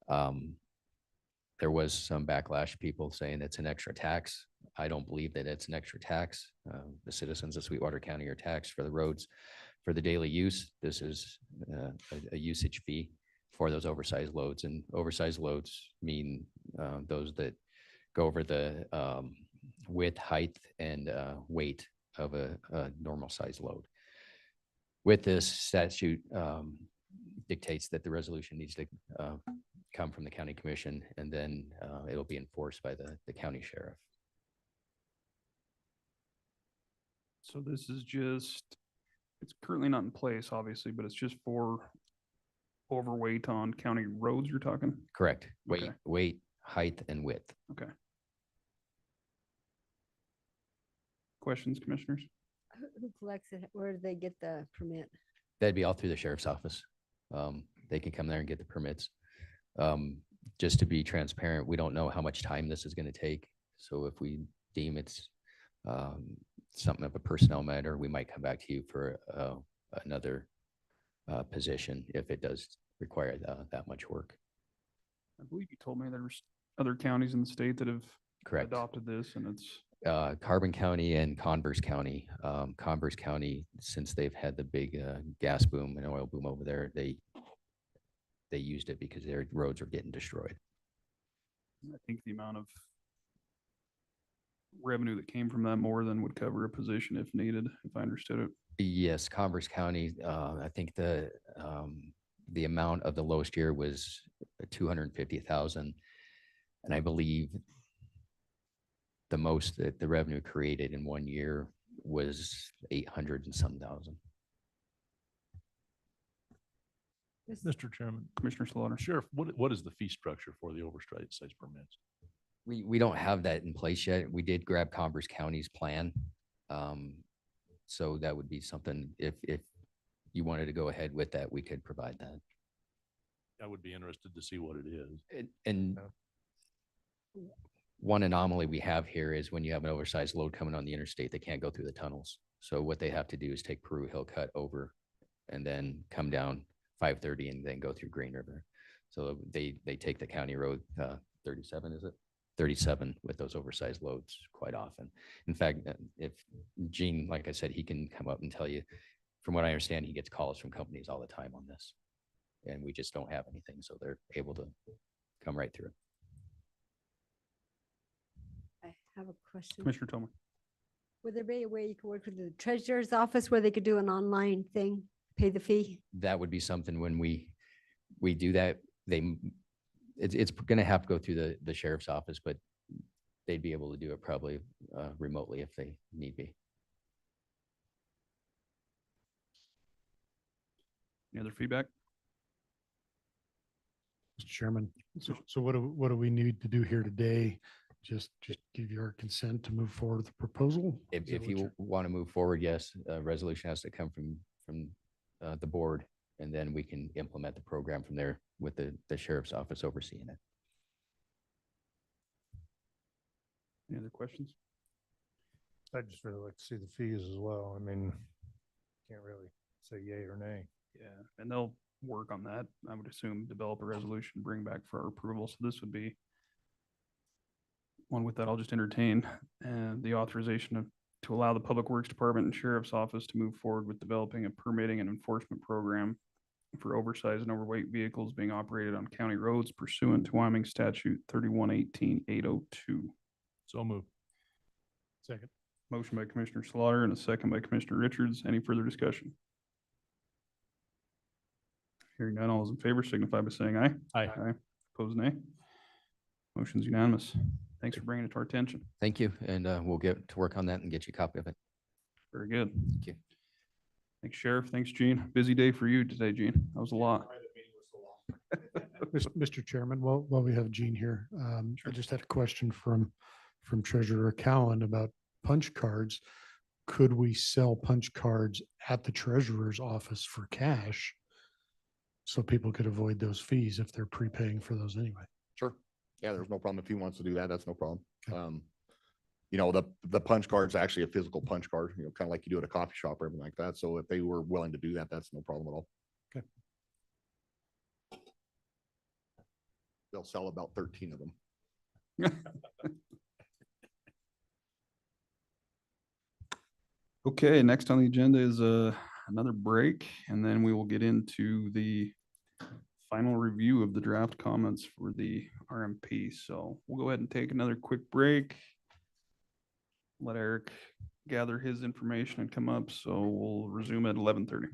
There was some backlash, people saying it's an extra tax. I don't believe that it's an extra tax. The citizens of Sweetwater County are taxed for the roads for the daily use. This is a usage fee for those oversized loads, and oversized loads mean those that go over the width, height, and weight of a normal size load. With this statute dictates that the resolution needs to come from the county commission, and then it'll be enforced by the county sheriff. So this is just, it's currently not in place, obviously, but it's just for overweight on county roads you're talking? Correct. Okay. Weight, height, and width. Okay. Questions, commissioners? Who collects it? Where do they get the permit? That'd be all through the sheriff's office. They can come there and get the permits. Just to be transparent, we don't know how much time this is going to take. So if we deem it's something of a personnel matter, we might come back to you for another position if it does require that much work. I believe you told me there's other counties in the state that have Correct. adopted this, and it's Carbon County and Converse County. Converse County, since they've had the big gas boom and oil boom over there, they used it because their roads are getting destroyed. I think the amount of revenue that came from that more than would cover a position if needed, if I understood it. Yes, Converse County, I think the amount of the lowest year was 250,000. And I believe the most that the revenue created in 1 year was 800 and some thousand. Mr. Chairman. Commissioner Slaughter. Sheriff, what is the fee structure for the oversized size permits? We don't have that in place yet. We did grab Converse County's plan. So that would be something, if you wanted to go ahead with that, we could provide that. I would be interested to see what it is. And one anomaly we have here is when you have an oversized load coming on the interstate, they can't go through the tunnels. So what they have to do is take Peru Hill Cut over and then come down 530 and then go through Green River. So they take the county road 37, is it? 37 with those oversized loads quite often. In fact, if Gene, like I said, he can come up and tell you, from what I understand, he gets calls from companies all the time on this. And we just don't have anything, so they're able to come right through. I have a question. Commissioner Tillman. Would there be a way you could work with the treasurer's office where they could do an online thing, pay the fee? That would be something when we do that, it's going to have to go through the sheriff's office, but they'd be able to do it probably remotely if they need be. Any other feedback? Mr. Chairman, so what do we need to do here today? Just give your consent to move forward with the proposal? If you want to move forward, yes, a resolution has to come from the board, and then we can implement the program from there with the sheriff's office overseeing it. Any other questions? I'd just really like to see the fees as well. I mean, can't really say yay or nay. Yeah, and they'll work on that. I would assume develop a resolution, bring back for our approval. So this would be One with that, I'll just entertain the authorization to allow the Public Works Department and Sheriff's Office to move forward with developing a permitting and enforcement program for oversized and overweight vehicles being operated on county roads pursuant to Wyoming Statute 3118-802. So move. Second. Motion by Commissioner Slaughter and a second by Commissioner Richards. Any further discussion? Hearing none, all those in favor signify by saying aye. Aye. Aye. Opposed, nay. Motion's unanimous. Thanks for bringing it to our attention. Thank you. And we'll get to work on that and get you a copy of it. Very good. Thank you. Thanks, Sheriff. Thanks, Gene. Busy day for you today, Gene. That was a lot. Mr. Chairman, while we have Gene here, I just had a question from Treasurer Cowan about punch cards. Could we sell punch cards at the treasurer's office for cash? So people could avoid those fees if they're prepaying for those anyway. Sure. Yeah, there's no problem. If he wants to do that, that's no problem. You know, the punch card's actually a physical punch card, you know, kind of like you do at a coffee shop or everything like that. So if they were willing to do that, that's no problem at all. Okay. They'll sell about 13 of them. Okay, next on the agenda is another break, and then we will get into the final review of the draft comments for the RMP. So we'll go ahead and take another quick break. Let Eric gather his information and come up. So we'll resume at 11:30.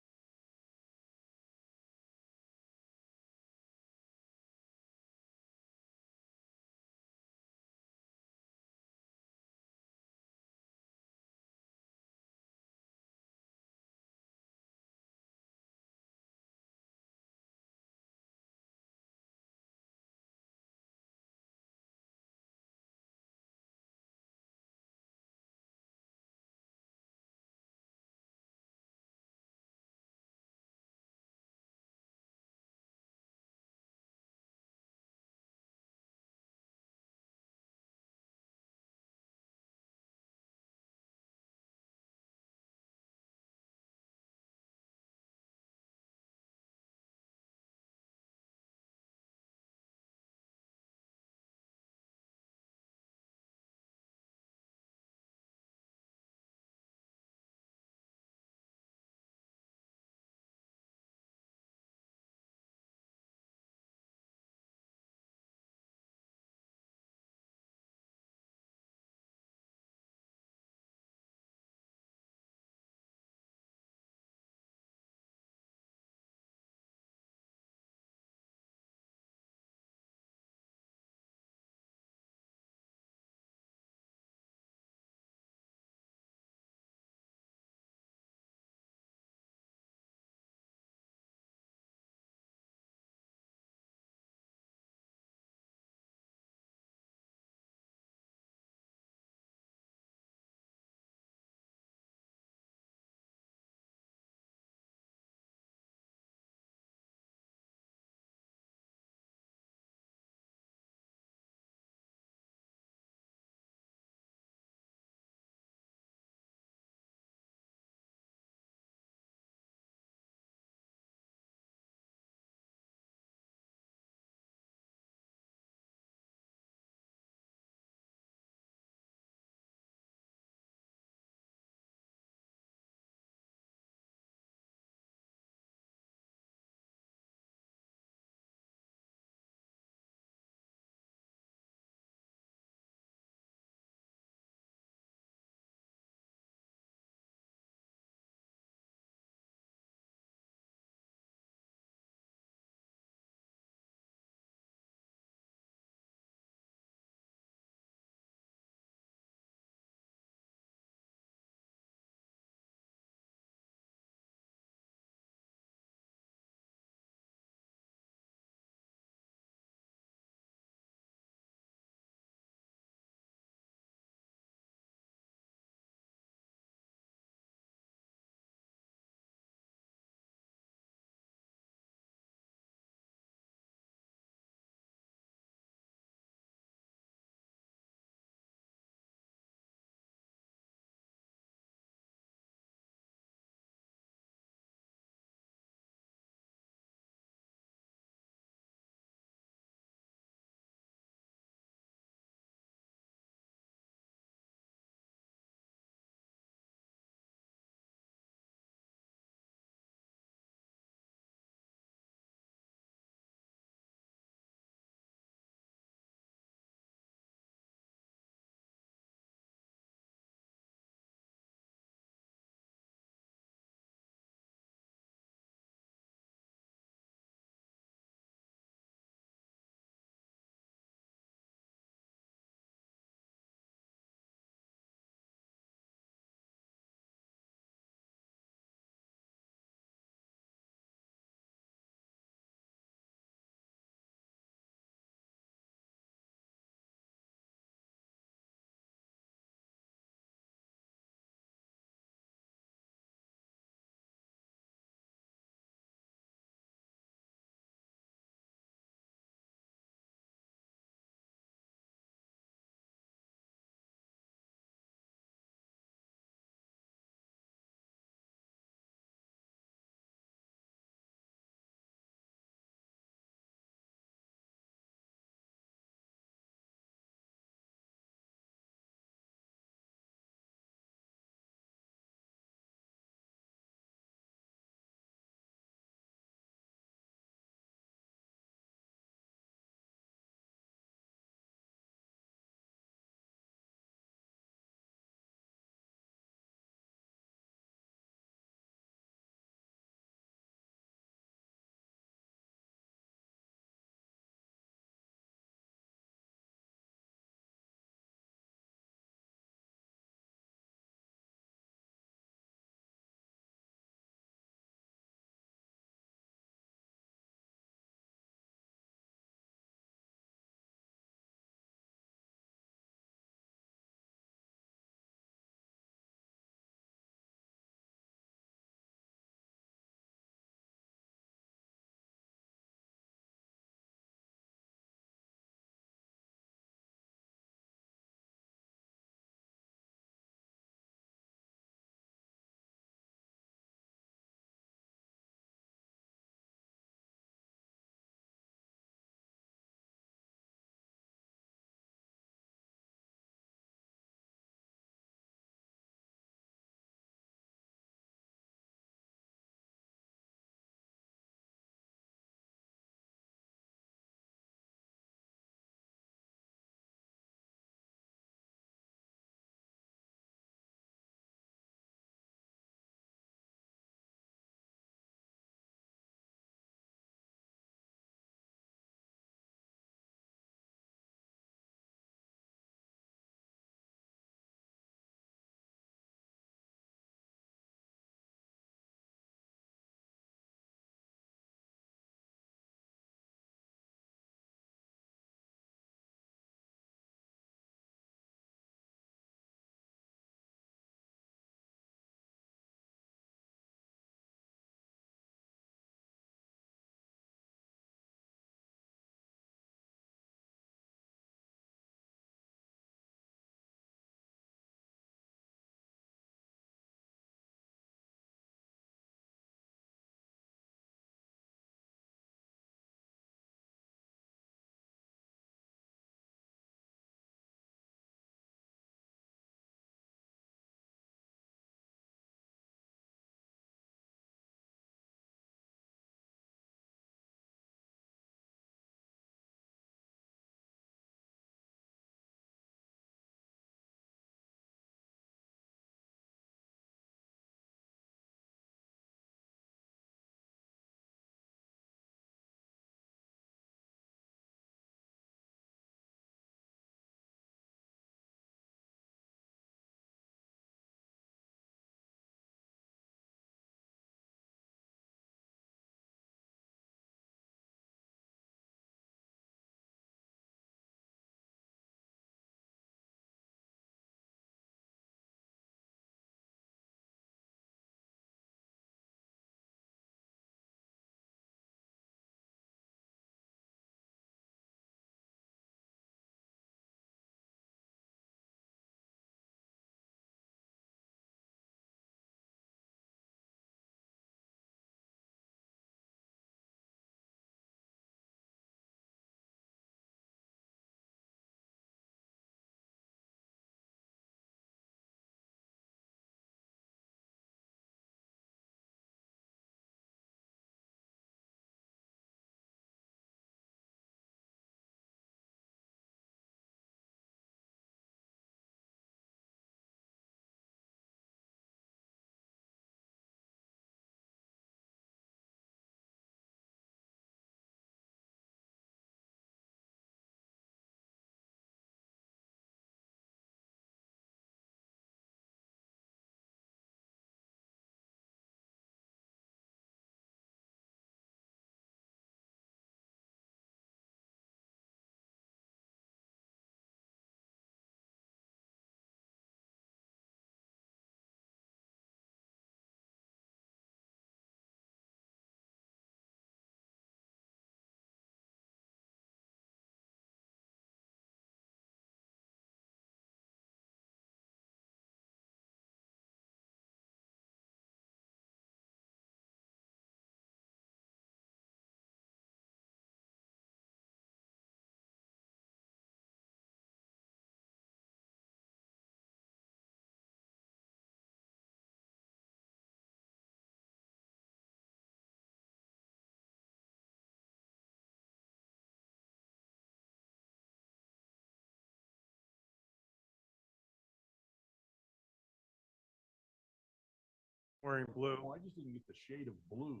Wearing blue. Oh, I just didn't get the shade of blue.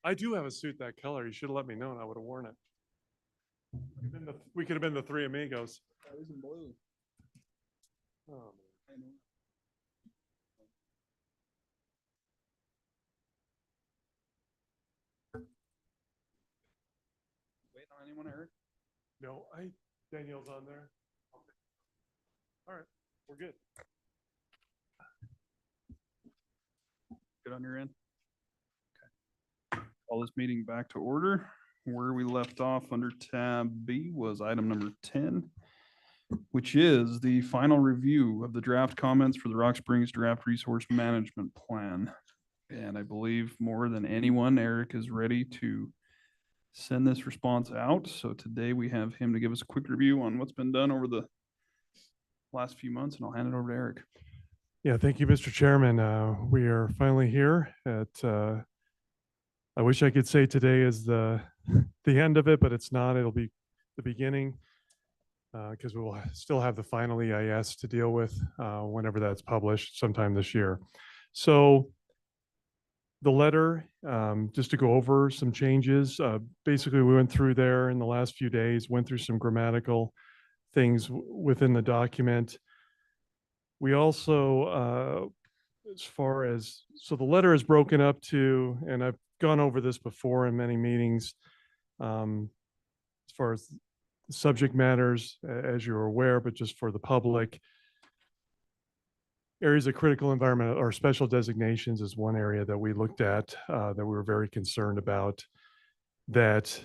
I do have a suit that color. You should have let me know and I would have worn it. We could have been the three amigos. Blue. Oh, man. Waiting on anyone, Eric? No, Danielle's on there. Okay. All right, we're good. Good on your end? Okay. Call this meeting back to order. Where we left off under tab B was item number 10, which is the final review of the draft comments for the Rock Springs Draft Resource Management Plan. And I believe more than anyone, Eric is ready to send this response out. So today we have him to give us a quick review on what's been done over the last few months, and I'll hand it over to Eric. Yeah, thank you, Mr. Chairman. We are finally here at, I wish I could say today is the end of it, but it's not. It'll be the beginning because we will still have the final EIS to deal with whenever that's published sometime this year. So the letter, just to go over some changes, basically we went through there in the last few days, went through some grammatical things within the document. We also, as far as, so the letter is broken up to, and I've gone over this before in many meetings, as far as subject matters, as you're aware, but just for the public. Areas of critical environment or special designations is one area that we looked at that we were very concerned about, that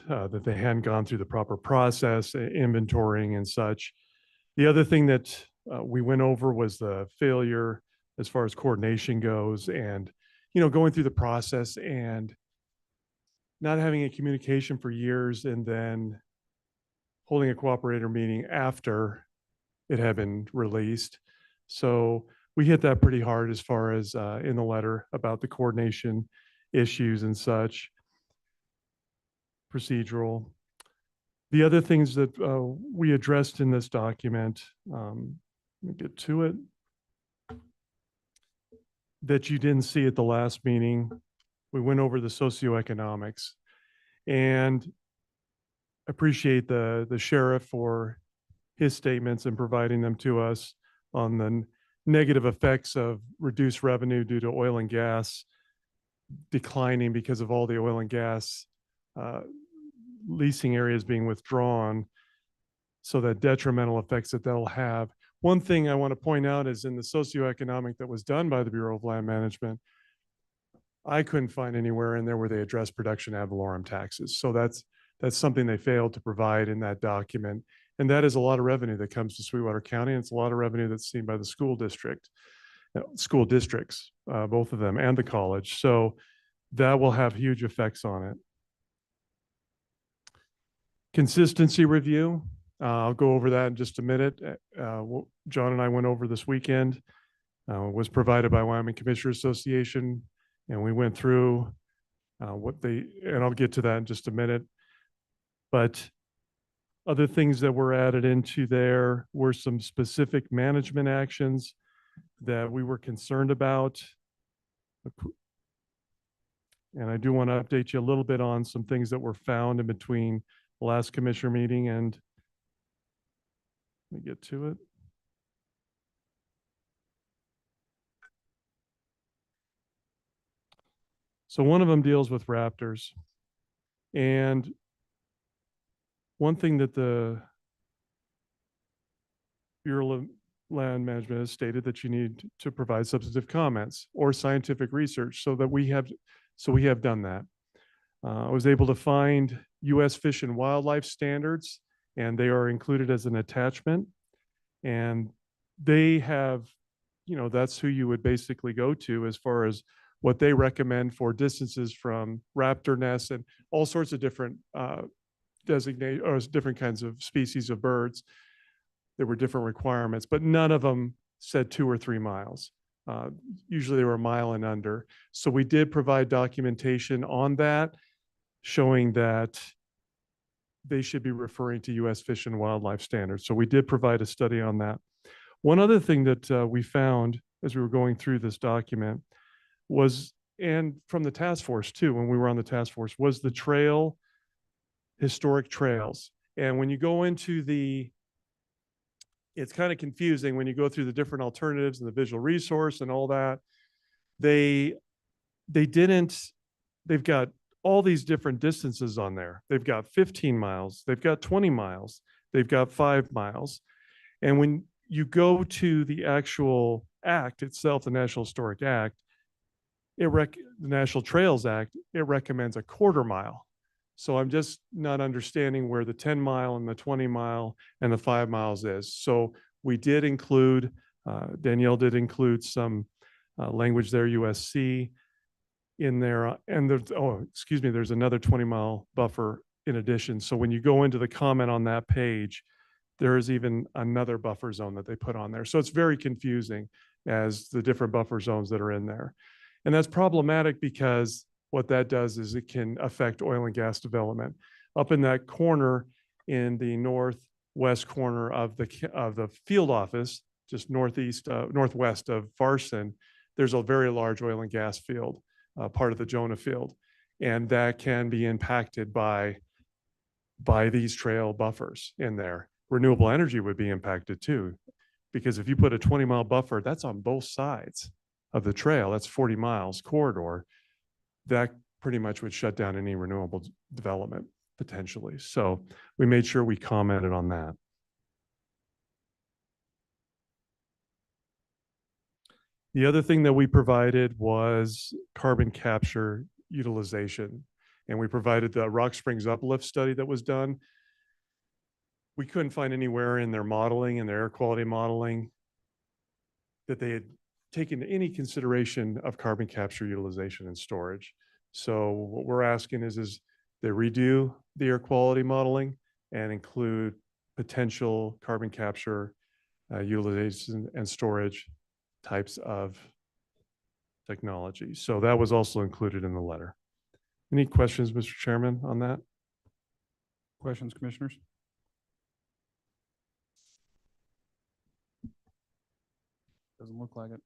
they hadn't gone through the proper process, inventorying and such. The other thing that we went over was the failure as far as coordination goes, and going through the process and not having a communication for years, and then holding a cooperator meeting after it had been released. So we hit that pretty hard as far as in the letter about the coordination issues and such, procedural. The other things that we addressed in this document, let me get to it, that you didn't see at the last meeting. We went over the socioeconomics, and appreciate the sheriff for his statements and providing them to us on the negative effects of reduced revenue due to oil and gas declining because of all the oil and gas leasing areas being withdrawn. So that detrimental effects that that'll have. One thing I want to point out is in the socioeconomic that was done by the Bureau of Land Management, I couldn't find anywhere in there where they address production ad valorem taxes. So that's something they failed to provide in that document. And that is a lot of revenue that comes to Sweetwater County. And it's a lot of revenue that's seen by the school districts, both of them, and the college. So that will have huge effects on it. Consistency review. I'll go over that in just a minute. John and I went over this weekend. Was provided by Wyoming Commissioners Association, and we went through and I'll get to that in just a minute. But other things that were added into there were some specific management actions that we were concerned about. And I do want to update you a little bit on some things that were found in between the last commissioner meeting and let me get to it. So one of them deals with raptors. And one thing that the Bureau of Land Management has stated that you need to provide substantive comments or scientific research so we have done that. I was able to find U.S. Fish and Wildlife standards, and they are included as an attachment. And they have, that's who you would basically go to as far as what they recommend for distances from raptor nests and all sorts of different different kinds of species of birds. There were different requirements, but none of them said 2 or 3 miles. Usually they were a mile and under. So we did provide documentation on that, showing that they should be referring to U.S. Fish and Wildlife standards. So we did provide a study on that. One other thing that we found as we were going through this document was, and from the task force too, when we were on the task force, was the trail, historic trails. And when you go into it's kind of confusing when you go through the different alternatives and the visual resource and all that. They've got all these different distances on there. They've got 15 miles, they've got 20 miles, they've got 5 miles. And when you go to the actual act itself, the National Historic Act, the National Trails Act, it recommends a 1/4 mile. So I'm just not understanding where the 10 mile and the 20 mile and the 5 miles is. So we did include, Danielle did include some language there, USC in there. And there's another 20-mile buffer in addition. So when you go into the comment on that page, there is even another buffer zone that they put on there. So it's very confusing as the different buffer zones that are in there. And that's problematic because what that does is it can affect oil and gas development. Up in that corner in the northwest corner of the field office, just northwest of Farson, there's a very large oil and gas field, part of the Jonah field. And that can be impacted by these trail buffers in there. Renewable energy would be impacted too, because if you put a 20-mile buffer, that's on both sides of the trail, that's 40 miles corridor, that pretty much would shut down any renewable development potentially. So we made sure we commented on that. The other thing that we provided was carbon capture utilization. And we provided the Rock Springs uplift study that was done. We couldn't find anywhere in their modeling and their air quality modeling that they had taken any consideration of carbon capture utilization and storage. So what we're asking is they redo the air quality modeling and include potential carbon capture utilization and storage types of technology. So that was also included in the letter. Any questions, Mr. Chairman, on that? Questions, commissioners? Doesn't look like it.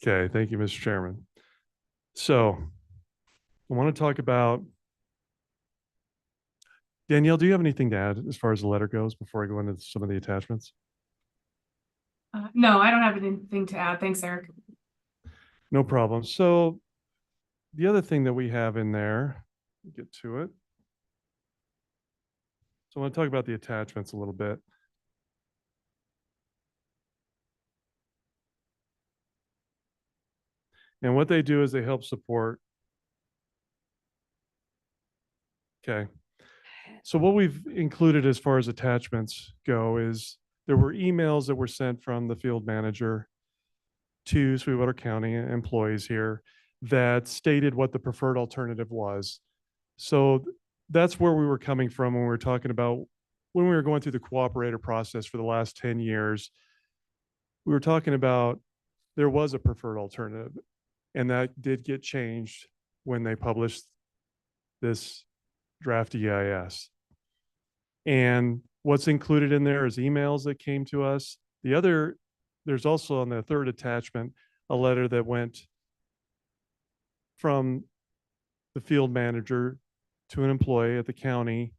Okay, thank you, Mr. Chairman. So I want to talk about, Danielle, do you have anything to add as far as the letter goes before I go into some of the attachments? No, I don't have anything to add. Thanks, Eric. No problem. So the other thing that we have in there, get to it. So I want to talk about the attachments a little bit. And what they do is they help support. Okay. So what we've included as far as attachments go is there were emails that were sent from the field manager to Sweetwater County employees here that stated what the preferred alternative was. So that's where we were coming from when we were talking about when we were going through the cooperator process for the last 10 years. We were talking about there was a preferred alternative, and that did get changed when they published this draft EIS. And what's included in there is emails that came to us. There's also on the third attachment, a letter that went from the field manager to an employee at the county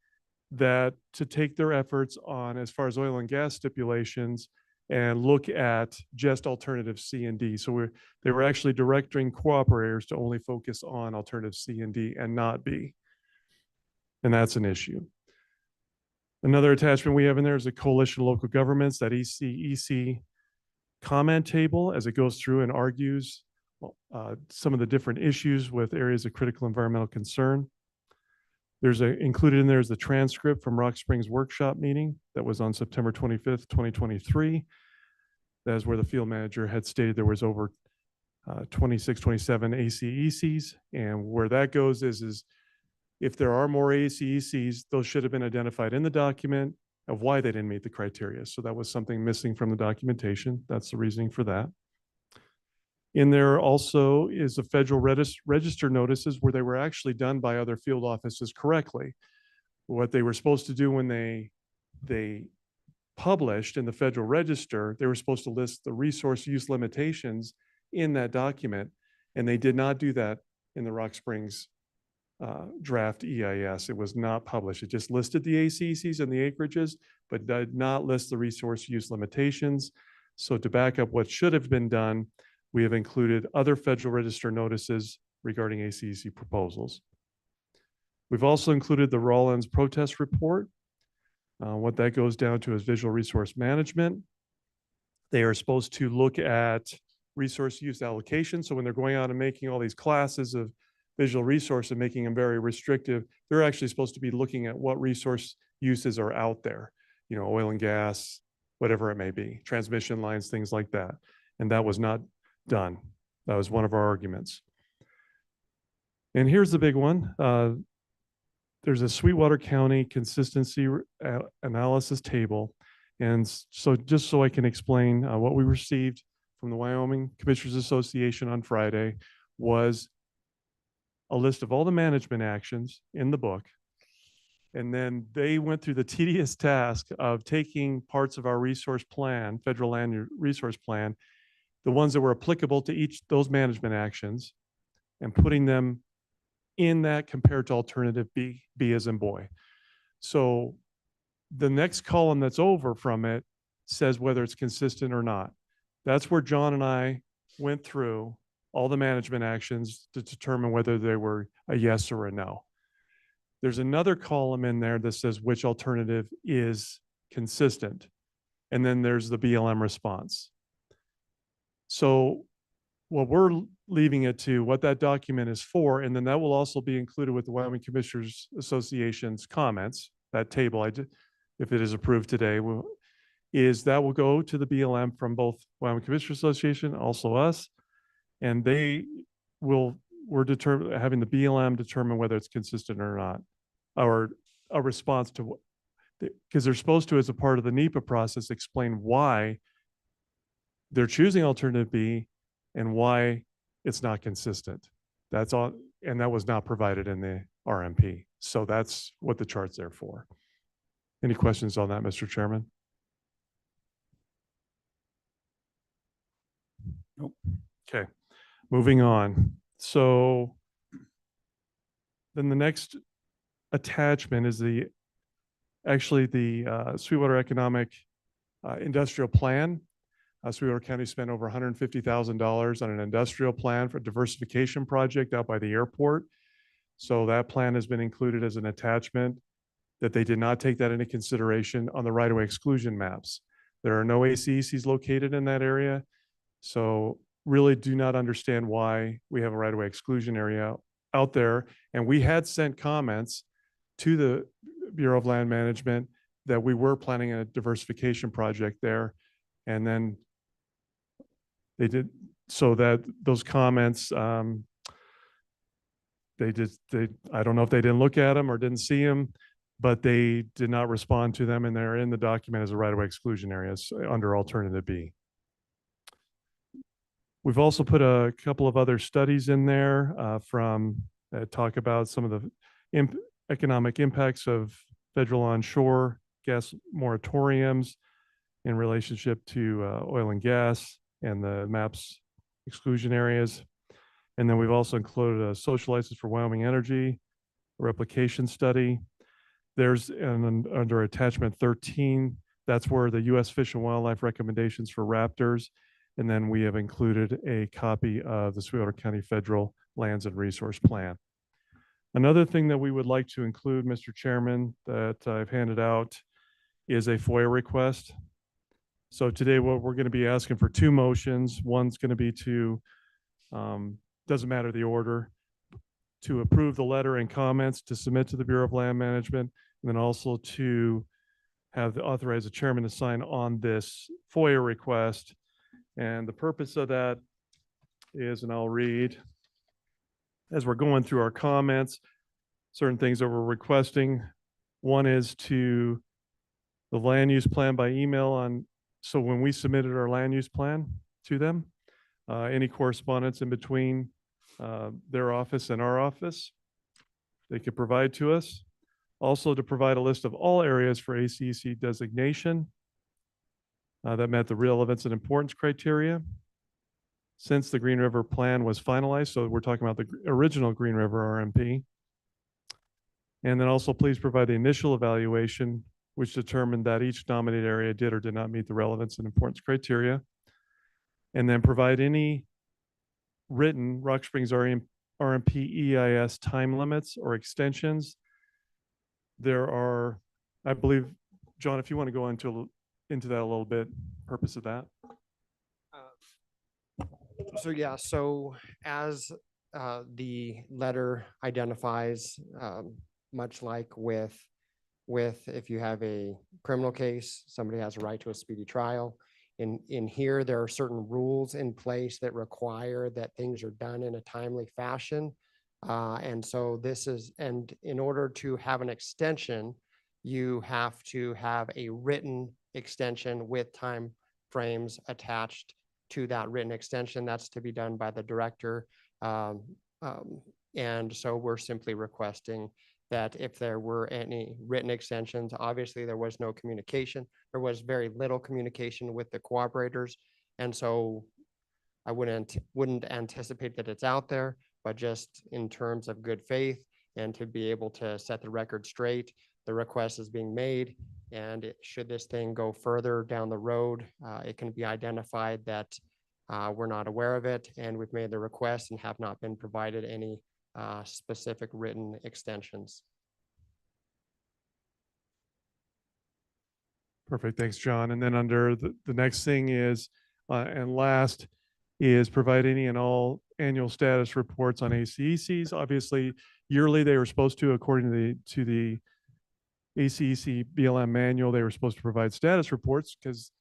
that to take their efforts on as far as oil and gas stipulations and look at just alternative C and D. So they were actually directing cooperators to only focus on alternative C and D and not B. And that's an issue. Another attachment we have in there is a coalition of local governments, that EC comment table as it goes through and argues some of the different issues with areas of critical environmental concern. There's included in there is the transcript from Rock Springs workshop meeting that was on September 25th, 2023. That is where the field manager had stated there was over 26, 27 ACECs. And where that goes is if there are more ACECs, those should have been identified in the document of why they didn't meet the criteria. So that was something missing from the documentation. That's the reasoning for that. In there also is a federal register notices where they were actually done by other field offices correctly. What they were supposed to do when they published in the Federal Register, they were supposed to list the resource use limitations in that document, and they did not do that in the Rock Springs draft EIS. It was not published. It just listed the ACCs and the acreages, but did not list the resource use limitations. So to back up what should have been done, we have included other Federal Register notices regarding ACC proposals. We've also included the Rawlins protest report. What that goes down to is visual resource management. They are supposed to look at resource use allocation. So when they're going out and making all these classes of visual resource and making them very restrictive, they're actually supposed to be looking at what resource uses are out there, oil and gas, whatever it may be, transmission lines, things like that. And that was not done. That was one of our arguments. And here's the big one. There's a Sweetwater County consistency analysis table. And so just so I can explain what we received from the Wyoming Commissioners Association on Friday was a list of all the management actions in the book. And then they went through the tedious task of taking parts of our resource plan, federal land resource plan, the ones that were applicable to each those management actions, and putting them in that compared to alternative B as in boy. So the next column that's over from it says whether it's consistent or not. That's where John and I went through all the management actions to determine whether they were a yes or a no. There's another column in there that says which alternative is consistent. And then there's the BLM response. So what we're leaving it to what that document is for, and then that will also be included with the Wyoming Commissioners Association's comments, that table, if it is approved today, is that will go to the BLM from both Wyoming Commissioners Association, also us, and they will, we're having the BLM determine whether it's consistent or not, or a response to, because they're supposed to, as a part of the NEPA process, explain why they're choosing alternative B and why it's not consistent. That's all, and that was not provided in the RMP. So that's what the chart's there for. Any questions on that, Mr. Chairman? Nope. Okay, moving on. So then the next attachment is actually the Sweetwater Economic Industrial Plan. Sweetwater County spent over $150,000 on an industrial plan for a diversification project out by the airport. So that plan has been included as an attachment, that they did not take that into consideration on the right-of-way exclusion maps. There are no ACECs located in that area. So really do not understand why we have a right-of-way exclusion area out there. And we had sent comments to the Bureau of Land Management that we were planning a diversification project there. And then they did, so that those comments, I don't know if they didn't look at them or didn't see them, but they did not respond to them, and they're in the document as a right-of-way exclusion areas under alternative B. We've also put a couple of other studies in there that talk about some of the economic impacts of federal onshore gas moratoriums in relationship to oil and gas and the MAPS exclusion areas. And then we've also included a social license for Wyoming Energy, a replication study. There's under attachment 13, that's where the U.S. Fish and Wildlife recommendations for raptors. And then we have included a copy of the Sweetwater County Federal Lands and Resource Plan. Another thing that we would like to include, Mr. Chairman, that I've handed out is a FOIA request. So today, what we're going to be asking for two motions. One's going to be to, doesn't matter the order, to approve the letter and comments to submit to the Bureau of Land Management, and then also to authorize the chairman to sign on this FOIA request. And the purpose of that is, and I'll read, as we're going through our comments, certain things that we're requesting. One is to the land use plan by email on, so when we submitted our land use plan to them, any correspondence in between their office and our office, they could provide to us. Also to provide a list of all areas for ACC designation that met the relevance and importance criteria since the Green River plan was finalized. So we're talking about the original Green River RMP. And then also please provide the initial evaluation, which determined that each nominated area did or did not meet the relevance and importance criteria. And then provide any written Rock Springs RMP EIS time limits or extensions. There are, I believe, John, if you want to go into that a little bit, purpose of that. So yeah, so as the letter identifies, much like with if you have a criminal case, somebody has a right to a speedy trial. In here, there are certain rules in place that require that things are done in a timely fashion. And so and in order to have an extension, you have to have a written extension with time frames attached to that written extension. That's to be done by the director. And so we're simply requesting that if there were any written extensions, obviously there was no communication. There was very little communication with the cooperators. And so I wouldn't anticipate that it's out there, but just in terms of good faith and to be able to set the record straight, the request is being made. And should this thing go further down the road, it can be identified that we're not aware of it and we've made the request and have not been provided any specific written extensions. Perfect. Thanks, John. And then under the next thing is, and last is provide any and all annual status reports on ACECs. Obviously, yearly they were supposed to, according to the ACEC BLM manual, they were supposed to provide status reports because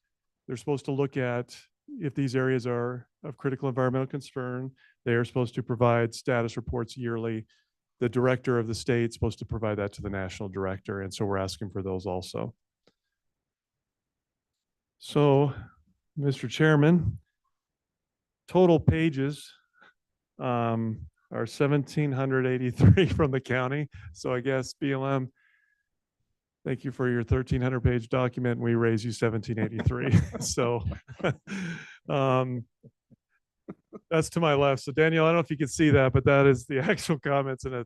they're supposed to look at if these areas are of critical environmental concern. They are supposed to provide status reports yearly. The director of the state is supposed to provide that to the national director. And so we're asking for those also. So, Mr. Chairman, total pages are 1,783 from the county. So I guess BLM, thank you for your 1,300 page document. We raise you 1,783. So that's to my left. So Danielle, I don't know if you can see that, but that is the actual comments in a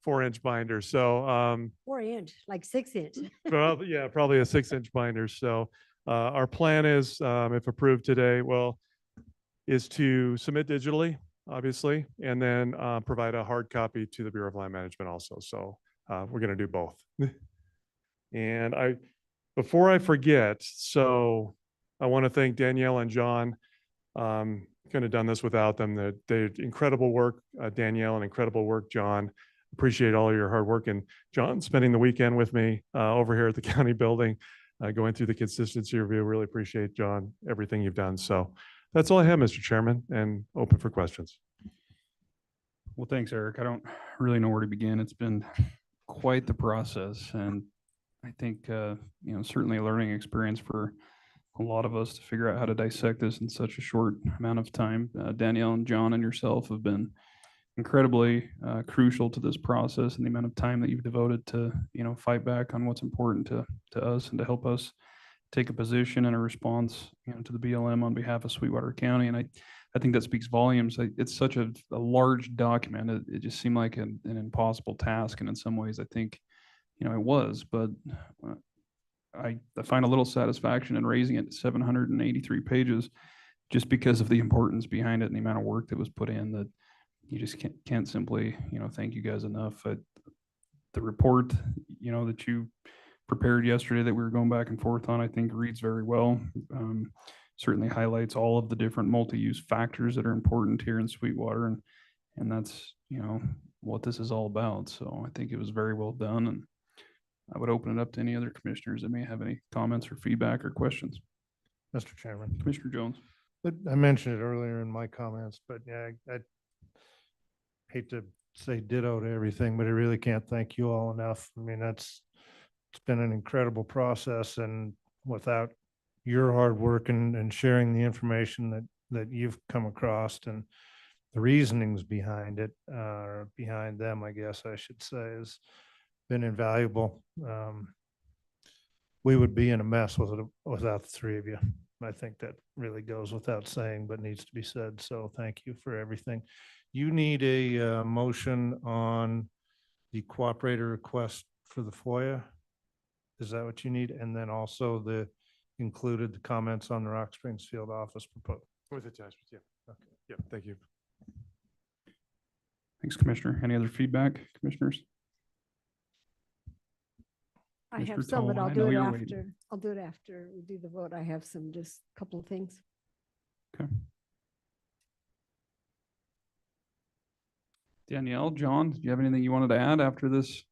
4-inch binder. So 4-inch, like 6-inch. probably, yeah, probably a 6-inch binder. So our plan is, if approved today, is to submit digitally, obviously, and then provide a hard copy to the Bureau of Land Management also. So we're going to do both. And before I forget, so I want to thank Danielle and John. Couldn't have done this without them. They did incredible work, Danielle, and incredible work, John. Appreciate all your hard work. And John spending the weekend with me over here at the county building, going through the consistency review. Really appreciate, John, everything you've done. So that's all I have, Mr. Chairman, and open for questions. Well, thanks, Eric. I don't really know where to begin. It's been quite the process, and I think certainly a learning experience for a lot of us to figure out how to dissect this in such a short amount of time. Danielle and John and yourself have been incredibly crucial to this process and the amount of time that you've devoted to fight back on what's important to us and to help us take a position and a response to the BLM on behalf of Sweetwater County. And I think that speaks volumes. It's such a large document. It just seemed like an impossible task, and in some ways I think it was, but I find a little satisfaction in raising it to 783 pages just because of the importance behind it and the amount of work that was put in, that you just can't simply thank you guys enough. The report that you prepared yesterday that we were going back and forth on, I think reads very well. Certainly highlights all of the different multi-use factors that are important here in Sweetwater, and that's what this is all about. So I think it was very well done, and I would open it up to any other commissioners that may have any comments or feedback or questions. Mr. Chairman. Commissioner Jones. But I mentioned it earlier in my comments, but yeah, I hate to say ditto to everything, but I really can't thank you all enough. I mean, it's been an incredible process, and without your hard work and sharing the information that you've come across and the reasonings behind it, behind them, I guess I should say, has been invaluable. We would be in a mess without the three of you. I think that really goes without saying, but needs to be said. So thank you for everything. You need a motion on the cooperator request for the FOIA. Is that what you need? And then also the included the comments on the Rock Springs field office proposal. With attachments, yeah. Okay. Yeah, thank you. Thanks, Commissioner. Any other feedback, commissioners? I have Mr. some, but Tolman, I'll I do know it you're after. waiting. I'll do it after we do the vote. I have some, just a couple of things. Okay. Danielle, John, do you have anything you wanted to add after this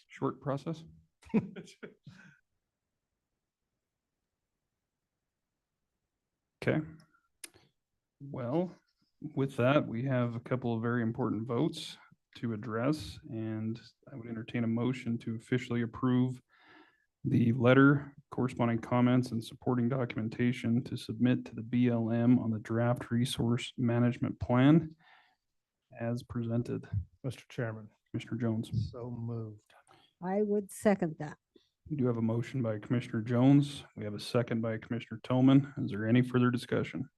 short process? Okay. Well, with that, we have a couple of very important votes to address, and I would entertain a motion to officially approve the letter, corresponding comments, and supporting documentation to submit to the BLM on the draft resource management plan as presented. Mr. Chairman. Commissioner Jones. So moved. I would second that. We do have a motion by Commissioner Jones. We have a second by Commissioner Tillman. Is there any further discussion?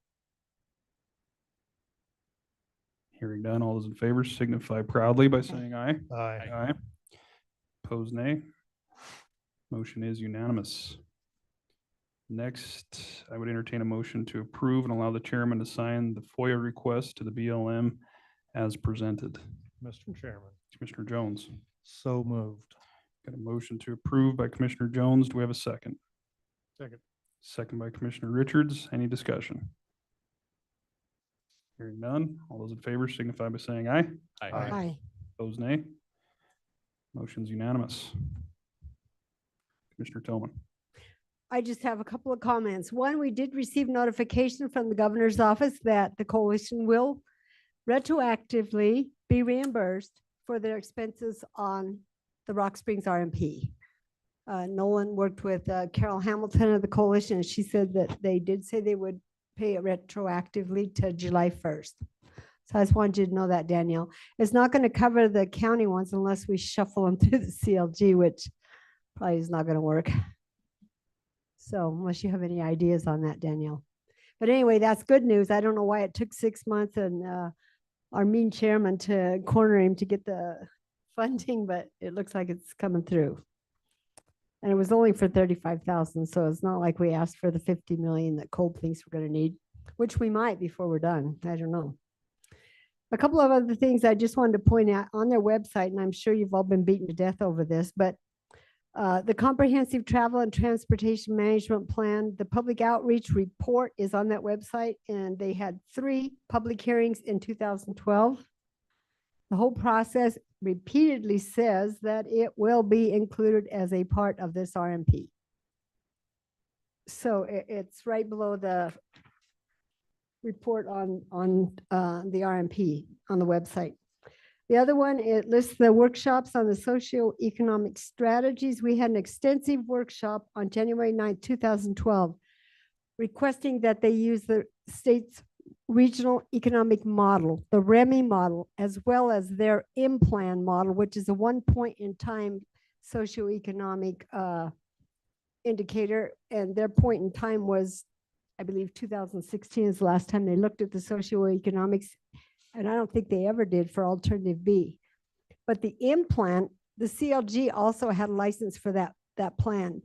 Hearing none, all those in favor signify proudly by saying aye. Aye. Aye. Opposed, nay. Motion is unanimous. Next, I would entertain a motion to approve and allow the chairman to sign the FOIA request to the BLM as presented. Mr. Chairman. Commissioner Jones. So moved. Got a motion to approve by Commissioner Jones. Do we have a second? Second. Second by Commissioner Richards. Any discussion? Hearing none. All those in favor signify by saying aye. Aye. Aye. Opposed, nay. Motion's unanimous. Commissioner Tillman. I just have a couple of comments. One, we did receive notification from the governor's office that the coalition will retroactively be reimbursed for their expenses on the Rock Springs RMP. Nolan worked with Carol Hamilton of the coalition, and she said that they did say they would pay it retroactively to July 1st. So I just wanted you to know that, Danielle. It's not going to cover the county ones unless we shuffle them through the CLG, which probably is not going to work. So unless you have any ideas on that, Danielle. But anyway, that's good news. I don't know why it took 6 months and our mean chairman to corner him to get the funding, but it looks like it's coming through. And it was only for 35,000. So it's not like we asked for the 50 million that Cole thinks we're going to need, which we might before we're done. I don't know. A couple of other things I just wanted to point out on their website, and I'm sure you've all been beaten to death over this, but the comprehensive travel and transportation management plan, the public outreach report is on that website, and they had 3 public hearings in 2012. The whole process repeatedly says that it will be included as a part of this RMP. So it's right below the report on the RMP on the website. The other one, it lists the workshops on the socioeconomic strategies. We had an extensive workshop on January 9th, 2012, requesting that they use the state's regional economic model, the REMI model, as well as their M-plan model, which is a one point in time socioeconomic indicator. And their point in time was, I believe 2016 is the last time they looked at the socioeconomics. And I don't think they ever did for alternative B. But the M-plan, the CLG also had a license for that plan,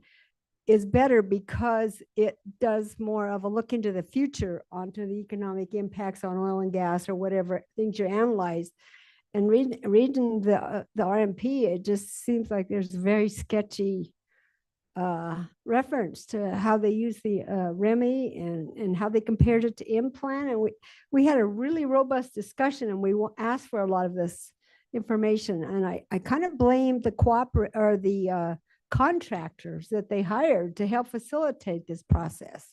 is better because it does more of a look into the future onto the economic impacts on oil and gas or whatever things you analyze. And reading the RMP, it just seems like there's very sketchy reference to how they use the REMI and how they compared it to M-plan. And we had a really robust discussion, and we asked for a lot of this information. And I kind of blame the contractors that they hired to help facilitate this process.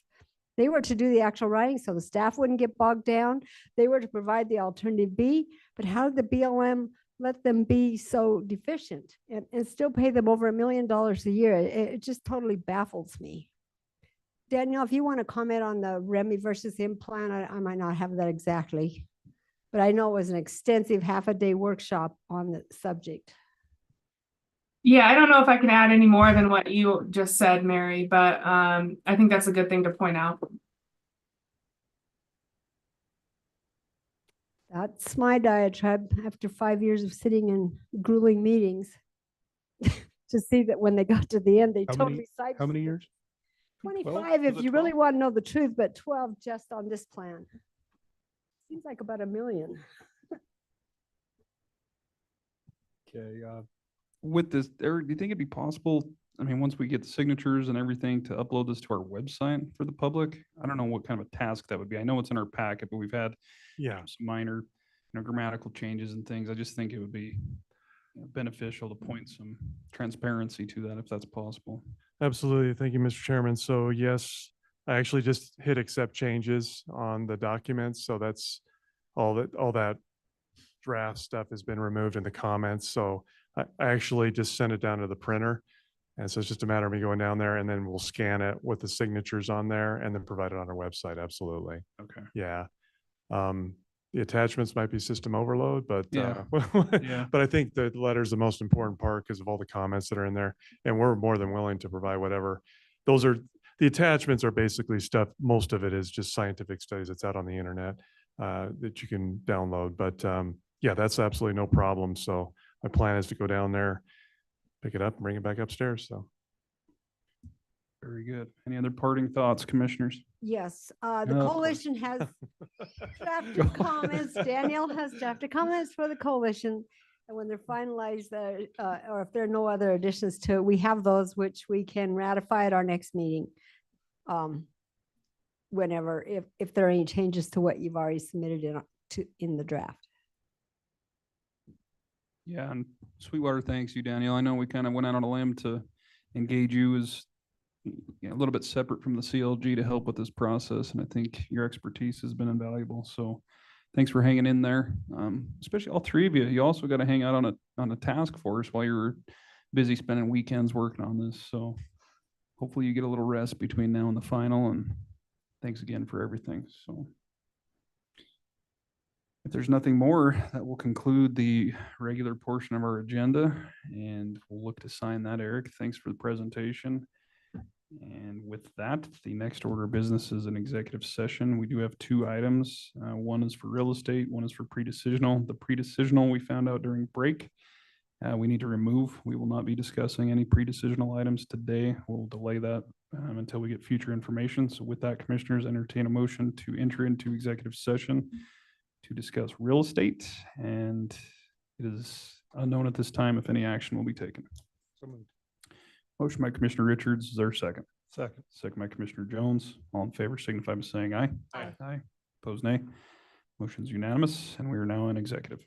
They were to do the actual writing so the staff wouldn't get bogged down. They were to provide the alternative B, but how did the BLM let them be so deficient and still pay them over $1 million a year? It just totally baffles me. Danielle, if you want to comment on the REMI versus M-plan, I might not have that exactly, but I know it was an extensive half-a-day workshop on the subject. Yeah, I don't know if I can add any more than what you just said, Mary, but I think that's a good thing to point out. That's my diatribe after 5 years of sitting in grueling meetings. To see that when they got to the end, they totally sidestepped. How many years? 25 if you really want to know the truth, but 12 just on this plan. Seems like about 1 million. Okay, with this, Eric, do you think it'd be possible, I mean, once we get the signatures and everything, to upload this to our website for the public? I don't know what kind of a task that would be. I know it's in our packet, but we've had Yeah. some minor, grammatical changes and things. I just think it would be beneficial to point some transparency to that if that's possible. Absolutely. Thank you, Mr. Chairman. So yes, I actually just hit accept changes on the documents. So that's all that draft stuff has been removed in the comments. So I actually just sent it down to the printer. And so it's just a matter of me going down there and then we'll scan it with the signatures on there and then provide it on our website. Absolutely. Okay. Yeah. The attachments might be system overload, but Yeah. Yeah. but I think the letter's the most important part because of all the comments that are in there. And we're more than willing to provide whatever. The attachments are basically stuff. Most of it is just scientific studies that's out on the internet that you can download. But yeah, that's absolutely no problem. So my plan is to go down there, pick it up and bring it back upstairs. So. Very good. Any other parting thoughts, commissioners? Yes, the Oh, coalition has drafted comments. Danielle has drafted comments for the coalition. And when they're finalized, or if there are no other additions to it, we have those which we can ratify at our next meeting. Whenever, if there are any changes to what you've already submitted in the draft. Yeah, and Sweetwater, thanks you, Danielle. I know we kind of went out on a limb to engage you as a little bit separate from the CLG to help with this process, and I think your expertise has been invaluable. So thanks for hanging in there, especially all three of you. You also got to hang out on a task force while you're busy spending weekends working on this. So hopefully you get a little rest between now and the final, and thanks again for everything. So if there's nothing more, that will conclude the regular portion of our agenda, and we'll look to sign that. Eric, thanks for the presentation. And with that, the next order of business is an executive session. We do have 2 items. One is for real estate, one is for pre-decisional. The pre-decisional we found out during break. We need to remove. We will not be discussing any pre-decisional items today. We'll delay that until we get future information. So with that, commissioners, entertain a motion to enter into executive session to discuss real estate. And it is unknown at this time if any action will be taken. So moved. Motion by Commissioner Richards. Is there a second? Second. Second by Commissioner Jones. All in favor signify by saying aye. Aye. Aye. Opposed, nay. Motion's unanimous, and we are now in executive.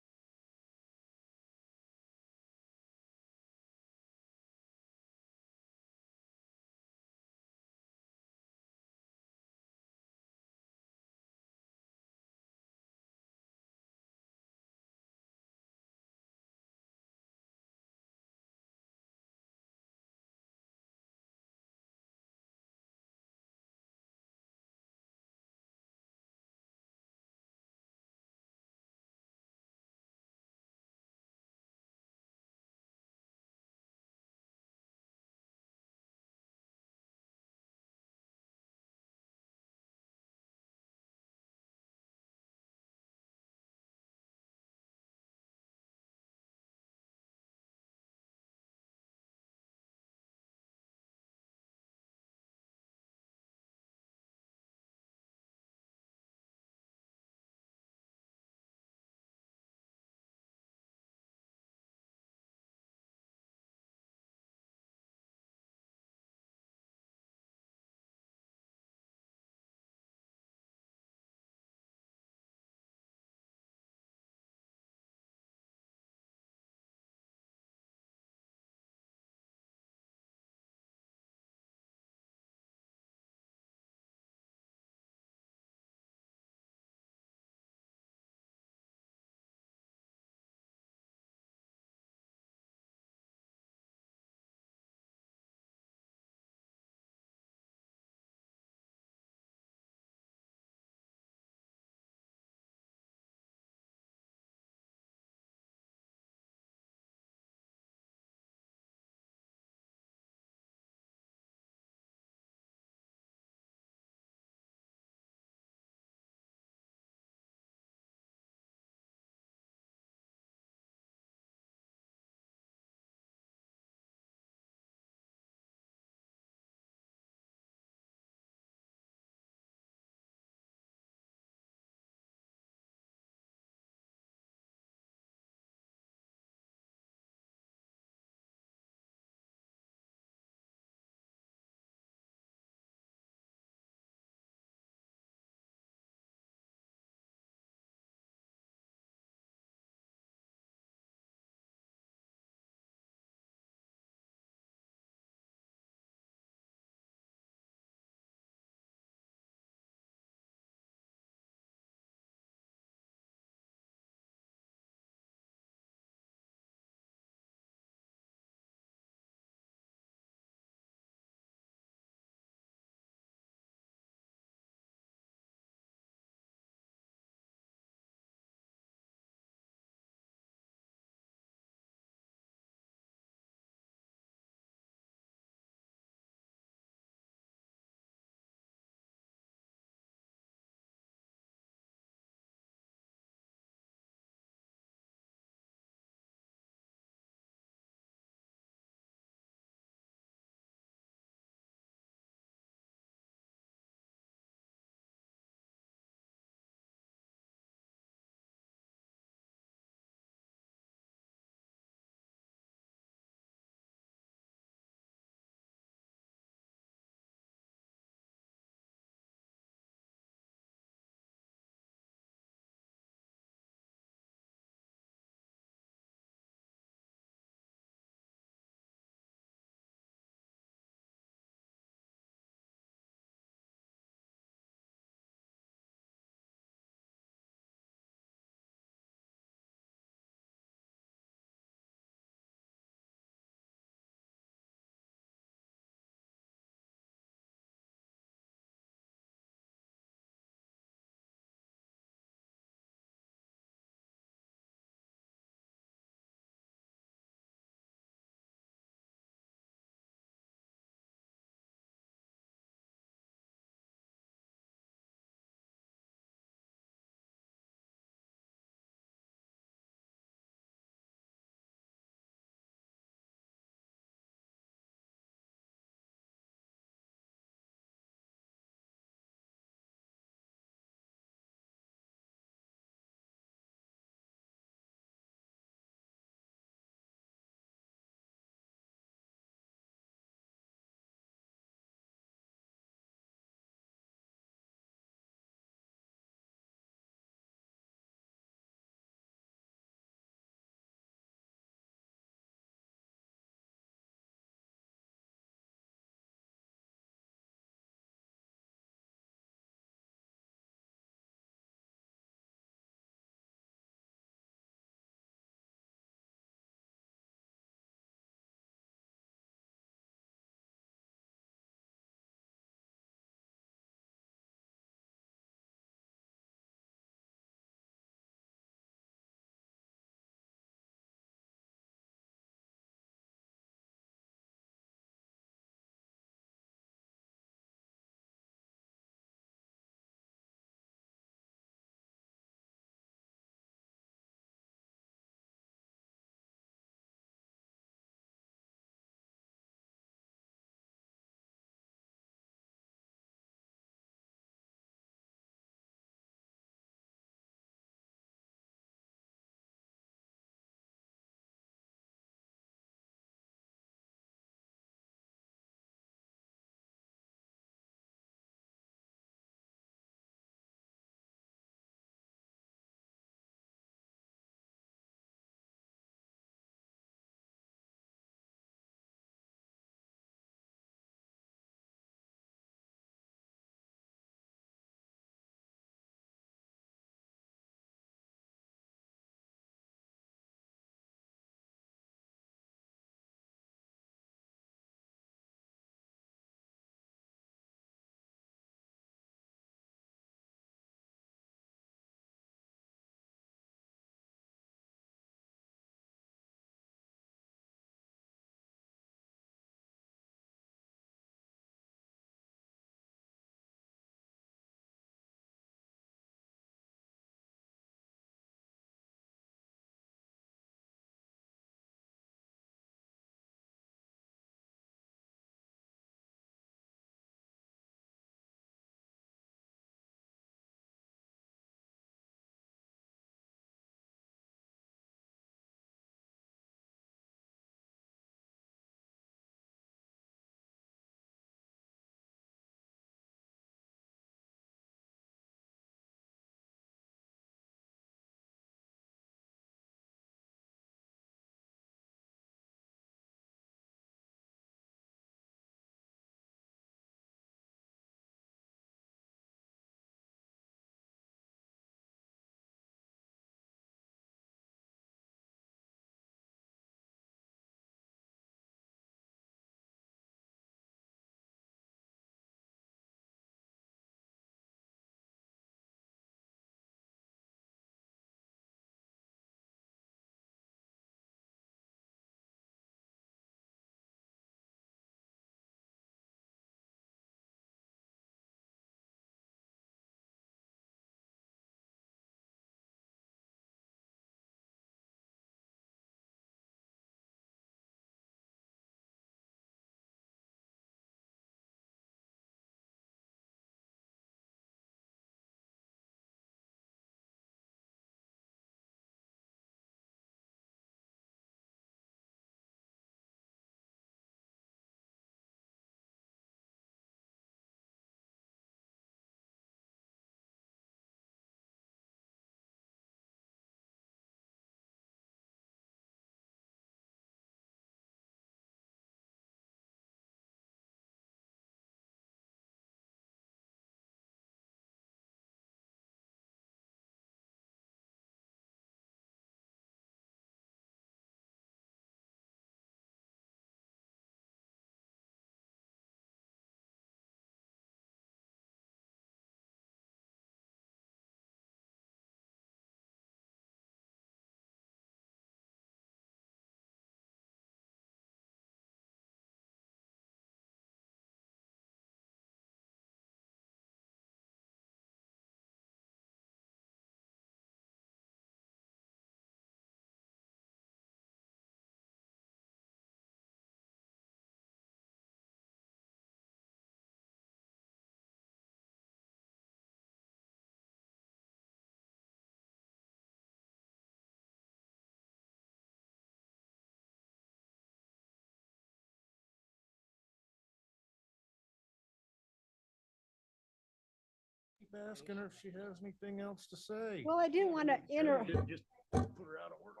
asking her if she has anything else to say. Well, I didn't want to enter. Just put her out of order.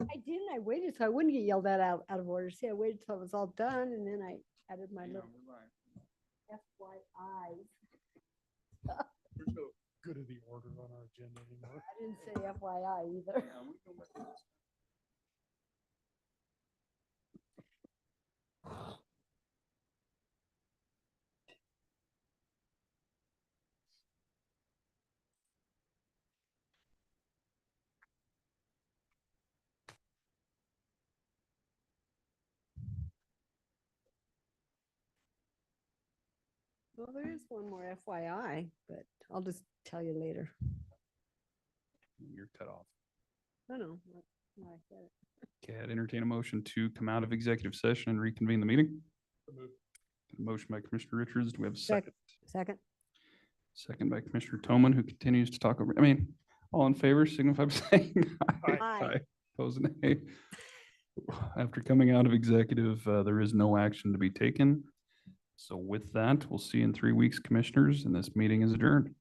I didn't. I waited so I wouldn't get yelled at out of order. See, I waited till it was all done and then I added my little FYI. There's no good of the order on our agenda anymore. I didn't say FYI either. Well, there is one more FYI, but I'll just tell you later. You're cut off. I know. I said it. Okay, I'd entertain a motion to come out of executive session and reconvene the meeting. Motion by Commissioner Richards. Do we have a second? Second. Second by Commissioner Toman, who continues to talk over. All in favor, signify by saying aye. Aye. Opposed, nay. After coming out of executive, there is no action to be taken. So with that, we'll see you in 3 weeks, commissioners, and this meeting is adjourned.